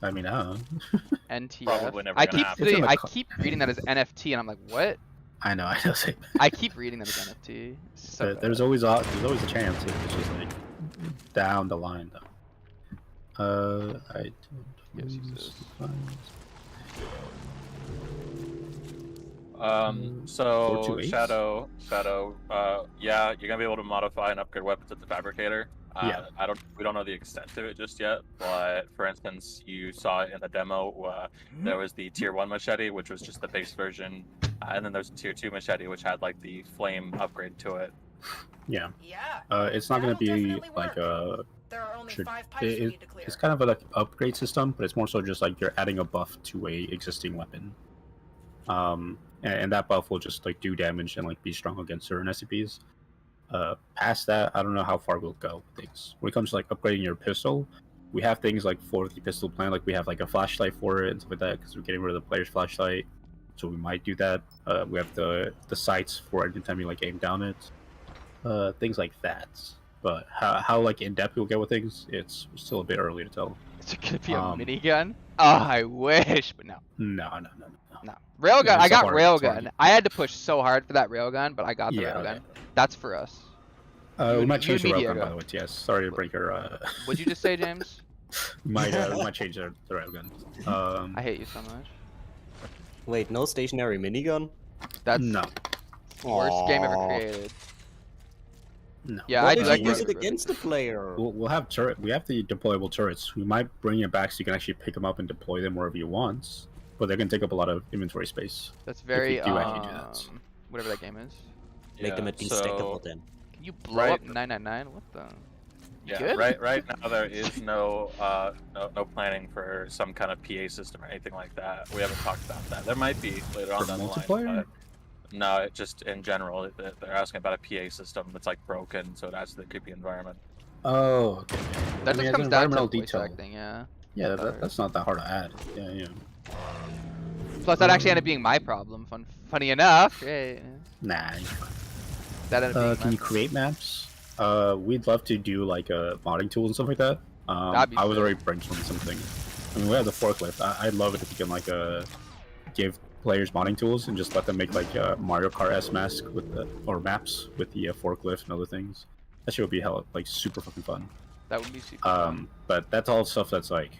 S1: I mean, I don't know.
S2: NTF.
S6: Probably never
S2: I
S6: gonna
S2: keep
S6: happen.
S1: It's in the
S2: I
S1: co-
S2: keep reading that as NFT, and I'm like, what?
S1: I know. Same.
S2: I keep reading that as NFT. It's so
S1: There's
S2: bad.
S1: always a chance. It's just like down the line, though. I don't.
S2: Yes, use
S1: use
S2: this.
S1: the files.
S6: So
S1: 428?
S6: Shadow, yeah, you're gonna be able to modify and upgrade weapons at the fabricator.
S1: Yeah.
S6: We don't know the extent of it just yet, but for instance, you saw it in the demo. There was the tier 1 machete, which was just the base version, and then there's a tier 2 machete, which had like the flame upgrade to it.
S1: Yeah.
S3: Yeah.
S1: It's not gonna
S3: That'll
S1: be
S3: definitely
S1: like
S3: work.
S1: a.
S3: There are only
S1: Should-
S3: 5 pipes we need to clear.
S1: It's kind of a like upgrade system, but it's more so just like you're adding a buff to a existing weapon. And that buff will just like do damage and like be strong against certain SCPs. Past that, I don't know how far we'll go with things. When it comes to like upgrading your pistol, we have things like for the pistol plan, like we have like a flashlight for it and stuff like that, because we're getting rid of the player's flashlight. So we might do that. We have the sights for anytime you like aim down it. Things like that. But how like in depth we'll get with things, it's still a bit early to tell.
S2: Is it gonna be a minigun? Oh, I wish, but no.
S1: No.
S2: No. Railgun.
S1: Yeah,
S2: I
S1: it's
S2: got
S1: hard, it's
S2: railgun.
S1: hard.
S2: I had to push so hard for that railgun, but I got the
S1: Yeah,
S2: railgun.
S1: okay.
S2: That's for us.
S1: We might
S2: you
S1: change the
S2: and me,
S1: railgun,
S2: Diego.
S1: by the way. Yes, sorry to break your.
S2: What'd you just say, James?
S1: we might change the railgun.
S2: I hate you so much.
S5: Wait, no stationary minigun?
S2: That's
S1: No.
S2: the worst game ever
S5: Aw.
S2: created.
S1: No.
S2: Yeah,
S5: What
S2: I
S5: if
S2: do
S5: you
S2: like
S5: use it
S2: railgun.
S5: against the player?
S1: We'll have turret. We have the deployable turrets. We might bring it back so you can actually pick them up and deploy them wherever you want. But they're gonna take up a lot of inventory space.
S2: That's very
S1: do actually do that.
S2: whatever that game is.
S5: Make them at least stackable then.
S2: Can you blow
S6: Right.
S2: up 999? What the?
S6: Yeah,
S2: Good?
S6: right now there is no planning for some kind of PA system or anything like that. We haven't talked about that. There might be later on
S1: For
S6: down the
S1: multiplayer?
S6: line. But no, it just in general, they're asking about a PA system that's like broken, so it adds to the creepy environment.
S1: Oh, okay.
S2: That
S1: I mean,
S2: just
S1: as
S2: comes
S1: an
S2: down to
S1: environmental
S2: voice
S1: detail.
S2: acting, yeah.
S1: Yeah, that's not that hard to add. Yeah.
S2: Plus, that actually ended up being my problem. Funny enough. Right.
S1: Nah. You're fine.
S2: That ended up being
S1: Can
S2: my
S1: you create maps? We'd love to do like modding tools and stuff like that.
S2: That'd be
S1: I was
S2: sick.
S1: already brainstorming something. I mean, we have the forklift. I'd love it if you can like give players modding tools and just let them make like Mario Kart S mask with or maps with the forklift and other things. That shit would be hell like super fucking fun.
S2: That would be super fun.
S1: But that's all stuff that's like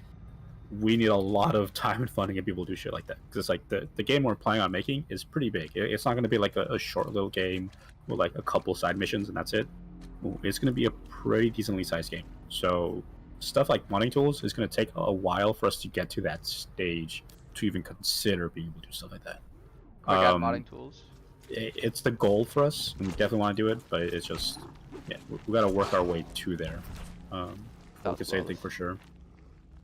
S1: we need a lot of time and funding and people do shit like that because like the game we're planning on making is pretty big. It's not going to be like a short little game with like a couple side missions and that's it. It's going to be a pretty decently sized game. So stuff like modding tools is going to take a while for us to get to that stage to even consider being able to do stuff like that.
S2: Modding tools.
S1: It's the goal for us, and we definitely want to do it. But it's just, yeah, we got to work our way to there. I can say anything for sure.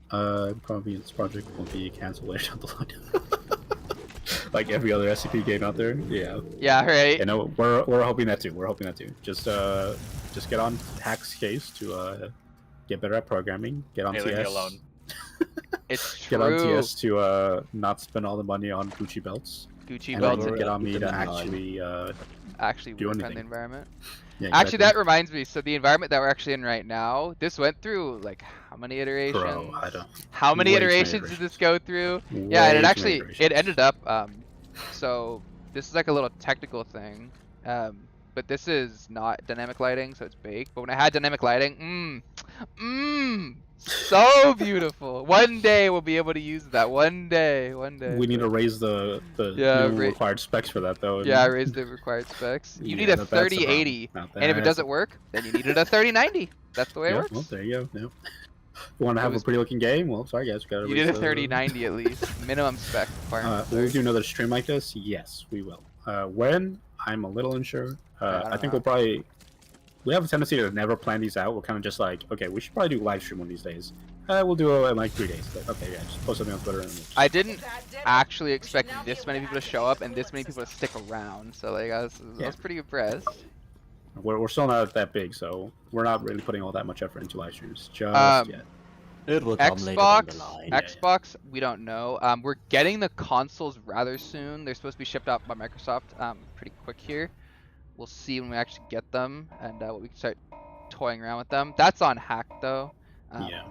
S1: Probably this project will be canceled later down the line. Like every other SCP game out there. Yeah.
S2: Yeah, right.
S1: You know, we're hoping that too. We're hoping that too. Just get on Hack's case to get better at programming. Get on
S6: Hey, leave me
S1: TS.
S6: alone.
S2: It's true.
S1: Get on TS to not spend all the money on Gucci belts.
S2: Gucci
S1: And
S2: belts
S1: then
S2: and
S1: get on me to actually
S2: do
S1: work
S2: work on
S1: anything.
S2: the environment.
S1: Yeah,
S2: Actually,
S1: exactly.
S2: that reminds me. So the environment that we're actually in right now, this went through like how many iterations?
S1: Bro, I don't.
S2: How many
S1: way too many
S2: iterations did this go through? Yeah, and
S1: Way
S2: it
S1: too many
S2: actually
S1: iterations.
S2: ended up. So this is like a little technical thing. But this is not dynamic lighting, so it's baked. But when I had dynamic lighting, so beautiful. One day we'll be able to use that. One day.
S1: We need to raise the minimum required specs for that though.
S2: Yeah, raise the required specs. You need a
S1: that's the problem.
S2: 3080,
S1: Now
S2: and if it
S1: that's
S2: doesn't work, then you needed a 3090. That's the way it
S1: Yeah,
S2: works.
S1: well, there you go. Yeah. You want to have a pretty looking game? Well, sorry guys, we gotta.
S2: You need a 3090 at least, minimum spec requirement.
S1: Will we do another stream like this? Yes, we will. When? I'm a little unsure. I think we'll probably. We have a tendency to never plan these out. We're kind of just like, okay, we should probably do live stream one of these days. We'll do it in like 3 days. Like, okay, yeah, just post something on Twitter. And
S2: I didn't actually expect this many people to show up and this many people to stick around. So like, I was pretty impressed.
S1: We're still not that big, so we're not really putting all that much effort into live streams just yet.
S5: It will come later down the line.
S2: Xbox, we don't know. We're getting the consoles rather soon. They're supposed to be shipped out by Microsoft pretty quick here. We'll see when we actually get them and we can start toying around with them. That's on Hack though.
S1: Yeah.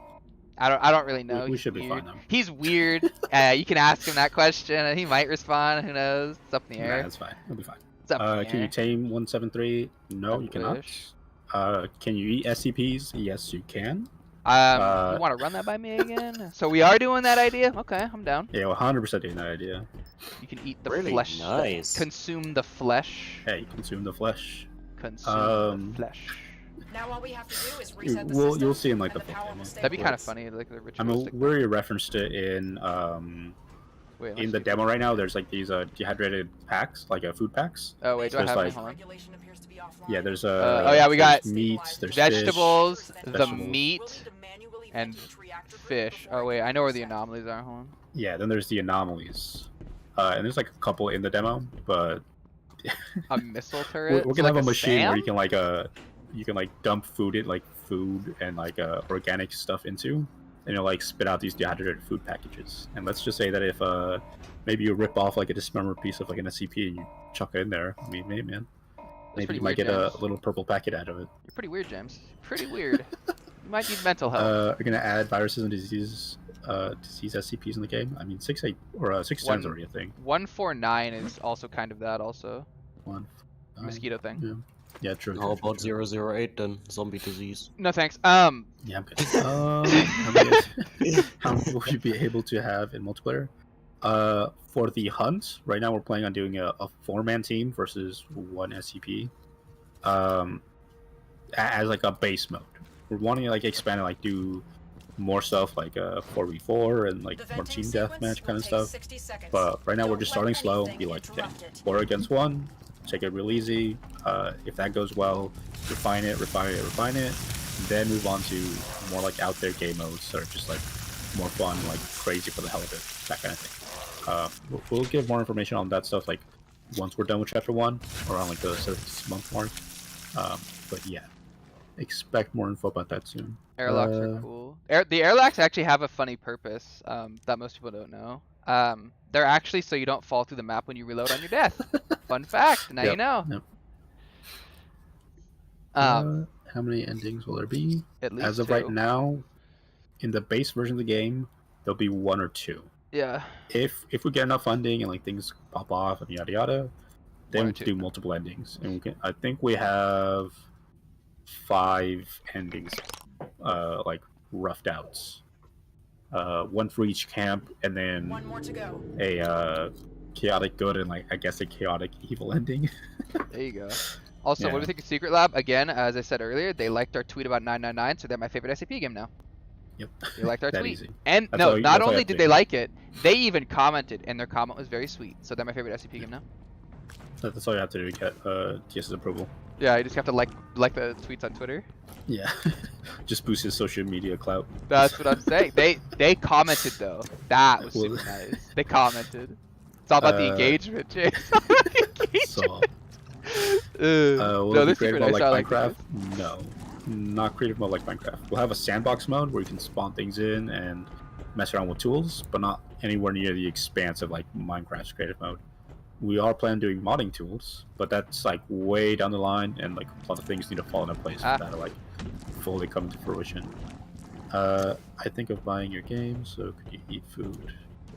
S2: I don't really know.
S1: We should be fine though.
S2: He's weird. You can ask him that question and he might respond. Who knows? It's up in the air.
S1: Nah, that's fine. We'll be fine.
S2: It's up in the
S1: Can
S2: air.
S1: you tame 173? No, you cannot.
S2: wish.
S1: Can you eat SCPs? Yes, you can.
S2: You want to run that by me again? So we are doing that idea? Okay, I'm down.
S1: Yeah, 100% doing that idea.
S2: You can eat the
S5: Really
S2: flesh.
S5: nice.
S2: Consume the flesh.
S1: Hey, consume the flesh.
S2: Consume the flesh.
S3: Now all we have to do is reset the
S1: You'll
S3: system,
S1: see in like
S3: and
S1: the
S3: the power will
S1: full
S3: stay
S2: That'd be
S3: with
S2: kind of
S3: us.
S2: funny, like the
S1: I
S2: ritualistic.
S1: mean, we already referenced it in
S2: Wait,
S1: in the demo right now. There's like these dehydrated packs, like food packs.
S2: Oh wait, do I
S1: there's
S2: have
S1: like-
S2: any? Hold on.
S3: Regulation appears to be offline.
S1: Yeah, there's
S2: oh yeah, we got
S1: there's meats, there's
S2: vegetables, the
S1: vegetables.
S2: meat, and fish. Oh wait, I know where the anomalies are. Hold on.
S1: fish. Yeah, then there's the anomalies, and there's like a couple in the demo, but
S2: A missile turret.
S1: we're
S2: So
S1: gonna
S2: like
S1: have a machine where
S2: SAM?
S1: you can like dump food and like organic stuff into, and it'll like spit out these dehydrated food packages. And let's just say that if maybe you rip off like a dismembered piece of like an SCP and you chuck it in there, I mean, maybe man, maybe
S2: pretty
S1: you might
S2: weird,
S1: get a
S2: James.
S1: little purple packet out of it.
S2: You're pretty weird, James. Pretty weird. You might need mental help.
S1: We're gonna add viruses and disease SCPs in the game. I mean, 6.8 or 6.10 is already a thing.
S2: 149 is also kind of that. Also,
S1: One
S2: mosquito thing.
S1: Yeah, yeah, true.
S5: How
S1: true,
S5: about
S1: true.
S5: 008 then? Zombie disease.
S2: No thanks.
S1: Yeah, I'm good. How many will you be able to have in multiplayer? For the hunt, right now we're planning on doing a 4-man team versus 1 SCP. As like a base mode. We're wanting to like expand and like do more stuff like 4v4 and like more team deathmatch kind of stuff. But right now we're just starting slow. Be like, okay, 4 against 1. Take it real easy. If that goes well, refine it. Then move on to more like out there game modes that are just like more fun, like crazy for the hell of it, that kind of thing. We'll give more information on that stuff like once we're done with chapter 1, around like the 6-month mark. But yeah, expect more info about that soon.
S2: Airlocks are cool. The airlocks actually have a funny purpose that most people don't know. They're actually so you don't fall through the map when you reload on your death. Fun fact. Now you know.
S1: Yep. How many endings will there be?
S2: At least
S1: As of
S2: 2.
S1: right now, in the base version of the game, there'll be 1 or 2.
S2: Yeah.
S1: If we get enough funding and like things pop off and yada yada, then
S2: 1 or
S1: we
S2: 2.
S1: can do multiple endings. And I think we have 5 endings, like roughed outs. 1 for each camp, and then
S3: 1 more to go.
S1: a chaotic good and like I guess a chaotic evil ending.
S2: There you go. Also, what do
S1: Yeah.
S2: we think of Secret Lab? Again, as I said earlier, they liked our tweet about 999, so they're my favorite SCP game now.
S1: Yep.
S2: They liked our
S1: That
S2: tweet.
S1: easy.
S2: And
S1: That's
S2: no,
S1: all you-
S2: not
S1: that's all you
S2: only
S1: have to
S2: did they
S1: do.
S2: like it, they even commented, and their comment was very sweet. So they're my favorite SCP game now.
S1: That's all you have to do to get TS's approval.
S2: Yeah, you just have to like the tweets on Twitter.
S1: Yeah. Just boost his social media clout.
S2: That's what I'm saying. They commented though. That was super
S1: Well-
S2: nice. They commented. It's all about the engagement, Jay.
S1: So,
S2: no,
S1: will it be
S2: this
S1: creative
S2: super
S1: mode
S2: nice.
S1: like
S2: I like
S1: Minecraft?
S2: this.
S1: No, not creative mode like Minecraft. We'll have a sandbox mode where you can spawn things in and mess around with tools, but not anywhere near the expanse of like Minecraft's creative mode. We are planning doing modding tools, but that's like way down the line, and like a lot of things need to fall into place for that to like fully come to fruition. I think of buying your game, so could you eat food?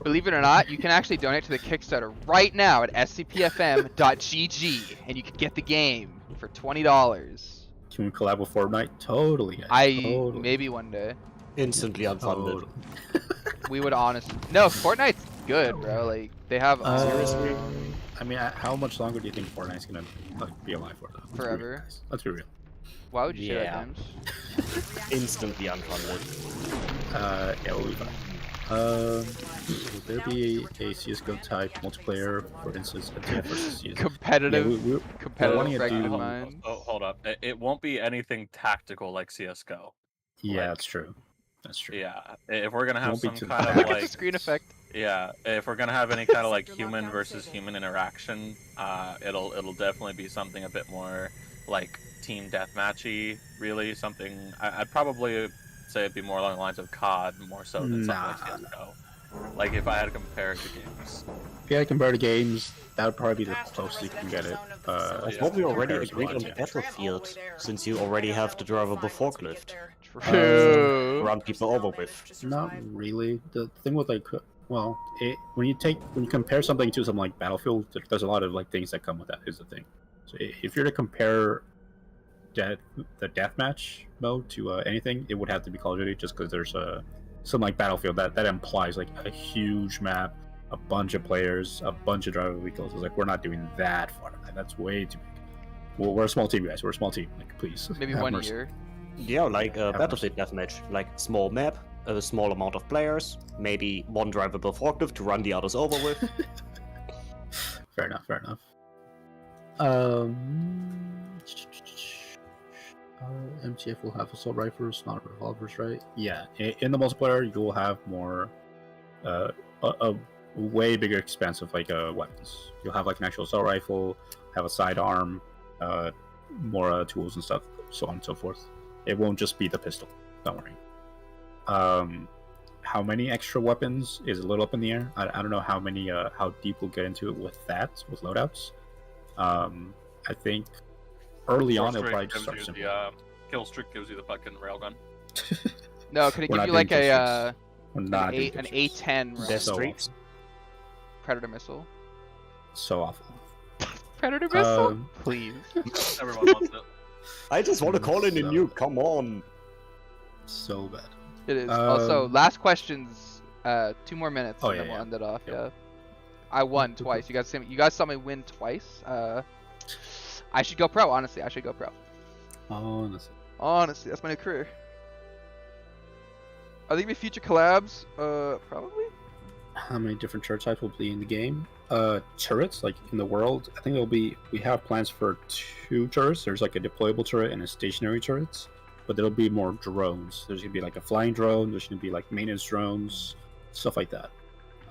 S2: Believe it or not, you can actually donate to the Kickstarter right now at scpfm.gg, and you can get the game for $20.
S1: Can we collab with Fortnite? Totally. Guys. Totally.
S2: Maybe one day.
S5: Instantly unfunded.
S1: Totally.
S2: We would honestly. No, Fortnite's good, bro. Like they have
S5: Seriously?
S1: I mean, how much longer do you think Fortnite's gonna like, be alive for? Though? Let's be real,
S2: Forever.
S1: guys. Let's be real.
S2: Why would you say that,
S5: Yeah.
S2: James?
S5: Instantly unfunded.
S1: Yeah, we'll be fine. Will there be a CS:GO type multiplayer, for instance, a TF versus CS:GO?
S2: Competitive,
S1: we're
S2: competitive
S1: wanting to
S2: Fragmented
S1: do-
S2: Minds.
S6: Oh, hold up. It won't be anything tactical like CS:GO.
S1: Yeah,
S6: Like-
S1: that's true. That's true.
S6: Yeah, if we're gonna have
S1: Won't be
S6: some
S1: too
S6: kind
S1: bad.
S6: of
S2: Look at the
S6: like,
S2: screen effect.
S6: yeah, if we're gonna have any kind of like human versus human interaction, it'll definitely be something a bit more like team deathmatchy. Really, something I'd probably say it'd be more along the lines of COD more so than something like
S1: Nah.
S6: CS:GO. Like if I had to compare it to games.
S1: If you had to compare the games, that would probably be the closest you can get it.
S5: I thought we already
S1: compares
S5: agreed
S1: a
S5: on
S1: lot,
S5: the
S1: yeah.
S5: battlefield, since you already have the drivable forklift.
S2: True.
S5: Run people over with.
S1: Not really. The thing with like, well, when you compare something to something like Battlefield, there's a lot of like things that come with that. Is the thing. So if you're to compare the deathmatch mode to anything, it would have to be Call of Duty, just because there's something like Battlefield that implies like a huge map, a bunch of players, a bunch of drivable vehicles. It's like we're not doing that far. That's way too big. Well, we're a small team, guys. We're a small team. Like, please.
S2: Maybe
S1: have
S2: one
S1: mercy.
S2: year.
S5: Yeah, like a
S1: Have
S5: Battlefield deathmatch, like small map, a small amount of players, maybe one drivable forklift to run the others over with.
S1: Fair enough. Fair enough. MTF will have assault rifles, not revolvers, right? Yeah. In the multiplayer, you'll have more, a way bigger expanse of like weapons. You'll have like an actual assault rifle, have a sidearm, more tools and stuff, so on and so forth. It won't just be the pistol. Don't worry. How many extra weapons is a little up in the air. I don't know how many, how deep we'll get into it with that, with loadouts. I think early on it'll probably just start simple.
S6: Kill streak gives you the fucking railgun.
S2: No, could it
S1: We're
S2: give
S1: not
S2: you like
S1: doing
S2: a
S1: We're not doing
S2: an
S1: pictures.
S2: A10
S5: Death
S2: rifle?
S1: So
S5: streaks.
S2: Predator missile?
S1: So awful.
S2: Predator missile?
S1: Um,
S2: Please.
S6: Everyone wants it.
S5: I just want to call in a
S1: So-
S5: nuke, come on!
S1: So bad.
S2: It is. Also,
S1: Um,
S2: last questions. 2 more minutes,
S1: Oh,
S2: and then
S1: yeah,
S2: we'll
S1: yeah.
S2: end it off.
S1: Yep.
S2: Yeah. I won twice. You guys saw me win twice. I should go pro. Honestly, I should go pro.
S1: Honestly.
S2: Honestly, that's my new career. Are there gonna be future collabs? Probably.
S1: How many different turret types will be in the game? Turrets, like in the world, I think we have plans for 2 turrets. There's like a deployable turret and a stationary turret, but there'll be more drones. There's gonna be like a flying drone. There's gonna be like maintenance drones, stuff like that.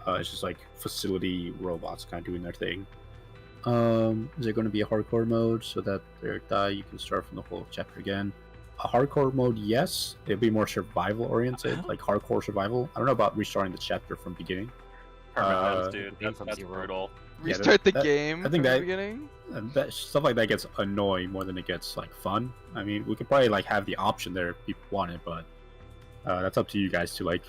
S1: It's just like facility robots kind of doing their thing. Is there going to be a hardcore mode so that they die? You can start from the whole chapter again. A hardcore mode, yes. It'll be more survival oriented, like hardcore survival. I don't know about restarting the chapter from beginning.
S6: Permanent, dude.
S5: Game from
S6: That's
S5: zero.
S6: brutal.
S1: Yeah,
S2: Restart the
S1: that-
S2: game
S1: I think
S2: from the
S1: that-
S2: beginning.
S1: And that stuff like that gets annoying more than it gets like fun. I mean, we could probably like have the option there if people want it, but that's up to you guys to like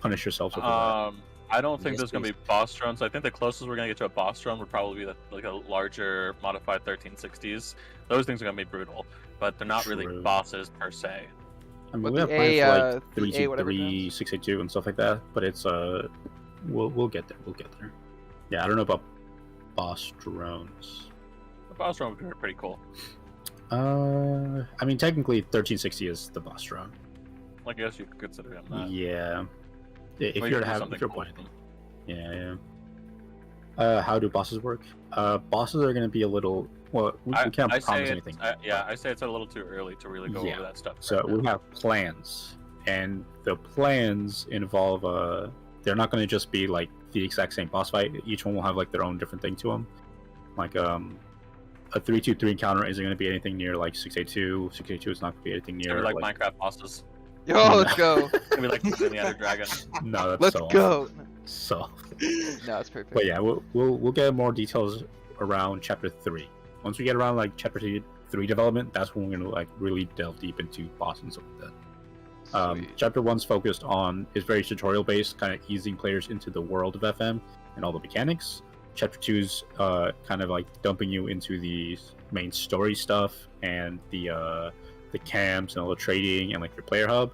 S1: punish yourselves with that.
S6: I don't think
S5: Yes,
S6: there's gonna be boss drones. I think the closest we're gonna get to a boss drone would probably be like a larger modified 1360s. Those things are gonna be brutal, but they're not really
S1: True.
S6: bosses per se.
S1: I mean,
S2: But
S1: we
S2: the
S1: have plans for like
S2: the A whatever
S1: 323,
S2: drones.
S1: 682, and stuff like that. But it's we'll get there. We'll get there. Yeah, I don't know about boss drones.
S6: The boss drone would be pretty cool.
S1: I mean, technically, 1360 is the boss drone.
S6: I guess you could consider him that.
S1: Yeah. If
S6: Or you
S1: you're
S6: could do
S1: having,
S6: something
S1: if you're
S6: cool
S1: playing.
S6: with them.
S1: Yeah. How do bosses work? Bosses are going to be a little. Well, we can't
S6: I
S1: promise
S6: say
S1: anything.
S6: I say it's a little too early to really go
S1: Yeah.
S6: over that stuff.
S1: So
S6: right
S1: we
S6: now.
S1: have plans, and the plans involve they're not going to just be like the exact same boss fight. Each one will have like their own different thing to them. Like a 323 encounter isn't going to be anything near like 682. 682 is not going to be anything
S6: It's
S1: near
S6: gonna be like Minecraft bosses.
S2: Yo, let's go.
S6: It's gonna be like the Ender Dragon.
S1: No, that's
S2: Let's
S1: so
S2: go.
S1: awful. So,
S2: No, it's perfect.
S1: but yeah, we'll get more details around chapter 3. Once we get around like chapter 3 development, that's when we're gonna like really delve deep into boss and stuff like that.
S2: Sweet.
S1: Chapter 1's focused on is very tutorial based, kind of easing players into the world of FM and all the mechanics. Chapter 2's kind of like dumping you into the main story stuff and the camps and all the trading and like your player hub.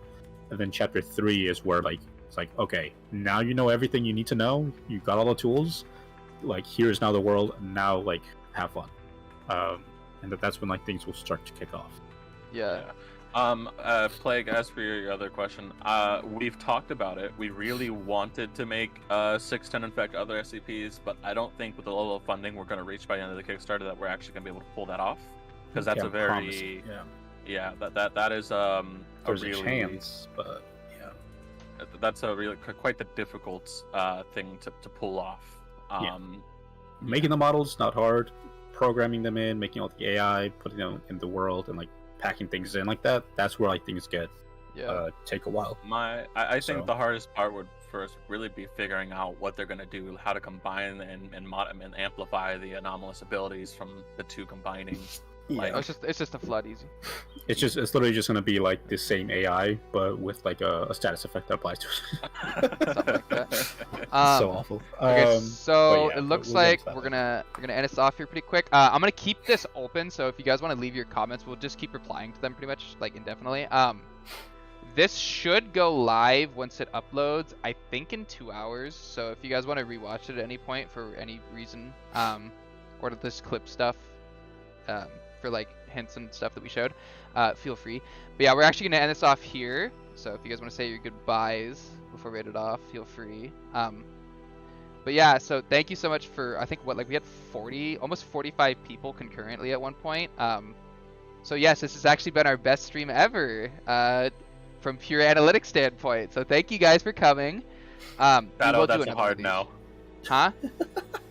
S1: And then chapter 3 is where like it's like, okay, now you know everything you need to know. You got all the tools. Like here's now the world. Now like have fun. And that's when like things will start to kick off.
S2: Yeah.
S6: Plague, as for your other question, we've talked about it. We really wanted to make 610 infect other SCPs, but I don't think with the level of funding we're going to reach by the end of the Kickstarter that we're actually going to be able to pull that off. Because that's
S1: Can't
S6: a very
S1: promise it, yeah.
S6: that is a
S1: There's
S6: really
S1: a chance, but yeah.
S6: that's a really quite the difficult thing to pull off.
S1: Making the models not hard. Programming them in, making all the AI, putting them in the world, and like packing things in like that. That's where like things get take a while.
S6: I think
S1: So-
S6: the hardest part would first really be figuring out what they're going to do, how to combine and amplify the anomalous abilities from the two combining.
S2: Oh, it's just a flood easy.
S1: It's literally just gonna be like the same AI, but with like a status effect that applies to it.
S2: Something like that.
S1: So awful.
S2: Okay, so
S1: but yeah,
S2: it looks
S1: we'll get
S2: like
S1: into that
S2: we're gonna end this off here pretty quick. I'm gonna keep this open, so if you guys want to leave your comments, we'll just keep replying to them pretty much like indefinitely. This should go live once it uploads, I think in 2 hours. So if you guys want to rewatch it at any point for any reason, or to this clip stuff, for like hints and stuff that we showed, feel free. But yeah, we're actually gonna end this off here. So if you guys want to say your goodbyes before we end it off, feel free. But yeah, so thank you so much for, I think we had almost 45 people concurrently at one point. So yes, this has actually been our best stream ever, from pure analytics standpoint. So thank you guys for coming.
S6: Shadow, that's a hard no.
S2: Huh?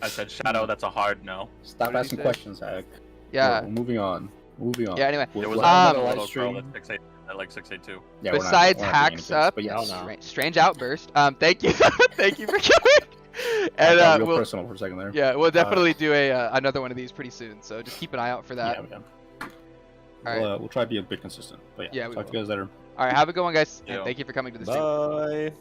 S6: I said Shadow, that's a hard no.
S1: Stop
S2: What did
S1: asking
S2: you say?
S1: questions, Zach.
S2: Yeah.
S1: We're moving on.
S2: Yeah, anyway.
S6: There was
S2: Um,
S6: another
S1: live
S6: little girl
S1: stream.
S6: at like 682.
S1: Yeah, we're not-
S2: Besides
S1: we're not doing
S2: hacks
S1: anything,
S2: up,
S1: but yes.
S5: No, no.
S2: strange outburst. Thank you, thank you for coming.
S1: I
S2: And
S1: got real
S2: we'll,
S1: personal for a second there.
S2: yeah, we'll definitely do another one of these pretty soon. So just keep an eye out for that.
S1: Yeah, we can.
S2: All right.
S1: We'll try to be a bit consistent. But yeah,
S2: Yeah, we
S1: talk to
S2: will.
S1: you guys later.
S2: All right, have a good one, guys. And
S6: Yeah.
S2: thank you for coming to the stream.
S4: Bye.